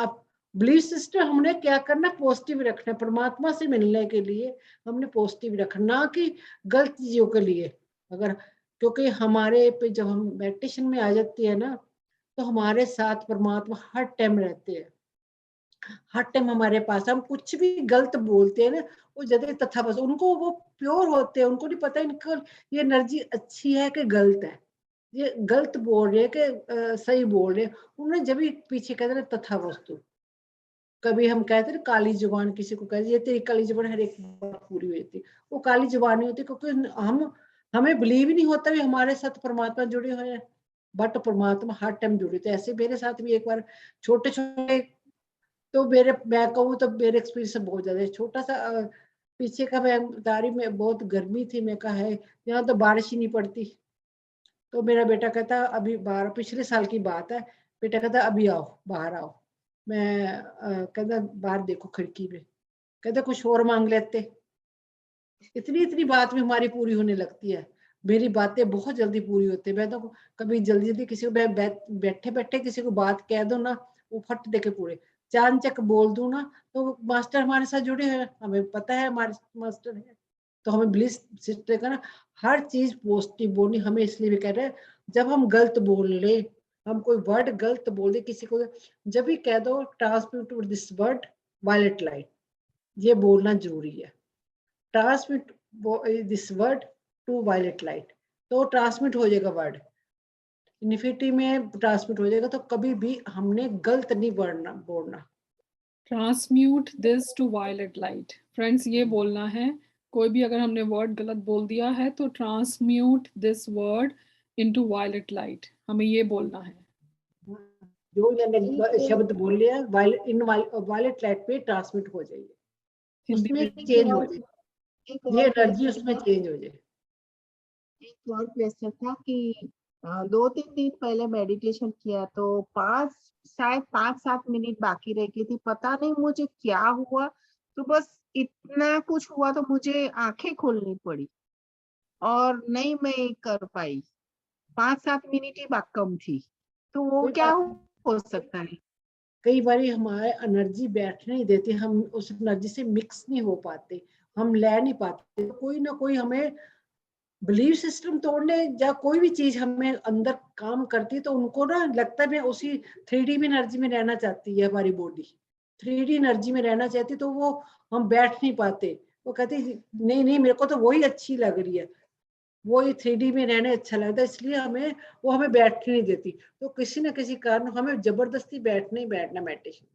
बिलीफ सिस्टम हमने क्या करना, पॉजिटिव रखना, परमात्मा से मिलने के लिए हमने पॉजिटिव रखना, ना कि गलत चीजों के लिए। अगर क्योंकि हमारे पे जब हम मेडिटेशन में आ जाती है ना, तो हमारे साथ परमात्मा हर टाइम रहते हैं, हर टाइम हमारे पास। हम कुछ भी गलत बोलते हैं ना, वो जैसे तथा बस, उनको वो प्योर होते हैं, उनको नहीं पता इनको ये एनर्जी अच्छी है कि गलत है, ये गलत बोल रहे हैं कि सही बोल रहे हैं। उन्होंने जब भी पीछे कहते हैं तथा वस्तु, कभी हम कहते हैं काली जुबान, किसी को कहते ये तेरी काली जुबान, हर एक बात पूरी हुई थी, वो काली जुबान नहीं होती, क्योंकि हम हमें बिलीव ही नहीं होता भी हमारे साथ परमात्मा जुड़े हुए हैं, बट परमात्मा हर टाइम जुड़े थे। ऐसे मेरे साथ भी एक बार छोटे छोटे, तो मैं कहूँ तो मेरे एक्सपीरियंस बहुत ज्यादा छोटा सा पीछे का मैं बता रही, में बहुत गर्मी थी, मैं कहा है यहाँ तो बारिश ही नहीं पड़ती। तो मेरा बेटा कहता अभी बाहर, पिछले साल की बात है, बेटा कहता अभी आओ बाहर आओ। मैं कहता बाहर देखो खिड़की में, कहता कुछ और मांग लेते। इतनी इतनी बात में हमारी पूरी होने लगती है। मेरी बातें बहुत जल्दी पूरी होती है। मैं तो कभी जल्दी जल्दी किसी को बैठे बैठे किसी को बात कह दो ना, वो फट देके पूरे चानचक बोल दूं ना, तो मास्टर हमारे साथ जुड़े हैं, हमें पता है हमारे मास्टर है। तो हमें ब्लिस सिस्टर का ना हर चीज पॉजिटिव बोलनी। हमें इसलिए भी कह रहे हैं, जब हम गलत बोल ले, हम कोई वर्ड गलत बोल दे किसी को, जब भी कह दो transmit this word violet light, ये बोलना जरूरी है। Transmit this word to violet light, तो ट्रांसमिट हो जाएगा वर्ड, इन्फिनिटी में ट्रांसमिट हो जाएगा। तो कभी भी हमने गलत नहीं बोलना। Transmute this to violet light. Friends, ये बोलना है, कोई भी अगर हमने वर्ड गलत बोल दिया है तो transmute this word into violet light, हमें ये बोलना है। जो मैंने शब्द बोल लिया वायलेट लाइट पे ट्रांसमिट हो जाइए, हिंदी उसमें में चेंज हो जाए, ये एनर्जी उसमें चेंज हो जाए। एक और क्वेश्चन था कि 2-3 दिन पहले मेडिटेशन किया तो शायद 5-7 मिनट बाकी रह गई थी, पता नहीं मुझे क्या हुआ, तो बस इतना कुछ हुआ तो मुझे आंखें खोलनी पड़ी और नहीं मैं कर पाई। 5-7 मिनट ही कम थी, तो वो कोई क्या बात नहीं, हो सकता है? कई बार हमारे एनर्जी बैठने नहीं देती, हम उस एनर्जी से मिक्स नहीं हो पाते, हम ले नहीं पाते। तो कोई ना कोई हमें बिलीफ सिस्टम तोड़ने या कोई भी चीज हमें अंदर काम करती है, तो उनको ना लगता है मैं उसी 3D में एनर्जी में रहना चाहती है, हमारी बॉडी 3D एनर्जी में रहना चाहती, तो वो हम बैठ नहीं पाते। वो कहते नहीं नहीं मेरे को तो वही अच्छी लग रही है, वही 3D में रहने अच्छा लगता है, इसलिए वो हमें बैठने नहीं देती। तो किसी न किसी कारण हमें जबरदस्ती बैठना ही बैठना मेडिटेशन,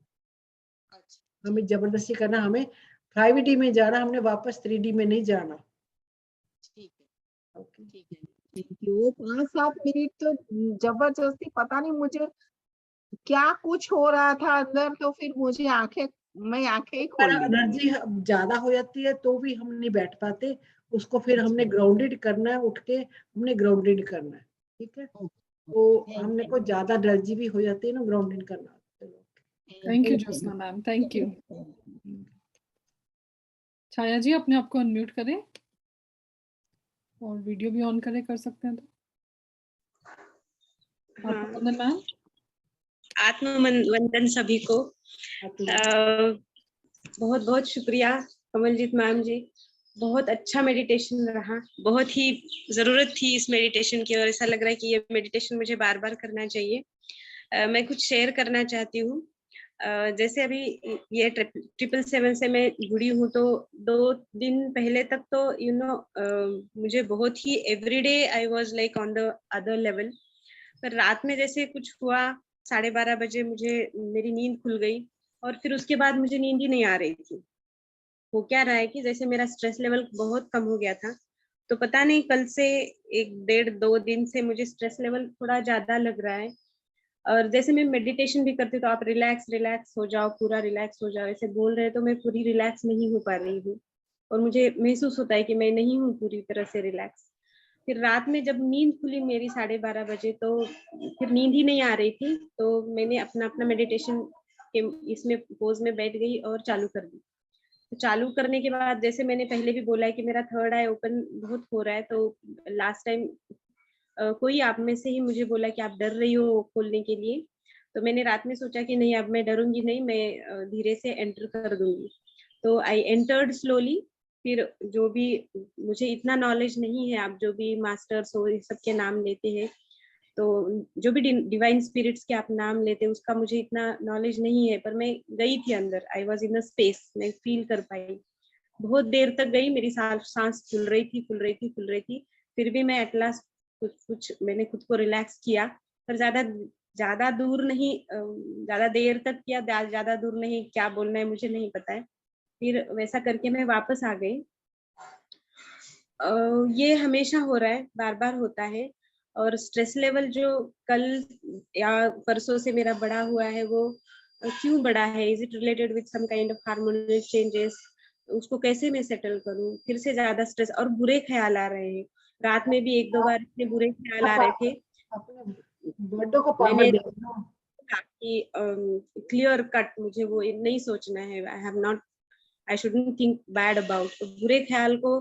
हमें जबरदस्ती करना, हमें 5D में जाना, हमने वापस 3D में नहीं जाना। ठीक है, ठीक है, थैंक यू। वो 5-7 मिनट तो जबरदस्ती, पता नहीं मुझे क्या कुछ हो रहा था अंदर, तो फिर मैं आंखें ही खोल ली। एनर्जी ज्यादा हो जाती है तो भी हम नहीं बैठ पाते, उसको फिर हमने ग्राउंडेड करना है, उठ के हमने ग्राउंडेड करना है। ठीक है, तो हमने को ज्यादा एनर्जी भी हो जाती है ना, ग्राउंडेड करना। Thank you Jyotsna ma'am, thank you. Chhaya ji, अपने आप को अनम्यूट करें और वीडियो भी ऑन करें, कर सकते हैं तो। आत्मवंदन मैम। आत्मवंदन सभी को। बहुत बहुत शुक्रिया कमलजीत मैम जी, बहुत अच्छा मेडिटेशन रहा, बहुत ही जरूरत थी इस मेडिटेशन की, और ऐसा लग रहा है कि ये मेडिटेशन मुझे बार बार करना चाहिए। मैं कुछ शेयर करना चाहती हूँ। जैसे अभी ये 777 से मैं जुड़ी हूँ, तो 2 दिन पहले तक तो मुझे बहुत ही everyday I was like on the other level. पर रात में जैसे कुछ हुआ, 12:30 बजे मेरी नींद खुल गई, और फिर उसके बाद मुझे नींद ही नहीं आ रही थी। हो क्या रहा है कि जैसे मेरा स्ट्रेस लेवल बहुत कम हो गया था, तो पता नहीं कल से 1-1.5-2 दिन से मुझे स्ट्रेस लेवल थोड़ा ज्यादा लग रहा है। और जैसे मैं मेडिटेशन भी करती हूँ तो आप रिलैक्स रिलैक्स हो जाओ, पूरा रिलैक्स हो जाओ ऐसे बोल रहे हैं, तो मैं पूरी रिलैक्स नहीं हो पा रही हूँ, और मुझे महसूस होता है कि मैं नहीं हूँ पूरी तरह से रिलैक्स। फिर रात में जब नींद खुली मेरी 12:30 बजे, तो फिर नींद ही नहीं आ रही थी, तो मैंने अपना अपना मेडिटेशन के इसमें पोज में बैठ गई और चालू कर दी। तो चालू करने के बाद, जैसे मैंने पहले भी बोला है कि मेरा थर्ड आई ओपन बहुत हो रहा है, तो लास्ट टाइम कोई आप में से ही मुझे बोला कि आप डर रही हो खोलने के लिए, तो मैंने रात में सोचा कि नहीं, अब मैं डरूंगी नहीं, मैं धीरे से एंटर कर दूंगी। तो आई एंटर्ड स्लोली। फिर जो भी, मुझे इतना नॉलेज नहीं है, आप जो भी मास्टर्स हो इस सबके नाम लेते हैं, तो जो भी डिवाइन स्पिरिट्स के आप नाम लेते हैं उसका मुझे इतना नॉलेज नहीं है, पर मैं गई थी अंदर, I was in a space, मैं फील कर पाई। बहुत देर तक गई, मेरी सांस फूल रही थी फूल रही थी फूल रही थी, फिर भी मैं एट लास्ट कुछ मैंने खुद को रिलैक्स किया, पर ज्यादा दूर नहीं, ज्यादा देर तक किया, ज्यादा दूर नहीं, क्या बोलना है मुझे नहीं पता है। फिर वैसा करके मैं वापस आ गई। ये हमेशा हो रहा है, बार बार होता है। और स्ट्रेस लेवल जो कल या परसों से मेरा बढ़ा हुआ है वो क्यों बढ़ा है? Is it related with some kind of hormonal changes? उसको कैसे मैं सेटल करूं? फिर से ज्यादा स्ट्रेस और बुरे ख्याल आ रहे हैं। रात में भी 1-2 बार इतने बुरे ख्याल आ रहे थे। अपने बर्डों को पावर मैंने दे दो। कि क्लियर कट मुझे वो नहीं सोचना है। I have not, I shouldn't think bad about. बुरे ख्याल को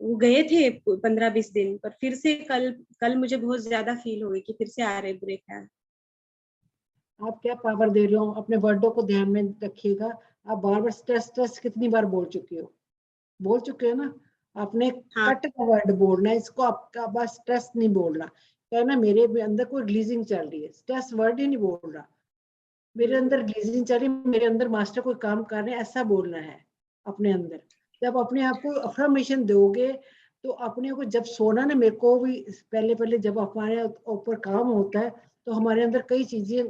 वो गए थे 15-20 दिन, पर फिर से कल मुझे बहुत ज्यादा फील हो गई कि फिर से आ रहे बुरे ख्याल। आप क्या पावर दे रहे हो? अपने वर्डों को ध्यान में रखिएगा। आप बार बार स्ट्रेस स्ट्रेस कितनी बार बोल चुके हो ना? आपने हाँ। कट का वर्ड बोलना है, इसको आपका बस स्ट्रेस नहीं बोलना। कहना मेरे अंदर कोई रिलीजिंग चल रही है, स्ट्रेस वर्ड ही नहीं बोल रहा। मेरे अंदर रिलीजिंग चल रही है, मेरे अंदर मास्टर कोई काम कर रहे हैं, ऐसा बोलना है अपने अंदर। जब अपने आप को अफर्मेशन दोगे तो अपने को जब सोना ना, मेरे को भी पहले जब हमारे ऊपर काम होता है तो हमारे अंदर कई चीजें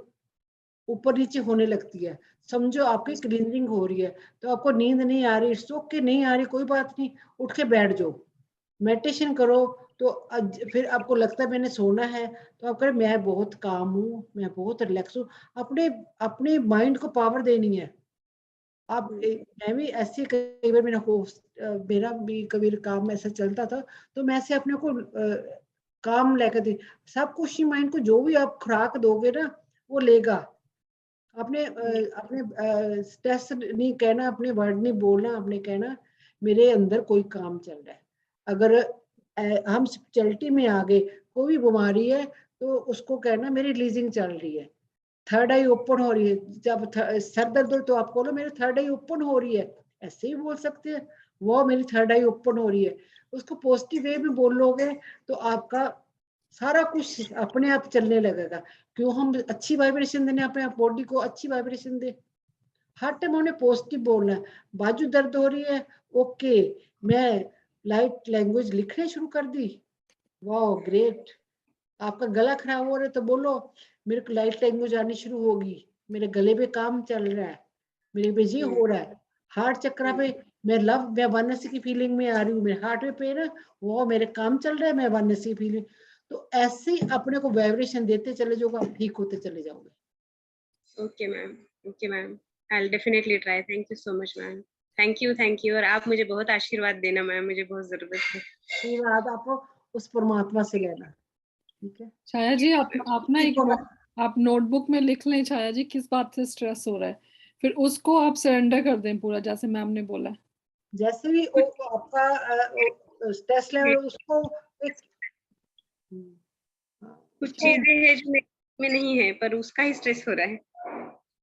ऊपर नीचे होने लगती है। समझो आपकी क्लीनिंग हो रही है तो आपको नींद नहीं आ रही, सो के नहीं आ रही, कोई बात नहीं, उठ के बैठ जाओ, मेडिटेशन करो। तो फिर आपको लगता है मैंने सोना है तो आप करें मैं बहुत काम हूँ, मैं बहुत रिलैक्स हूँ। अपने अपने माइंड को पावर देनी है। आप मैं भी ऐसे कई बार मेरा भी कभी काम ऐसा चलता था तो मैं ऐसे अपने को काम लेकर दी। सब कुछ ही माइंड को जो भी आप खुराक दोगे ना वो लेगा। अपने अपने स्ट्रेस नहीं कहना, अपने वर्ड नहीं बोलना, अपने कहना मेरे अंदर कोई काम चल रहा है। अगर हम स्पिरिचुअलिटी में आ गए, कोई बीमारी है तो उसको कहना मेरी रिलीजिंग चल रही है, थर्ड आई ओपन हो रही है। जब सर दर्द हो तो आप बोलो मेरी थर्ड आई ओपन हो रही है, ऐसे ही बोल सकते हैं, वो मेरी थर्ड आई ओपन हो रही है। उसको पॉजिटिव वे में बोलोगे तो आपका सारा कुछ अपने आप चलने लगेगा। क्यों हम अच्छी वाइब्रेशन देने, अपने आप बॉडी को अच्छी वाइब्रेशन दे। हर टाइम उन्हें पॉजिटिव बोलना है। बाजू दर्द हो रही है, ओके, मैं लाइट लैंग्वेज लिखने शुरू कर दी, वाह ग्रेट। आपका गला खराब हो रहा है तो बोलो मेरे को लाइट लैंग्वेज आनी शुरू होगी, मेरे गले पे काम चल रहा है, मेरे पे ये हो रहा है। हार्ट चक्रा पे मैं वनस की फीलिंग में आ रही हूँ, मेरे हार्ट में पेन है, वो मेरे काम चल रहा है, मैं वनस की फीलिंग। तो ऐसे ही अपने को वाइब्रेशन देते चले जाओगे, आप ठीक होते चले जाओगे। Okay ma'am, okay ma'am, I will definitely try. Thank you so much ma'am. Thank you. और आप मुझे बहुत आशीर्वाद देना मैम, मुझे बहुत जरूरत है। आशीर्वाद आपको उस परमात्मा से लेना, ठीक है? छाया जी आप ना आप नोटबुक में लिख लें छाया जी किस बात से स्ट्रेस हो रहा है, फिर उसको आप सरेंडर कर दें पूरा, जैसे मैम ने बोला। जैसे भी आपका स्ट्रेस लेवल उसको एक कुछ चीजें हैं जो में नहीं है, पर उसका ही स्ट्रेस हो रहा है।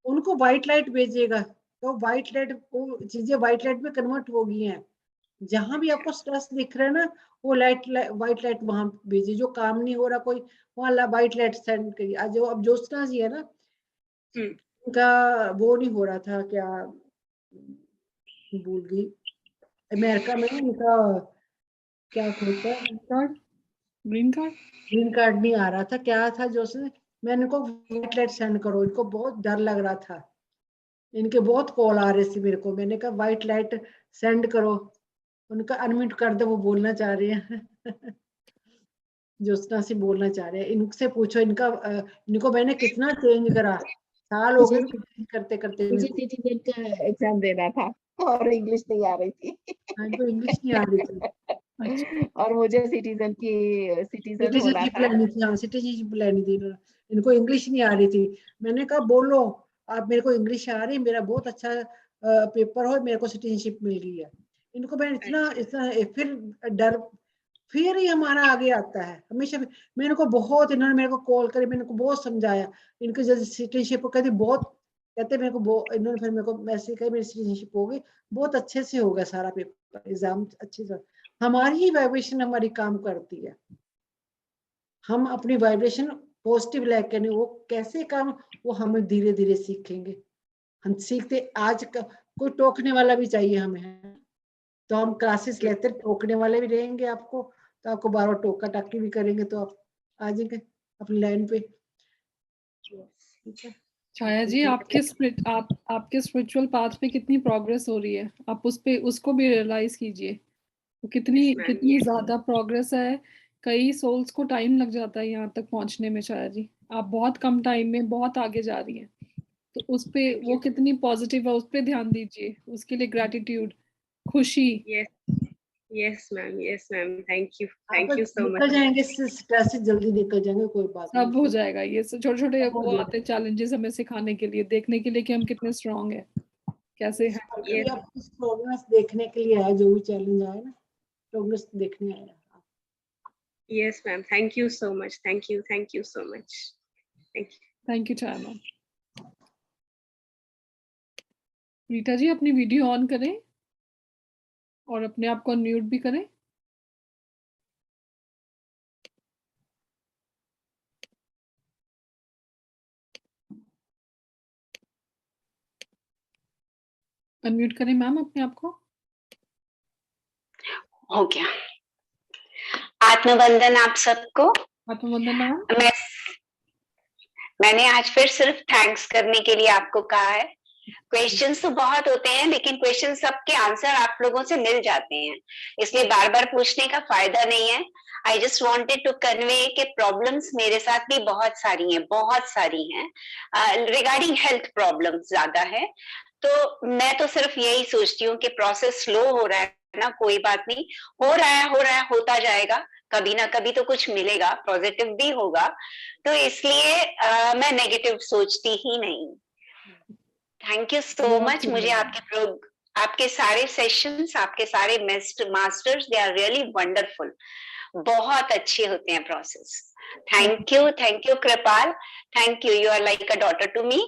उनको व्हाइट लाइट भेजिएगा तो व्हाइट लाइट वो चीजें व्हाइट लाइट में कन्वर्ट हो गई हैं। जहां भी आपको स्ट्रेस दिख रहा है ना वो व्हाइट लाइट वहां भेजिए। जो काम नहीं हो रहा कोई, वहां व्हाइट लाइट सेंड करिए। आज जो अब ज्योत्सना जी है ना, उनका वो नहीं हो रहा था, क्या भूल गई, अमेरिका में उनका क्या होता है, ग्रीन कार्ड नहीं आ रहा था, क्या था जो मैंने को व्हाइट लाइट सेंड करो, इनको बहुत डर लग रहा था, इनके बहुत कॉल आ रहे थे मेरे को। मैंने कहा व्हाइट लाइट सेंड करो, उनका अनम्यूट कर दो, वो बोलना चाह रहे हैं ज्योत्सना से बोलना चाह रहे हैं। इनसे पूछो, इनको मैंने कितना चेंज करा, साल हो गए करते करते। मुझे सिटीजन का एग्जाम देना था और इंग्लिश नहीं आ रही थी। इनको इंग्लिश नहीं आ रही थी। अच्छा। और मुझे सिटीजन होना सिटीजनशिप था। लेनी थी, हाँ सिटीजनशिप लेनी थी। इनको इंग्लिश नहीं आ रही थी। मैंने कहा बोलो आप, मेरे को इंग्लिश आ रही है, मेरा बहुत अच्छा पेपर हो, मेरे को सिटीजनशिप मिल गई है। इनको मैं इतना इतना फिर डर, फिर ही हमारा आगे आता है हमेशा। मैंने को बहुत, इन्होंने मेरे को कॉल करी, मैंने को बहुत समझाया। इनको जैसे सिटीजनशिप को कहती बहुत, कहते मेरे को इन्होंने फिर मेरे को मैसेज किया मेरी सिटीजनशिप हो गई, बहुत अच्छे से हो गया सारा पेपर, एग्जाम अच्छे से। हमारी ही वाइब्रेशन हमारी काम करती है। हम अपनी वाइब्रेशन पॉजिटिव लेके नहीं, वो कैसे काम, वो हम धीरे धीरे सीखेंगे। हम सीखते आज कोई टोकने वाला भी चाहिए हमें, तो हम क्लासेस लेते टोकने वाले भी रहेंगे आपको, तो आपको बार बार टोका टाकी भी करेंगे तो आप आ जाएंगे अपनी लाइन पे। ठीक है छाया जी आपके स्पिरिचुअल पाथ पे कितनी प्रोग्रेस हो रही है, आप उसको भी रियलाइज कीजिए। तो कितनी Yes, ma'am, कितनी yes. ज्यादा प्रोग्रेस है। कई सोल्स को टाइम लग जाता है यहाँ तक पहुंचने में। छाया जी, आप बहुत कम टाइम में बहुत आगे जा रही हैं। तो उस पे Thank वो you. कितनी पॉजिटिव है, उस पे ध्यान दीजिए। उसके लिए ग्रेटिट्यूड, खुशी। Yes, yes, ma'am. Yes, ma'am. Thank you. आप Thank you so much. निकल जाएंगे, स्ट्रेस से जल्दी निकल जाएंगे, कोई बात सब नहीं। हो जाएगा। ये छोटे छोटे सब हो वो जाएगा। आते चैलेंजेस हमें सिखाने के लिए, देखने के लिए कि हम कितने स्ट्रांग हैं, कैसे हैंडल अभी Yes, आप इस प्रोग्रेस देखने के लिए आए, जो भी चैलेंज आए ना, प्रोग्रेस देखने आए। yes, ma'am. Thank you so much. Thank you. Thank you so much. Thank you. Thank you Chhaya ma'am. Rita ji, अपनी वीडियो ऑन करें और अपने आप को अनम्यूट भी करें। अनम्यूट करें मैम अपने आप को। हो गया। आत्मवंदन आप सबको। आत्मवंदन मैम। मैंने आज फिर सिर्फ थैंक्स करने के लिए आपको कहा है। क्वेश्चंस तो बहुत होते हैं, लेकिन क्वेश्चन सबके आंसर आप लोगों से मिल जाते हैं, इसलिए बार बार पूछने का फायदा नहीं है। I just wanted to convey के प्रॉब्लम्स मेरे साथ भी बहुत सारी हैं रिगार्डिंग हेल्थ प्रॉब्लम्स ज्यादा है। तो मैं तो सिर्फ यही सोचती हूँ कि प्रोसेस स्लो हो रहा है ना, कोई बात नहीं, हो रहा है होता जाएगा, कभी ना कभी तो कुछ मिलेगा, पॉजिटिव भी होगा। तो इसलिए मैं नेगेटिव सोचती ही नहीं। Thank you so much. मुझे आपके सारे सेशंस, आपके सारे masters, they are really wonderful, बहुत अच्छे होते हैं process. Thank you Kripal, thank you, you are like a daughter to me.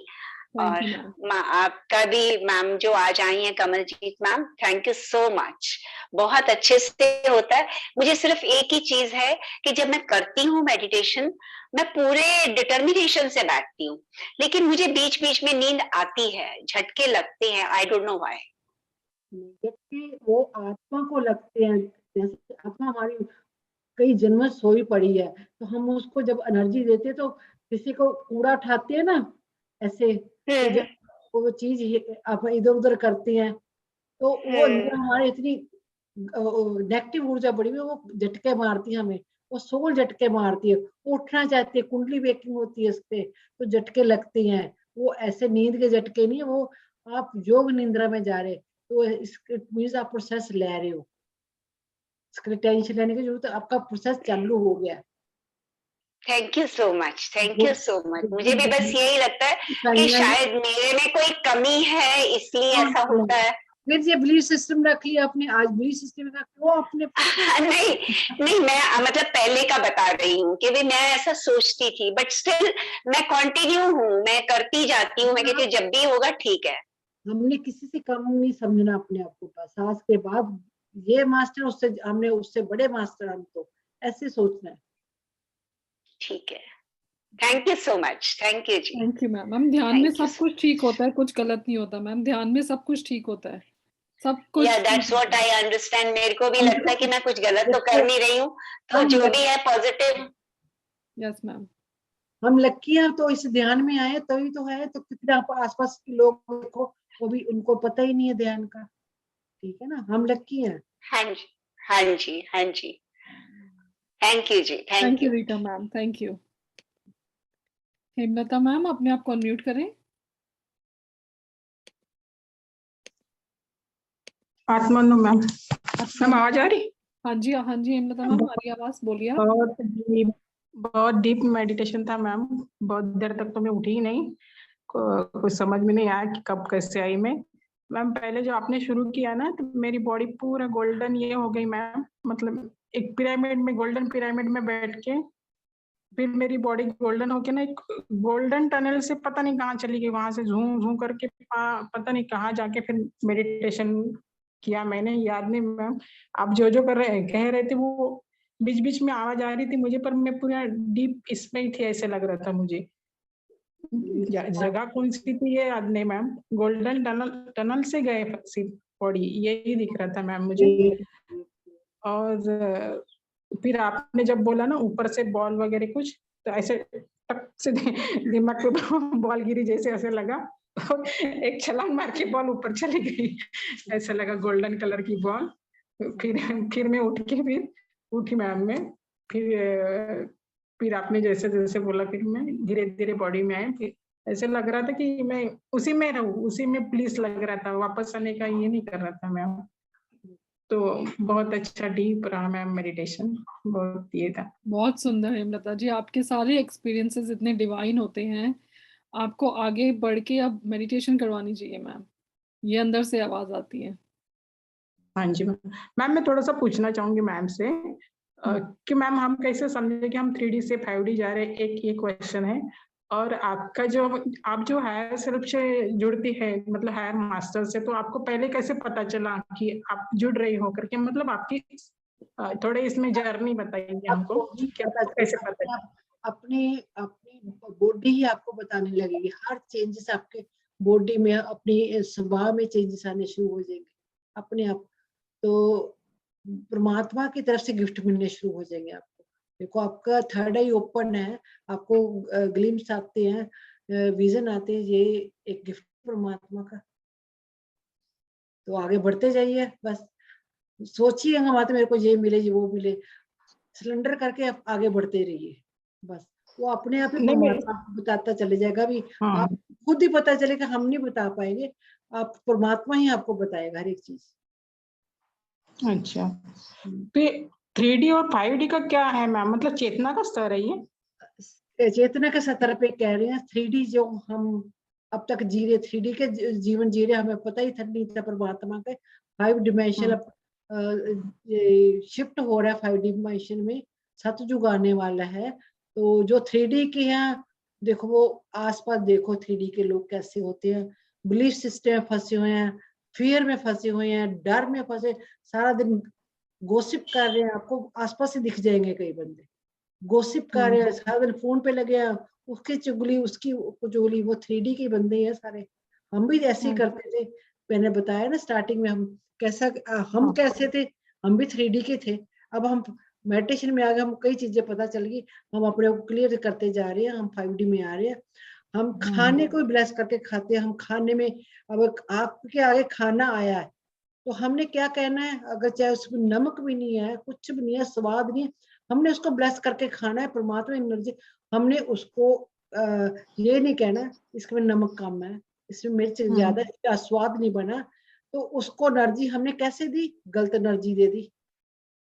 और आपका भी मैम जो आज आई हैं, Kamaljeet ma'am, thank you so much, बहुत अच्छे से होता है। मुझे सिर्फ एक ही चीज है कि जब मैं करती हूँ मेडिटेशन, मैं पूरे डिटर्मिनेशन से बैठती हूँ, लेकिन मुझे बीच बीच में नींद आती है, झटके लगते हैं, आई डोंट नो व्हाई। झटके वो आत्मा को लगते हैं, जैसे आत्मा हमारी कई जन्म सोई पड़ी है, तो हम उसको जब एनर्जी देते तो किसी को कूड़ा उठाते हैं ना, ऐसे तो जब वो चीज आप इधर उधर करते हैं, तो वो अंदर हमारे इतनी नेगेटिव ऊर्जा बड़ी हुई, वो झटके मारती है हमें, वो सोल झटके मारती है, वो उठना चाहती है, कुंडली वेकिंग होती है इससे, तो झटके लगते हैं। वो ऐसे नींद के झटके नहीं है, वो आप योग निंद्रा में जा रहे, तो इसके मींस आप प्रोसेस ले रहे हो, इसके टेंशन लेने की जरूरत है, आपका प्रोसेस चालू हो गया। Thank you so much, thank you so much. मुझे भी बस यही लगता है कि शायद मेरे में कोई कमी है, इसलिए ऐसा होता है। फिर ये बिलीफ सिस्टम रख लिया आपने, आज बिलीफ सिस्टम रख वो अपने नहीं, मैं मतलब पहले का बता रही हूँ कि भी मैं ऐसा सोचती थी, बट स्टिल मैं कंटिन्यू हूँ, मैं करती जाती हूँ, मैं कहती हूँ जब भी होगा ठीक है। हमने किसी से कम नहीं समझना अपने आप को, पास आज के बाद ये मास्टर उससे, हमने उससे बड़े मास्टर, हम तो ऐसे सोचना है। ठीक है, thank you so much, thank you ji. Thank you ma'am. Ma'am ध्यान में सब कुछ ठीक होता है, कुछ गलत नहीं होता मैम, ध्यान में सब कुछ ठीक होता है, सब कुछ। या दैट्स व्हाट आई अंडरस्टैंड। मेरे को भी लगता है कि मैं कुछ गलत तो कर नहीं रही हूँ, तो जो भी है पॉजिटिव। Yes ma'am. हम लक्की हैं तो इस ध्यान में आए, तभी तो है। तो कितने आसपास के लोग देखो, वो भी उनको पता ही नहीं है ध्यान का, ठीक है ना, हम लक्की हैं। हाँ जी, हाँ जी, हाँ जी, thank you ji, thank you Rita ma'am, thank you. Hemlata ma'am, अपने आप को अनम्यूट करें। आत्मवंदन मैम, आवाज आ रही? हाँ जी हेमलता मैम, हमारी आवाज बोलिए। बहुत डीप मेडिटेशन था मैम, बहुत देर तक तो मैं उठी ही नहीं, कुछ समझ में नहीं आया कि कब कैसे आई मैं। मैम पहले जो आपने शुरू किया ना, तो मेरी बॉडी पूरा गोल्डन ये हो गई मैम, मतलब एक पिरामिड में, गोल्डन पिरामिड में बैठ के फिर मेरी बॉडी गोल्डन होके ना एक गोल्डन टनल से पता नहीं कहाँ चली गई, वहां से झूम झूम करके पता नहीं कहाँ जाके फिर मेडिटेशन किया मैंने, याद नहीं मैम। आप जो जो कह रहे थे वो बीच बीच में आवाज आ रही थी मुझे, पर मैं पूरा डीप इसमें ही थी, ऐसे लग रहा था मुझे। जगह कौन सी थी ये याद नहीं मैम, गोल्डन टनल से गए बॉडी, यही दिख रहा था मैम मुझे। और फिर आपने जब बोला ना ऊपर से बॉल वगैरह कुछ, तो ऐसे टक से दिमाग पे बॉल गिरी जैसे ऐसे लगा, एक छलांग मार के बॉल ऊपर चली गई, ऐसा लगा गोल्डन कलर की बॉल। फिर मैं उठ के फिर उठी मैम में, फिर आपने जैसे जैसे बोला फिर मैं धीरे धीरे बॉडी में आए, फिर ऐसे लग रहा था कि मैं उसी में रहूं, उसी में प्लीज लग रहा था, वापस आने का ये नहीं कर रहा था मैम। तो बहुत अच्छा डीप रहा मैम मेडिटेशन, बहुत ये था। बहुत सुंदर हेमलता जी, आपके सारे एक्सपीरियंसेस इतने डिवाइन होते हैं, आपको आगे बढ़ के अब मेडिटेशन करवानी चाहिए मैम, ये अंदर से आवाज आती है। हाँ जी मैम, मैं थोड़ा सा पूछना चाहूंगी मैम से कि मैम हम कैसे समझे कि हम 3D से 5D जा रहे हैं, एक ये क्वेश्चन है। और आपका जो आप जो हायर सेल्फ से जुड़ती है, मतलब हायर मास्टर से, तो आपको पहले कैसे पता चला कि आप जुड़ रही हो करके, मतलब आपकी थोड़े इसमें जर्नी बताइए हमको, कैसे पता अपनी अपनी बॉडी ही आपको बताने लगेगी, हर चेंजेस आपके बॉडी में, अपनी स्वभाव में चेंजेस आने शुरू हो जाएंगे अपने आप। तो परमात्मा की तरफ से गिफ्ट मिलने शुरू हो जाएंगे आपको। देखो आपका थर्ड आई ओपन है, आपको ग्लिम्स आते हैं, विजन आते हैं, ये एक गिफ्ट परमात्मा का। तो आगे बढ़ते जाइए, बस सोचिए बात मेरे को ये मिले, ये वो मिले, सिलेंडर करके आप आगे बढ़ते रहिए, बस वो अपने आप ही परमात्मा आपको बताता चले जाएगा। भी आप खुद ही पता चलेगा, हम नहीं बता पाएंगे, आप परमात्मा ही आपको बताएगा हर एक चीज। अच्छा, तो 3D और 5D का क्या है मैम, मतलब चेतना का स्तर है ये? चेतना के स्तर पे कह रहे हैं। 3D जो हम अब तक जी रहे, 3D के जीवन जी रहे, हमें पता ही था नहीं था परमात्मा के 5 डिमेंशन शिफ्ट हो रहा है 5 डिमेंशन में, सतयुग आने वाला है। तो जो 3D के हैं, देखो वो आसपास देखो 3D के लोग कैसे होते हैं, बिलीफ सिस्टम में फंसे हुए हैं, फियर में फंसे हुए हैं, डर में फंसे, सारा दिन गोसिप कर रहे हैं, आपको आसपास से दिख जाएंगे कई बंदे गोसिप कर रहे हैं, सारा दिन फोन पे लगे हैं, उसकी चुगली उसकी चुगली, वो 3D के बंदे हैं सारे। हम भी ऐसे ही करते थे, मैंने बताया ना स्टार्टिंग में हम कैसे थे, हम भी 3D के थे। अब हम मेडिटेशन में आ गए, हम कई चीजें पता चल गई, हम अपने को क्लियर करते जा रहे हैं, हम 5D में आ रहे हैं। हम खाने को ब्लेस करके खाते हैं, हम खाने में, अब आपके आगे खाना आया है तो हमने क्या कहना है, अगर चाहे उसमें नमक भी नहीं है, कुछ भी नहीं है, स्वाद नहीं है, हमने उसको ब्लेस करके खाना है। परमात्मा एनर्जी, हमने उसको ये नहीं कहना इसमें नमक कम है, इसमें मिर्च ज्यादा, इसका स्वाद नहीं बना, तो उसको एनर्जी हमने कैसे दी, गलत एनर्जी दे दी।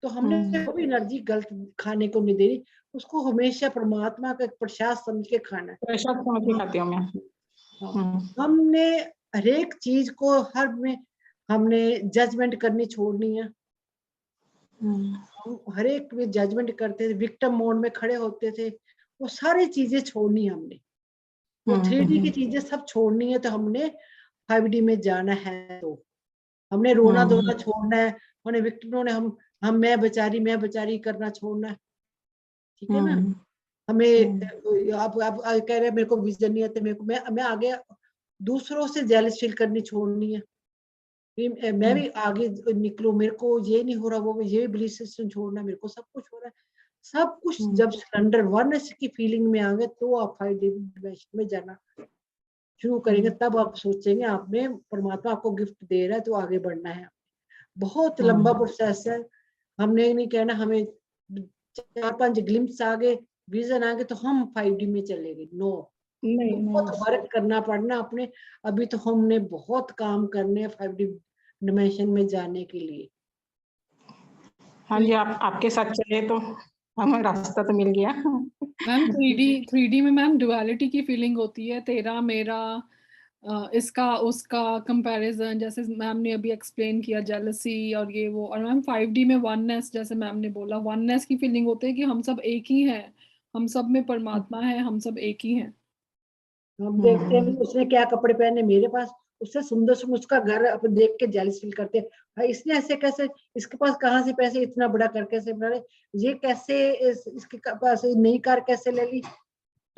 तो हमने वो भी एनर्जी गलत खाने को नहीं देनी, उसको हमेशा परमात्मा का प्रसाद समझ के खाना है। प्रसाद समझ के खाती हूँ मैं। हमने हर एक चीज को हर में हमने जजमेंट करनी छोड़नी है। हम हर एक में जजमेंट करते थे, विक्टिम मोड में खड़े होते थे, वो सारी चीजें छोड़नी हमने, वो 3D की चीजें सब छोड़नी है। तो हमने 5D में जाना है, तो हमने रोना धोना छोड़ना है, हमने विक्टिम ने हम मैं बेचारी करना छोड़ना है, ठीक है ना। हमें आप कह रहे हैं मेरे को विजन नहीं आते, मेरे को मैं आगे दूसरों से जेलस फील करनी छोड़नी है, मैं भी आगे निकलूं, मेरे को ये नहीं हो रहा, वो ये बिलीफ सिस्टम छोड़ना, मेरे को सब कुछ हो रहा है, सब कुछ जब सिलेंडर वननेस की फीलिंग में आ गए, तो आप 5 डिमेंशन में जाना शुरू करेंगे। तब आप सोचेंगे आप में परमात्मा आपको गिफ्ट दे रहा है, तो आगे बढ़ना है। बहुत लंबा प्रोसेस है, हमने नहीं कहना हमें 4-5 ग्लिम्स आ गए, विजन आ गए तो हम 5D में चले गए, नो, बहुत वर्क करना पड़ना अपने। अभी तो हमने बहुत काम करने हैं 5D डिमेंशन में जाने के लिए। हाँ जी, आपके साथ चले तो हमें रास्ता तो मिल गया। मैम 3D में मैम डुअलिटी की फीलिंग होती है, तेरा मेरा, इसका उसका कंपैरिजन, जैसे मैम ने अभी एक्सप्लेन किया, जेलसी और ये वो। और मैम 5D में वननेस, जैसे मैम ने बोला, वननेस की फीलिंग होती है कि हम सब एक ही हैं, हम सब में परमात्मा है, हम सब एक ही हैं। हम देखते हैं उसने क्या कपड़े पहने, मेरे पास उससे सुंदर सुंदर उसका घर अपन देख के जेलस फील करते हैं, भाई इसने ऐसे कैसे, इसके पास कहाँ से पैसे इतना बड़ा कर कैसे बना रहे, ये कैसे इसके पास नई कार कैसे ले ली।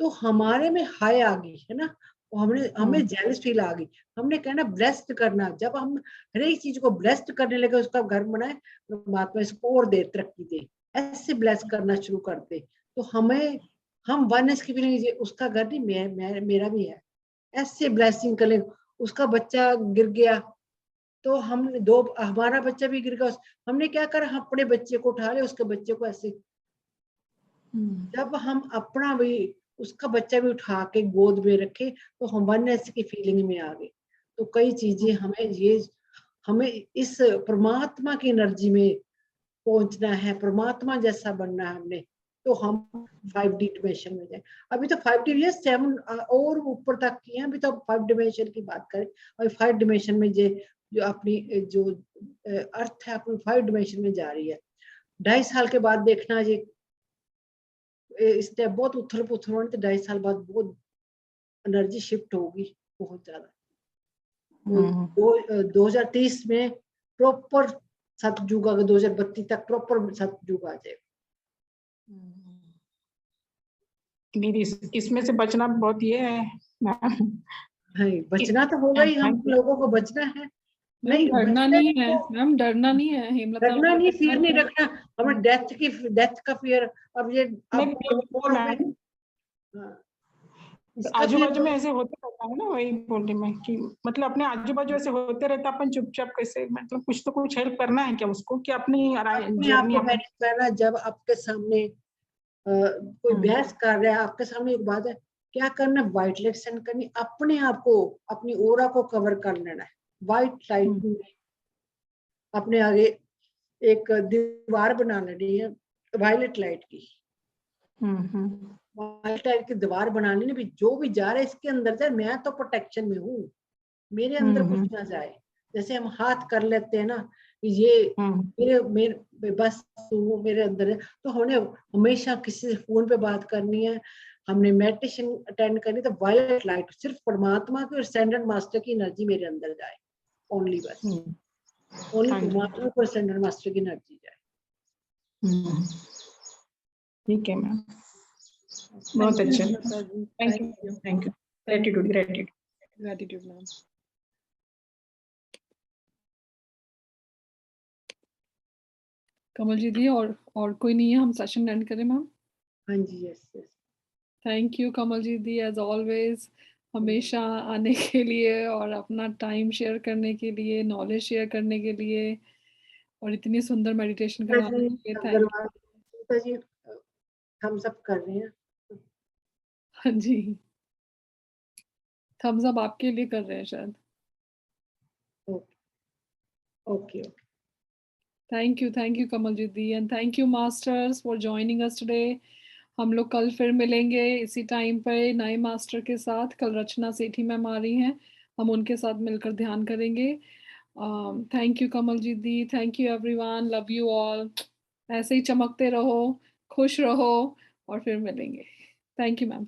तो हमारे में हाय आ गई है ना, हमें जेलस फील आ गई। हमने कहना ब्लेस्ड करना, जब हम हर एक चीज को ब्लेस्ड करने लगे, उसका घर बनाए, परमात्मा इसको और दे, तरक्की दे, ऐसे ब्लेस करना शुरू करते, तो हम वननेस की फीलिंग, उसका घर नहीं मेरा भी है, ऐसे ब्लेसिंग कर ले। उसका बच्चा गिर गया, तो हमने हमारा बच्चा भी गिर गया, हमने क्या करा, हम अपने बच्चे को उठा ले, उसके बच्चे को ऐसे, जब हम अपना भी उसका बच्चा भी उठा के गोद में रखे तो हम वननेस की फीलिंग में आ गए। तो कई चीजें हमें इस परमात्मा की एनर्जी में पहुंचना है, परमात्मा जैसा बनना है हमने, तो हम 5D डिमेंशन में जाए। अभी तो 5D 7 और ऊपर तक की है, अभी तो 5 डिमेंशन की बात करें, और 5 डिमेंशन में जो अपनी जो अर्थ है अपनी 5 डिमेंशन में जा रही है। 2.5 साल के बाद देखना जी स्टेप बहुत उथल पुथल होने, तो 2.5 साल बाद बहुत एनर्जी शिफ्ट होगी बहुत ज्यादा। तो 2030 में प्रॉपर सतयुग आ, 2032 तक प्रॉपर सतयुग आ जाएगा। दीदी इसमें से बचना बहुत ये है नहीं, बचना तो होगा ही, हम लोगों को बचना है। नहीं, डरना नहीं है मैम, डरना नहीं है हेमलता, डरना नहीं, फियर नहीं रखना, हमें डेथ का फियर। अब ये आजू बाजू में ऐसे होते रहता है ना, वही बोल रही मैं कि मतलब अपने आजू बाजू ऐसे होते रहता, अपन चुपचाप कैसे, मतलब कुछ तो कुछ हेल्प करना है क्या उसको, कि अपनी जर्नी करना। जब आपके सामने कोई बहस कर रहा है, आपके सामने एक बात है, क्या करना, व्हाइट लाइट सेंड करनी, अपने आप को अपनी ओरा को कवर कर लेना है व्हाइट लाइट में। अपने आगे एक दीवार बना लेनी है वायलेट लाइट की, वायलेट लाइट की दीवार बनानी है। भी जो भी जा रहा है इसके अंदर जाए, मैं तो प्रोटेक्शन में हूँ, मेरे अंदर कुछ ना जाए। जैसे हम हाथ कर लेते हैं ना, ये मेरे बस तू मेरे अंदर है, तो हमने हमेशा किसी से फोन पे बात करनी है, हमने मेडिटेशन अटेंड करनी, तो वायलेट लाइट सिर्फ परमात्मा की और स्टैंडर्ड मास्टर की एनर्जी मेरे अंदर जाए, ओनली बस, ओनली परमात्मा को स्टैंडर्ड मास्टर की एनर्जी जाए। ठीक है मैम, बहुत अच्छा, thank you, thank you, gratitude ma'am. Kamal ji दी, और कोई नहीं है, हम सेशन एंड करें मैम? हाँ जी, yes. Thank you Kamal ji दी, एज ऑलवेज हमेशा आने के लिए और अपना टाइम शेयर करने के लिए, नॉलेज शेयर करने के लिए, और इतनी सुंदर मेडिटेशन कराने के लिए। Thank you. हम सब कर रहे हैं। हाँ जी, थम्स अप आपके लिए कर रहे हैं शायद। Okay. Thank you Kamal ji दी, and thank you masters for joining us today. हम लोग कल फिर मिलेंगे इसी टाइम पे नए मास्टर के साथ। कल रचना सेठी मैम आ रही हैं, हम उनके साथ मिलकर ध्यान करेंगे। थैंक यू कमल जी दी, thank you everyone, love you all. ऐसे ही चमकते रहो, खुश रहो, और फिर मिलेंगे। थैंक यू मैम।